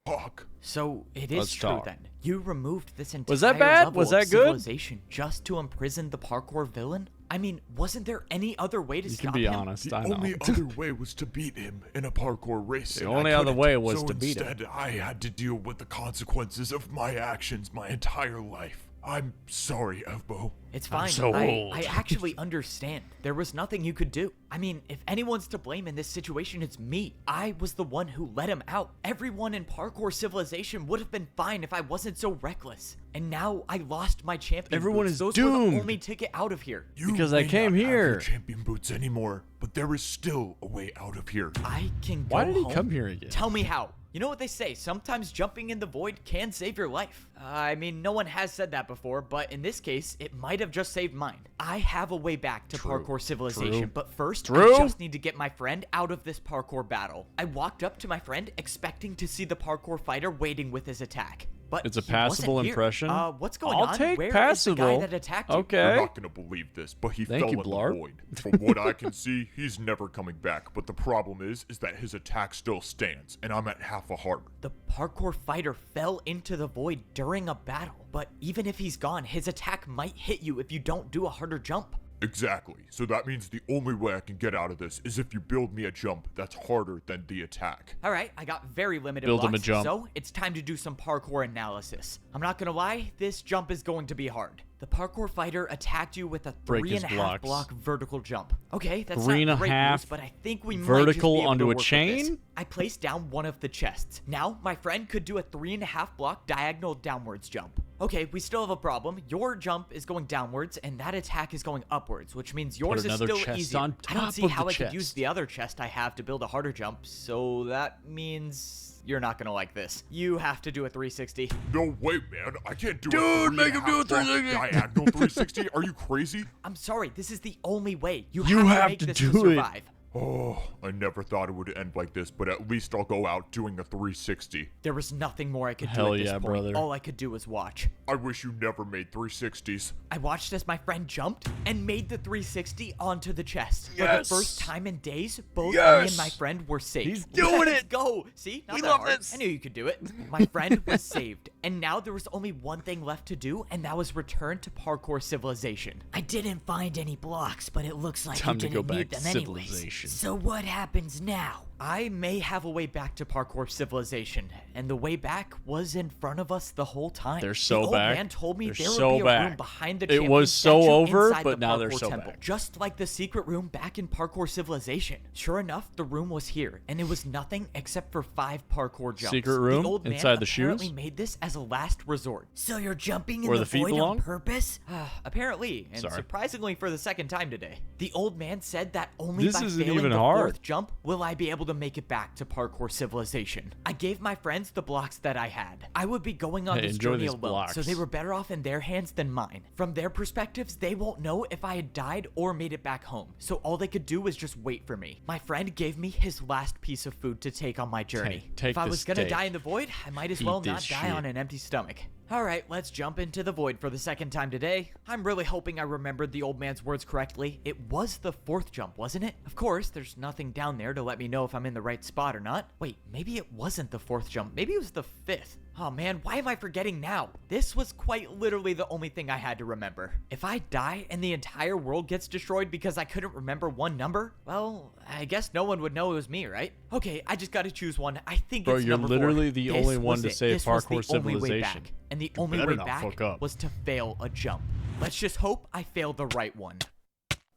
talk. So it is Let's true talk. then. You removed this entire Was that bad? level Was of that good? civilization just to imprison the parkour villain? I mean, wasn't there any other way to You stop can be him? honest, The I know. only other way was to beat him in a parkour race. The and I only other couldn't, way was so to beat him. instead, I had to deal with the consequences of my actions my entire life. I'm sorry, Evbo. It's fine. so I old. actually understand. There was nothing you could do. I mean, if anyone's to blame in this situation, it's me. I was the one who let him out. Everyone in Parkour Civilization would have been fine if I wasn't so reckless. And now I lost my champion Everyone boots. is Those were the doomed. only ticket out of here. You Because I may came not have your here. champion boots anymore, but there is still a way out of here. I can go Why did he home? come here again? Tell me how. You know what they say, sometimes jumping in the void can save your life. I mean, no one has said that before, but in this case, it might have just saved mine. I have a way back to Parkour Civilization, but first, I just need to get my friend out of this parkour battle. I walked up to my friend expecting to see the parkour fighter waiting with his attack. But It's a he wasn't passable here. impression? What's going I'll on? take Where is passable. the guy that attacked you? You're Okay. not gonna believe this, but he Thank fell you, in Blarp. the void. From what I can see, he's never coming back. But the problem is that his attack still stands, and I'm at half a heart. The parkour fighter fell into the void during a battle. But even if he's gone, his attack might hit you if you don't do a harder jump. Exactly. So that means the only way I can get out of this is if you build me a jump that's harder than the attack. All right, I got very limited Build him a blocks, jump. so it's time to do some parkour analysis. I'm not gonna lie, this jump is going to be hard. The parkour fighter attacked you with a Break his 3.5 blocks. block vertical jump. Okay, that's 3.5 not great news, but I think we might vertical just be able onto to a work with this. chain? I placed down one of the chests. Now, my friend could do a 3.5 block diagonal downwards jump. Okay, we still have a problem. Your jump is going downwards, and that attack is going upwards, which means yours is another still chest easier. on I don't top see of how the I could use chest. the other chest I have to build a harder jump, so that means you're not gonna like this. You have to do a 360. No way, man. I can't do Dude, make him do a 360. Diagonal 360? Are you crazy? I'm sorry, this is the only way. You You have have make to this do to it. survive. Oh, I never thought it would end like this, but at least I'll go out doing a 360. There was nothing more I could Hell do at this yeah, point. brother. All I could do was watch. I wish you never made 360s. I watched as my friend jumped and made the 360 onto the chest. For Yes. the first time in days, both me Yes. and my friend were saved. He's doing Let's it. go. See? Not We that love hard. this. I knew you could do it. My friend was saved. And now there was only one thing left to do, and that was return to Parkour Civilization. I didn't find any blocks, but it looks like Time you to didn't go need back to them anyways. civilization. So what happens now? I may have a way back to Parkour Civilization, and the way back was in front of us the whole time. They're so the old back. man told me They're there so would be a back. room behind the It champion was so statue over, inside but the now they're Parkour so temple, back. just like the secret room back in Parkour Civilization. Sure enough, the room was here, and it was nothing except for 5 parkour jumps. Secret room? The old man Inside the shoes? apparently made this as a last resort. So you're jumping in Where the the feet void belong? on purpose? Apparently, and Sorry. surprisingly for the second time today. The old man said that only This by isn't failing even the hard. 4th jump will I be able to make it back to Parkour Civilization. I gave my friends the blocks that I had. I would be going on Hey, this enjoy journey these alone, blocks. so they were better off in their hands than mine. From their perspectives, they won't know if I had died or made it back home, so all they could do was just wait for me. My friend gave me his last piece of food to take on my journey. Take if I the was gonna steak. die in the void, I might as Eat well not this die shit. on an empty stomach. Alright, let's jump into the void for the second time today. I'm really hoping I remembered the old man's words correctly. It was the 4th jump, wasn't it? Of course, there's nothing down there to let me know if I'm in the right spot or not. Wait, maybe it wasn't the 4th jump. Maybe it was the 5th. Oh man, why am I forgetting now? This was quite literally the only thing I had to remember. If I die and the entire world gets destroyed because I couldn't remember one number, well, I guess no one would know it was me, right? Okay, I just gotta choose one. I think Bro, it's you're number 4. literally the This only one was to it. save This was Parkour the only way Civilization. back. And the You only better way not back fuck up. was to fail a jump. Let's just hope I failed the right one.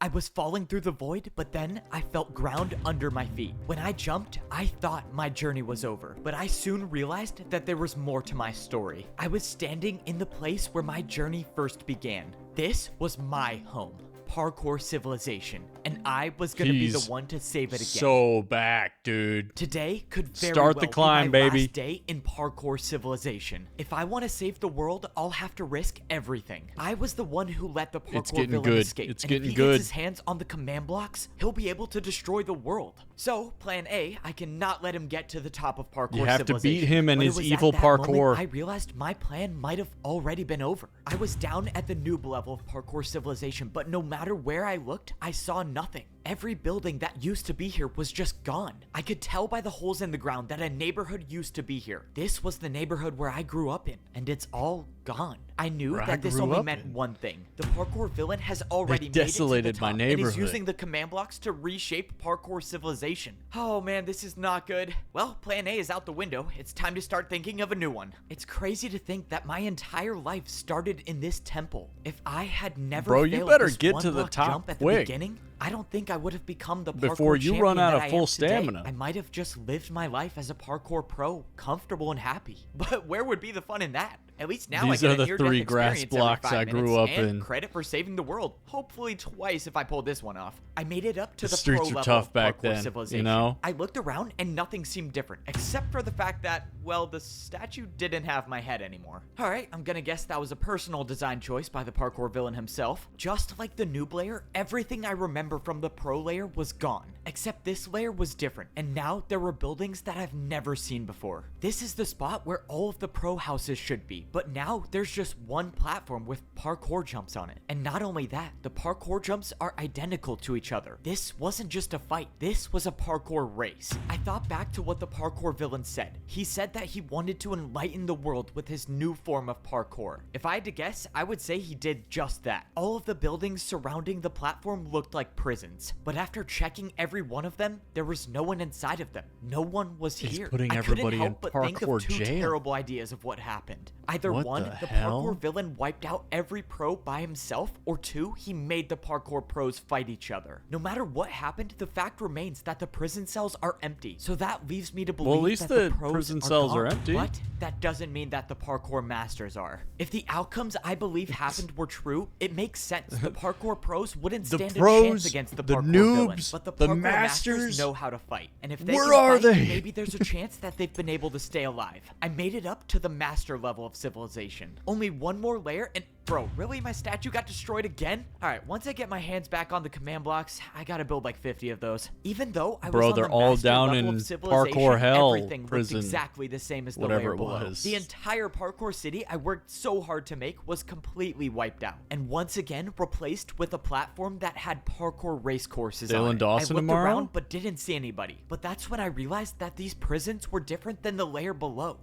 I was falling through the void, but then I felt ground under my feet. When I jumped, I thought my journey was over, but I soon realized that there was more to my story. I was standing in the place where my journey first began. This was my home, Parkour Civilization, and I was gonna be the He's one to save it again. So back, dude. Today could very Start well the climb, be my baby. last day in Parkour Civilization. If I want to save the world, I'll have to risk everything. I was the one who let the It's parkour getting villain good. escape. It's and getting if he good. gets his hands on the command blocks, he'll be able to destroy the world. So, plan A, I cannot let him get to the top of Parkour You have to Civilization. beat him and But it his was at evil that moment parkour. I realized my plan might have already been over. I was down at the noob level of Parkour Civilization, but no matter where I looked, I saw nothing. Every building that used to be here was just gone. I could tell by the holes in the ground that a neighborhood used to be here. This was the neighborhood where I grew up in, and it's all gone. I knew that this only meant one thing. The parkour villain has already made it to the top, and is using the command blocks to reshape Parkour Civilization. Oh man, this is not good. Well, plan A is out the window. It's time to start thinking of a new one. It's crazy to think that my entire life started in this temple. If I had never Bro, you failed better this get one to the block top jump at the quick. beginning, I don't think I would have become the parkour Before you run champion out that of I full am today. stamina. I might have just lived my life as a parkour pro, comfortable and happy. But where would be the fun in that? At least now These I get are a the near-death 3 grass experience every blocks 5 I grew minutes, up and in. credit for saving the world. Hopefully twice if I pull this one off. I made it up to The the streets pro were level tough of back Parkour then, you Civilization. know? I looked around and nothing seemed different, except for the fact that, well, the statue didn't have my head anymore. Alright, I'm gonna guess that was a personal design choice by the parkour villain himself. Just like the noob layer, everything I remember from the pro layer was gone. Except this layer was different, and now there were buildings that I've never seen before. This is the spot where all of the pro houses should be, but now there's just one platform with parkour jumps on it. And not only that, the parkour jumps are identical to each other. This wasn't just a fight, this was a parkour race. I thought back to what the parkour villain said. He said that he wanted to enlighten the world with his new form of parkour. If I had to guess, I would say he did just that. All of the buildings surrounding the platform looked like prisons, but after checking every one of them, there was no one inside of them. No one was here. Putting I couldn't everybody in help but think parkour of 2 jail. terrible ideas of what happened. Either What 1, the the hell? parkour villain wiped out every pro by himself, or 2, he made the parkour pros fight each other. No matter what happened, the fact remains that the prison cells are empty, so that leaves me to believe at least that the pros prison are cells are gone. empty. But that doesn't mean that the parkour masters are. If the outcomes I believe happened were true, it makes sense. The parkour pros wouldn't The stand a pros, chance against the the parkour villain, noobs, but the the parkour masters, know how to fight. And if they where can are fight, they? maybe there's a chance that they've been able to stay alive. I made it up to the master level of civilization. Only one more layer and bro, really? My statue got destroyed again? Alright, once I get my hands back on the command blocks, I gotta build like 50 of those. Even though I was on they're the all master down level in of civilization, parkour hell everything prison, looked exactly the same as the whatever layer it below. was. The entire parkour city I worked so hard to make was completely wiped out, and once again replaced with a platform that had parkour race courses Dale on and it. Dawson I looked tomorrow? around but didn't see anybody. But that's when I realized that these prisons were different than the layer below.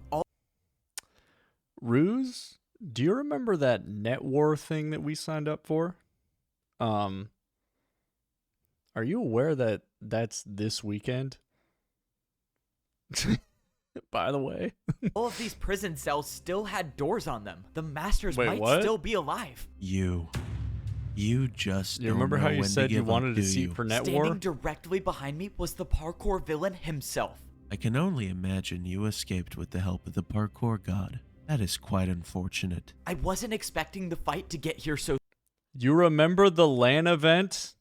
Ruse, do you remember that net war thing that we signed up for? Are you aware that that's this weekend? By the way. All of these prison cells still had doors on them. The masters Wait, might what? still be alive. You just You don't remember know how you when to said you give up, wanted a do seat you? for net Standing war? directly behind me was the parkour villain himself. I can only imagine you escaped with the help of the parkour god. That is quite unfortunate. I wasn't expecting the fight to get here so You remember the LAN event?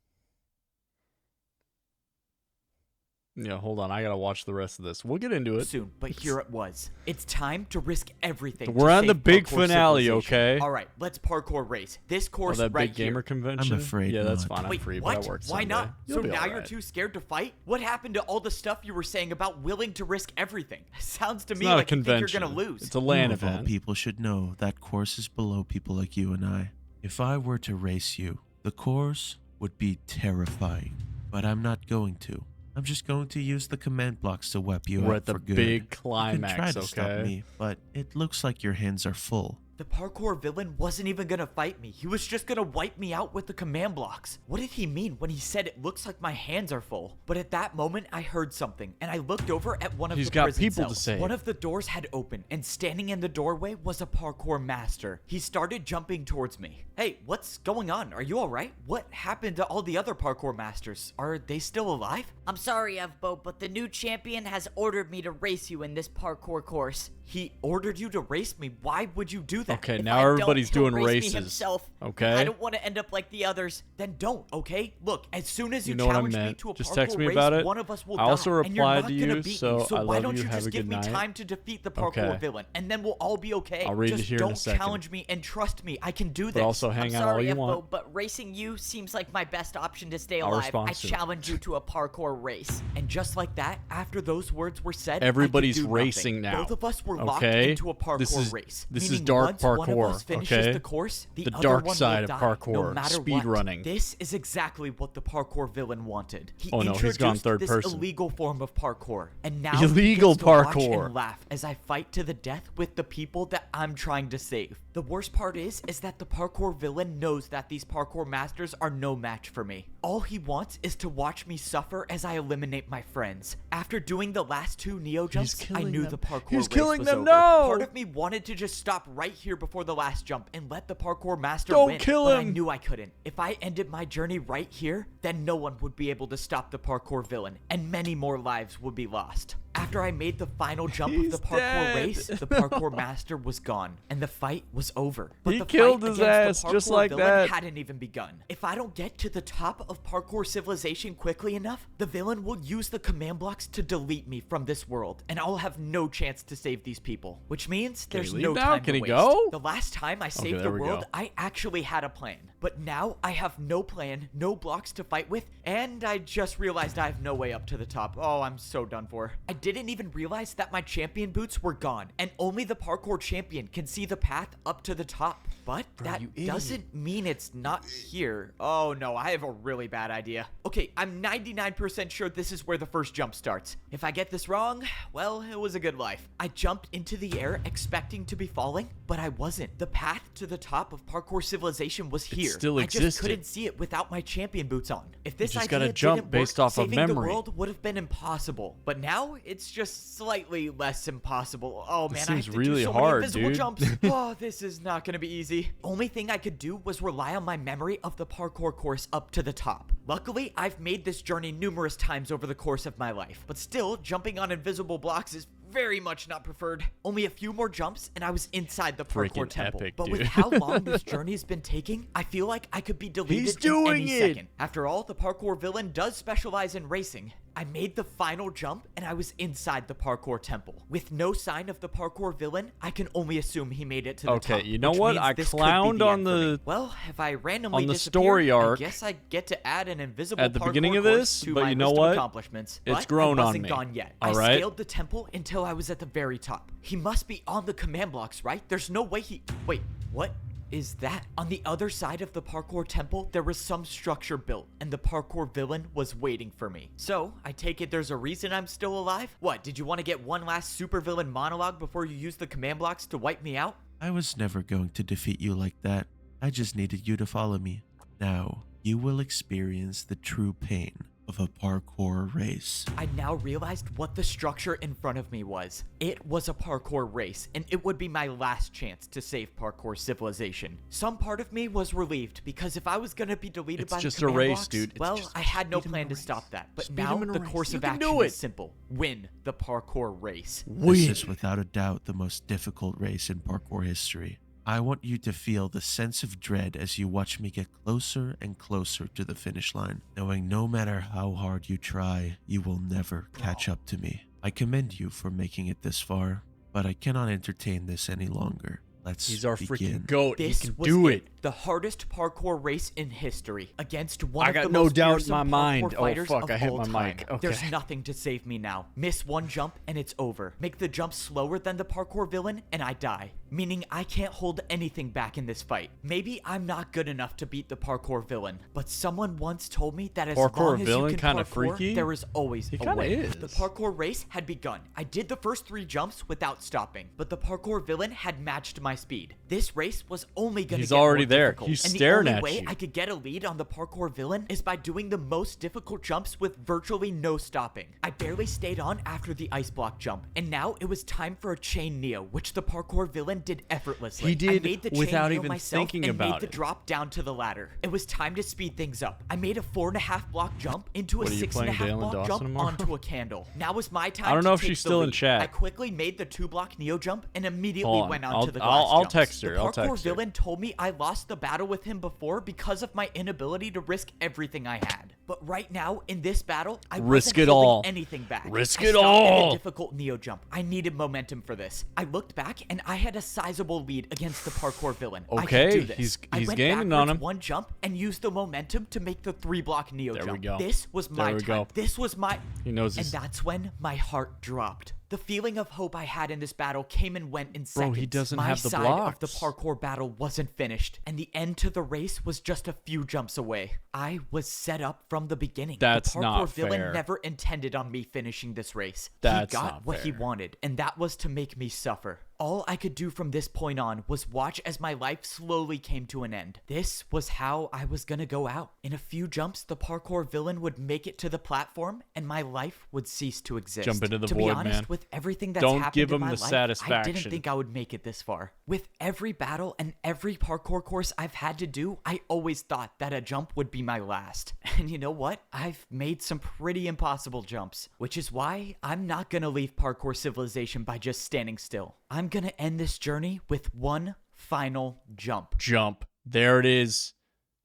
Yeah, hold on. I gotta watch the rest of this. We'll get into it. soon, but here it was. It's time to risk everything. We're to on the save big Parkour finale, Civilization. okay? All right, let's parkour race. This Oh, course that right big gamer here. convention? I'm afraid Yeah, that's not. fine. I'm Wait, free, what? but I work Why Sunday. not? You'll So be now all you're right. too scared to fight? What happened to all the stuff you were saying about willing to risk everything? Sounds to It's me not a like you think you're convention. gonna lose. It's a LAN You of all event. people should know that course is below people like you and I. If I were to race you, the course would be terrifying. But I'm not going to. I'm just going to use the command blocks to wipe you We're out at the for good. big You climax, can try to stop okay? me, but it looks like your hands are full. The parkour villain wasn't even gonna fight me. He was just gonna wipe me out with the command blocks. What did he mean when he said it looks like my hands are full? But at that moment, I heard something, and I looked over at one of He's the got prison people to cells. save. One of the doors had opened, and standing in the doorway was a parkour master. He started jumping towards me. Hey, what's going on? Are you alright? What happened to all the other parkour masters? Are they still alive? I'm sorry, Evbo, but the new champion has ordered me to race you in this parkour course. He ordered you to race me. Why would you do that? Okay, If now I don't, everybody's he'll doing race me races. himself. Okay? I don't want to end up like the others. Then don't, okay? Look, as soon as you, You know what I challenge me meant. to a Just parkour text me race, about it. one of us will I also die, and you're replied not to gonna you, beat so me. So I why love don't you. you Have just a give good me night. time to defeat the parkour Okay. villain, and then we'll all be okay. I'll read it just here in a don't second. challenge me and trust me, I can do this. But also hang I'm out all sorry, you Evbo, want. but racing you seems like my best option to stay I'll alive. respond I soon. challenge you to a parkour race. And just like that, after those words were said, Everybody's I could do racing nothing. now. Both of us were locked Okay. into a parkour race. This is meaning dark once one of parkour, us finishes okay? the course, the other dark one side will of die, parkour, no matter speed what. running. This is exactly what the parkour villain wanted. He Oh no, he's introduced gone third this person. illegal form of parkour, and now Illegal he gets to watch parkour. and laugh as I fight to the death with the people that I'm trying to save. The worst part is that the parkour villain knows that these parkour masters are no match for me. All he wants is to watch me suffer as I eliminate my friends. After doing the last 2 Neo jumps, I knew the parkour He's race killing was them, over. no! Part of me wanted to just stop right here before the last jump and let the parkour master Don't win, kill but I him! knew I couldn't. If I ended my journey right here, then no one would be able to stop the parkour villain, and many more lives would be lost. After I made the final jump of the parkour dead. race, the parkour master was gone, and the fight was over. But He the killed fight his against ass the just parkour like villain that. hadn't even begun. If I don't get to the top of Parkour Civilization quickly enough, the villain will use the command blocks to delete me from this world, and I'll have no chance to save these people. Which means Can he there's leave no now? time Can to he waste. go? The last time I saved the there we world, go. I actually had a plan. But now I have no plan, no blocks to fight with, and I just realized I have no way up to the top. Oh, I'm so done for. I didn't even realize that my champion boots were gone, and only the parkour champion can see the path up to the top. But that doesn't mean it's not here. Oh no, I have a really bad idea. Okay, I'm 99% sure this is where the first jump starts. If I get this wrong, well, it was a good life. I jumped into the air expecting to be falling, but I wasn't. The path to the top of Parkour Civilization was here. still I just existed. couldn't see it without my champion boots on. If this just idea gotta jump didn't based work, off of saving memory. the world would have been impossible. But now it's just slightly less impossible. Oh man, I have seems to really do so many hard, invisible dude. jumps. Oh, this is not gonna be easy. Only thing I could do was rely on my memory of the parkour course up to the top. Luckily, I've made this journey numerous times over the course of my life, but still, jumping on invisible blocks is very much not preferred. Only a few more jumps and I was inside the parkour Freaking temple. epic, but dude. with how long this journey has been taking, I feel like I could be deleted He's in doing any it! second. After all, the parkour villain does specialize in racing. I made the final jump and I was inside the parkour temple. With no sign of the parkour villain, I can only assume he made it to the top. Okay, you know which what? means I this could be clowned the on end for me. the- Well, if I randomly on the disappear, story arc I guess I get to add an invisible at the parkour beginning of course this, to but my you know list of what? accomplishments. It's But grown I on wasn't me. gone yet. All I right? scaled the temple until I was at the very top. He must be on the command blocks, right? There's no way he... Wait, what is that? On the other side of the parkour temple, there was some structure built, and the parkour villain was waiting for me. So, I take it there's a reason I'm still alive? What, did you want to get one last supervillain monologue before you use the command blocks to wipe me out? I was never going to defeat you like that. I just needed you to follow me. Now, you will experience the true pain of a parkour race. I now realized what the structure in front of me was. It was a parkour race, and it would be my last chance to save Parkour Civilization. Some part of me was relieved, because if I was gonna be deleted It's by just the a command race, blocks, dude. It's well, just I had no speed 'em in plan a to race. stop that. But Speed now 'em in a the race. course You of can action do is it. simple. Win the parkour race. This is without a doubt the most difficult race in parkour history. I want you to feel the sense of dread as you watch me get closer and closer to the finish line, knowing no matter how hard you try, you will never catch up to me. I commend you for making it this far, but I cannot entertain this any longer. Let's He's our begin. freaking goat. This He can was do it. The hardest parkour race in history against one I of got the no most doubt in fearsome my mind. parkour Oh, fighters fuck, of I hit all my time. mic. Okay. There's nothing to save me now. Miss one jump and it's over. Make the jump slower than the parkour villain and I die. Meaning I can't hold anything back in this fight. Maybe I'm not good enough to beat the parkour villain, but someone once told me that as Parkour long as villain you can kinda parkour, freaky? there is always He a kinda way. is. The parkour race had begun. I did the first 3 jumps without stopping, but the parkour villain had matched my speed. This race was only gonna He's get already more there. difficult, He's and staring the at only way you. I could get a lead on the parkour villain is by doing the most difficult jumps with virtually no stopping. I barely stayed on after the ice block jump, and now it was time for a chain neo, which the parkour villain did effortlessly. He did I made the chain without neo even myself thinking and about made the it. drop down to the ladder. It was time to speed things up. I made a 4.5 block jump into a What, are you playing 6.5 Dale and block Dawson jump tomorrow? onto a candle. Now was my time. I don't know to if take she's the still in lead. chat. I quickly made the 2 block neo jump and immediately Hold on. went on I'll- to the I'll- glass I'll jumps. text her. The I'll parkour text her. villain told me I lost the battle with him before because of my inability to risk everything I had. But right now, in this battle, I Risk wasn't it holding all. anything back. Risk I it stopped at all. a difficult Neo jump. I needed momentum for this. I looked back, and I had a sizable lead against the parkour villain. I Okay, could do this. he's I went gaining backwards on him. one jump and used the momentum to make the 3-block Neo There we jump. go. This was my There we time. go. This was my... He knows And he's... that's when my heart dropped. The feeling of hope I had in this battle came and went in seconds. Bro, he doesn't my have the side blocks. of the parkour battle wasn't finished, and the end to the race was just a few jumps away. I was set up from the beginning. That's the parkour not villain fair. never intended on me finishing this race. That's he got not what he fair. wanted, and that was to make me suffer. All I could do from this point on was watch as my life slowly came to an end. This was how I was gonna go out. In a few jumps, the parkour villain would make it to the platform, and my life would cease to exist. Jump into the to void, be honest, man. with everything that's Don't happened give in him my the life, I satisfaction. didn't think I would make it this far. With every battle and every parkour course I've had to do, I always thought that a jump would be my last. And you know what? I've made some pretty impossible jumps, which is why I'm not gonna leave Parkour Civilization by just standing still. I'm gonna end this journey with one final jump. Jump. There it is.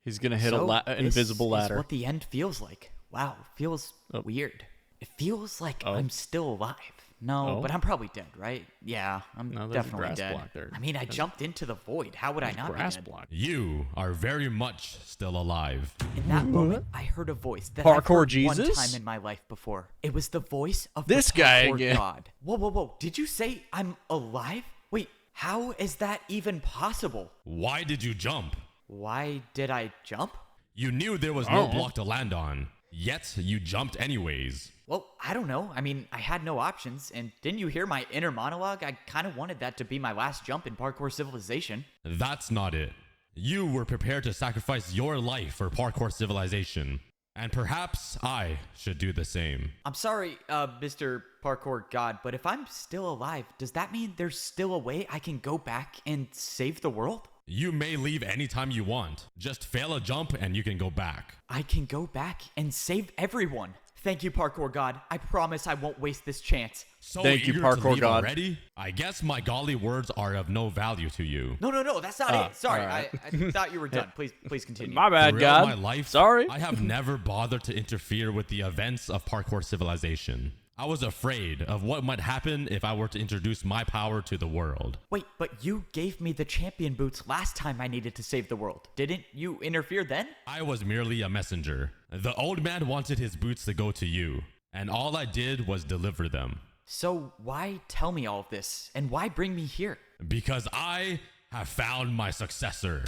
He's going to hit So an invisible this ladder. is what the end feels like. Wow, feels weird. It feels like I'm still alive. No, Oh. but I'm probably dead, right? Yeah, I'm No, there's a definitely grass dead. block there. I mean, I jumped into the void. How would I not be Grass dead? block. You are very much still alive. In that moment, I heard a voice that Parkour I've heard Jesus? one time in my life before. It was the voice of This the guy parkour again. God. Whoa, whoa, whoa! Did you say I'm alive? Wait, how is that even possible? Why did you jump? Why did I jump? You knew there was no block to land on, yet you jumped anyways. Well, I don't know. I mean, I had no options, and didn't you hear my inner monologue? I kind of wanted that to be my last jump in Parkour Civilization. That's not it. You were prepared to sacrifice your life for Parkour Civilization. And perhaps I should do the same. I'm sorry, Mr. Parkour God, but if I'm still alive, does that mean there's still a way I can go back and save the world? You may leave anytime you want. Just fail a jump and you can go back. I can go back and save everyone. Thank you, Parkour God. I promise I won't waste this chance. So Thank you, eager Parkour to leave God. already? I guess my godly words are of no value to you. No, that's not it. Sorry, all right. I thought you were done. Please continue. My bad, Throughout God. my life, Sorry. I have never bothered to interfere with the events of Parkour Civilization. I was afraid of what might happen if I were to introduce my power to the world. Wait, but you gave me the champion boots last time I needed to save the world. Didn't you interfere then? I was merely a messenger. The old man wanted his boots to go to you, and all I did was deliver them. So why tell me all of this? And why bring me here? Because I have found my successor.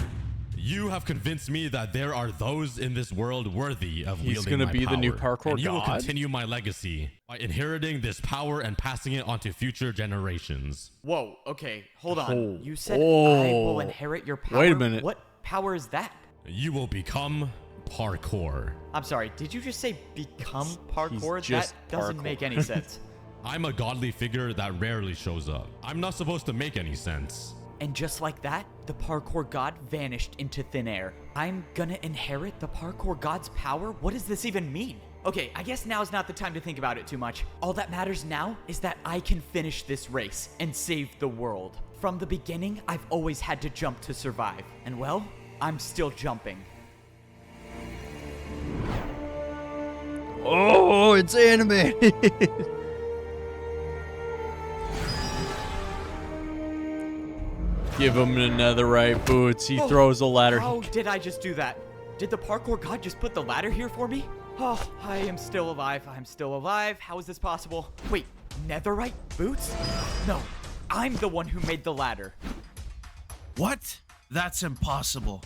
You have convinced me that there are those in this world worthy of He's wielding gonna my be the new power, parkour and you will god? continue my legacy by inheriting this power and passing it on to future generations. Whoa, okay, hold on. Oh. You said I will Oh. inherit your power. Wait a minute. What power is that? You will become parkour. I'm sorry, did you just say become parkour? just That doesn't parkour. make any sense. I'm a godly figure that rarely shows up. I'm not supposed to make any sense. And just like that, the parkour god vanished into thin air. I'm gonna inherit the parkour god's power? What does this even mean? Okay, I guess now's not the time to think about it too much. All that matters now is that I can finish this race and save the world. From the beginning, I've always had to jump to survive. And well, I'm still jumping. Oh, it's animated. Give him another right boots. He throws a ladder. How did I just do that? Did the parkour god just put the ladder here for me? Oh, I am still alive. I'm still alive. How is this possible? Wait, netherite boots? No, I'm the one who made the ladder. What? That's impossible.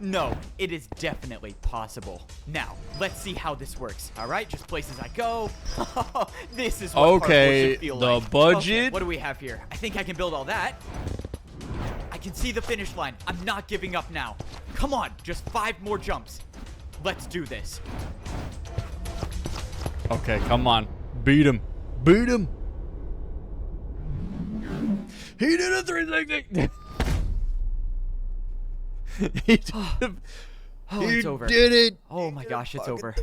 No, it is definitely possible. Now, let's see how this works. All right, just places I go. This is what Okay, parkour should feel the like. budget. Okay, what do we have here? I think I can build all that. I can see the finish line. I'm not giving up now. Come on, just 5 more jumps. Let's do this. Okay, come on. Beat him. Beat him. He did a 360. He did it. Oh, He it's over. did it. Oh my gosh, it's over.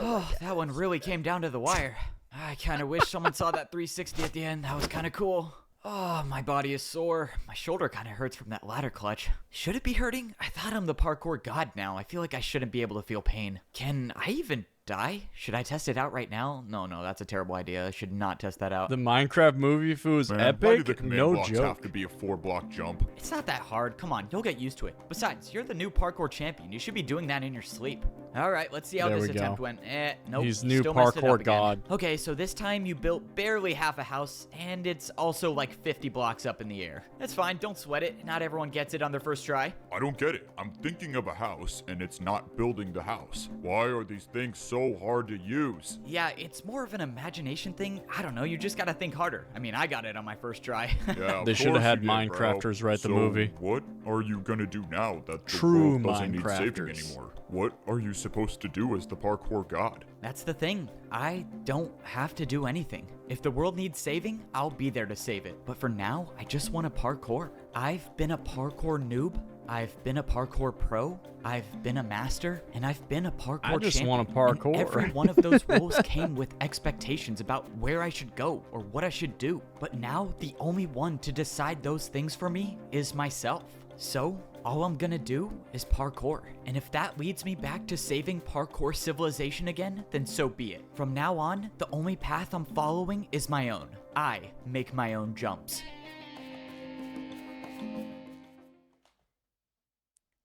Oh, that one really came down to the wire. I kind of wish someone saw that 360 at the end. That was kind of cool. Oh, my body is sore. My shoulder kind of hurts from that ladder clutch. Should it be hurting? I thought I'm the parkour god now. I feel like I shouldn't be able to feel pain. Can I even die? Should I test it out right now? No, that's a terrible idea. I should not test that out. The Minecraft movie, if it was Man, why do epic, the command no blocks joke. have to be a 4-block jump? It's not that hard. Come on, you'll get used to it. Besides, you're the new parkour champion. You should be doing that in your sleep. All right, let's see how There this we attempt go. went. Nope. He's new still messed it parkour up again. god. Okay, so this time you built barely half a house, and it's also like 50 blocks up in the air. That's fine. Don't sweat it. Not everyone gets it on their first try. I don't get it. I'm thinking of a house, and it's not building the house. Why are these things so hard to use? Yeah, it's more of an imagination thing. I don't know. You just gotta think harder. I mean, I got it on my first try. Yeah, They of should have course had you did, bro. Minecrafters write the So movie. What are you gonna do now that the True world doesn't need saving Minecrafters. anymore? What are you supposed to do as the parkour god? That's the thing. I don't have to do anything. If the world needs saving, I'll be there to save it. But for now, I just want to parkour. I've been a parkour noob. I've been a parkour pro. I've been a master. And I've been a parkour I just champion. want to parkour. And every one of those roles came with expectations about where I should go or what I should do. But now, the only one to decide those things for me is myself. So, all I'm gonna do is parkour. And if that leads me back to saving Parkour Civilization again, then so be it. From now on, the only path I'm following is my own. I make my own jumps.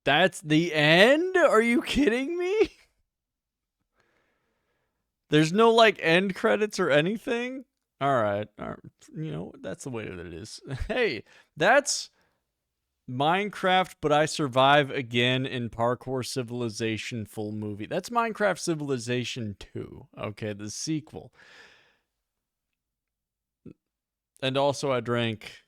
That's the end? Are you kidding me? There's no like end credits or anything? All right. You know, that's the way that it is. Hey, that's Minecraft, but I survive again in Parkour Civilization full movie. That's Minecraft Civilization 2. Okay, the sequel. And also I drank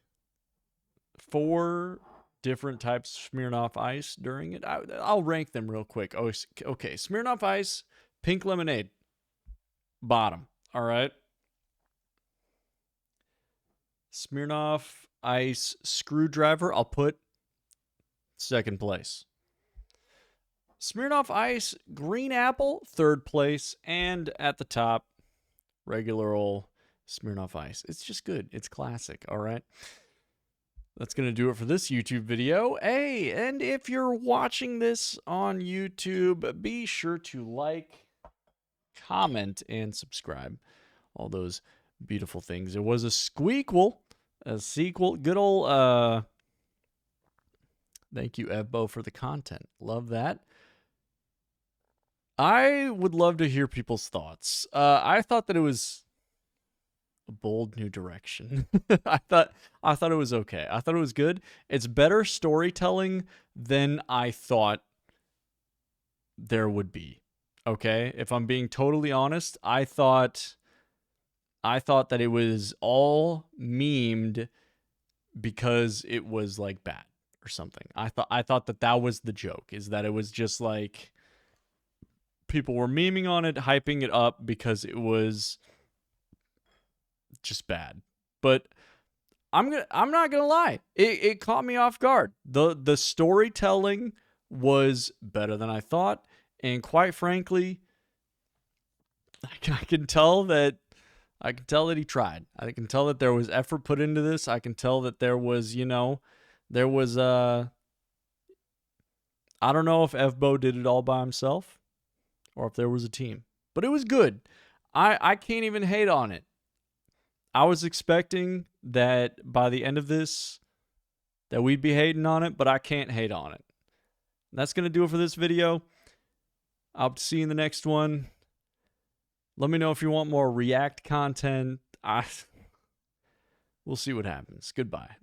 4 different types of Smirnoff Ice during it. I'll rank them real quick. Oh, okay. Smirnoff Ice, pink lemonade, bottom. All right. Smirnoff Ice screwdriver, I'll put second place. Smirnoff Ice green apple, third place. And at the top, regular old Smirnoff Ice. It's just good. It's classic. All right. That's going to do it for this YouTube video. Hey, and if you're watching this on YouTube, be sure to like, comment, and subscribe. All those beautiful things. It was a sequel. Good old, thank you, Evbo, for the content. Love that. I would love to hear people's thoughts. I thought that it was a bold new direction. I thought it was okay. I thought it was good. It's better storytelling than I thought there would be. Okay? If I'm being totally honest, I thought that it was all memed because it was like bad or something. I thought that was the joke, is that it was just like people were memeing on it, hyping it up because it was just bad. But I'm not gonna lie, it caught me off guard. The storytelling was better than I thought, and quite frankly, I can tell that he tried. I can tell that there was effort put into this. I can tell that there was, I don't know if Evbo did it all by himself or if there was a team, but it was good. I can't even hate on it. I was expecting that by the end of this that we'd be hating on it, but I can't hate on it. And that's going to do it for this video. I'll see you in the next one. Let me know if you want more React content. We'll see what happens. Goodbye.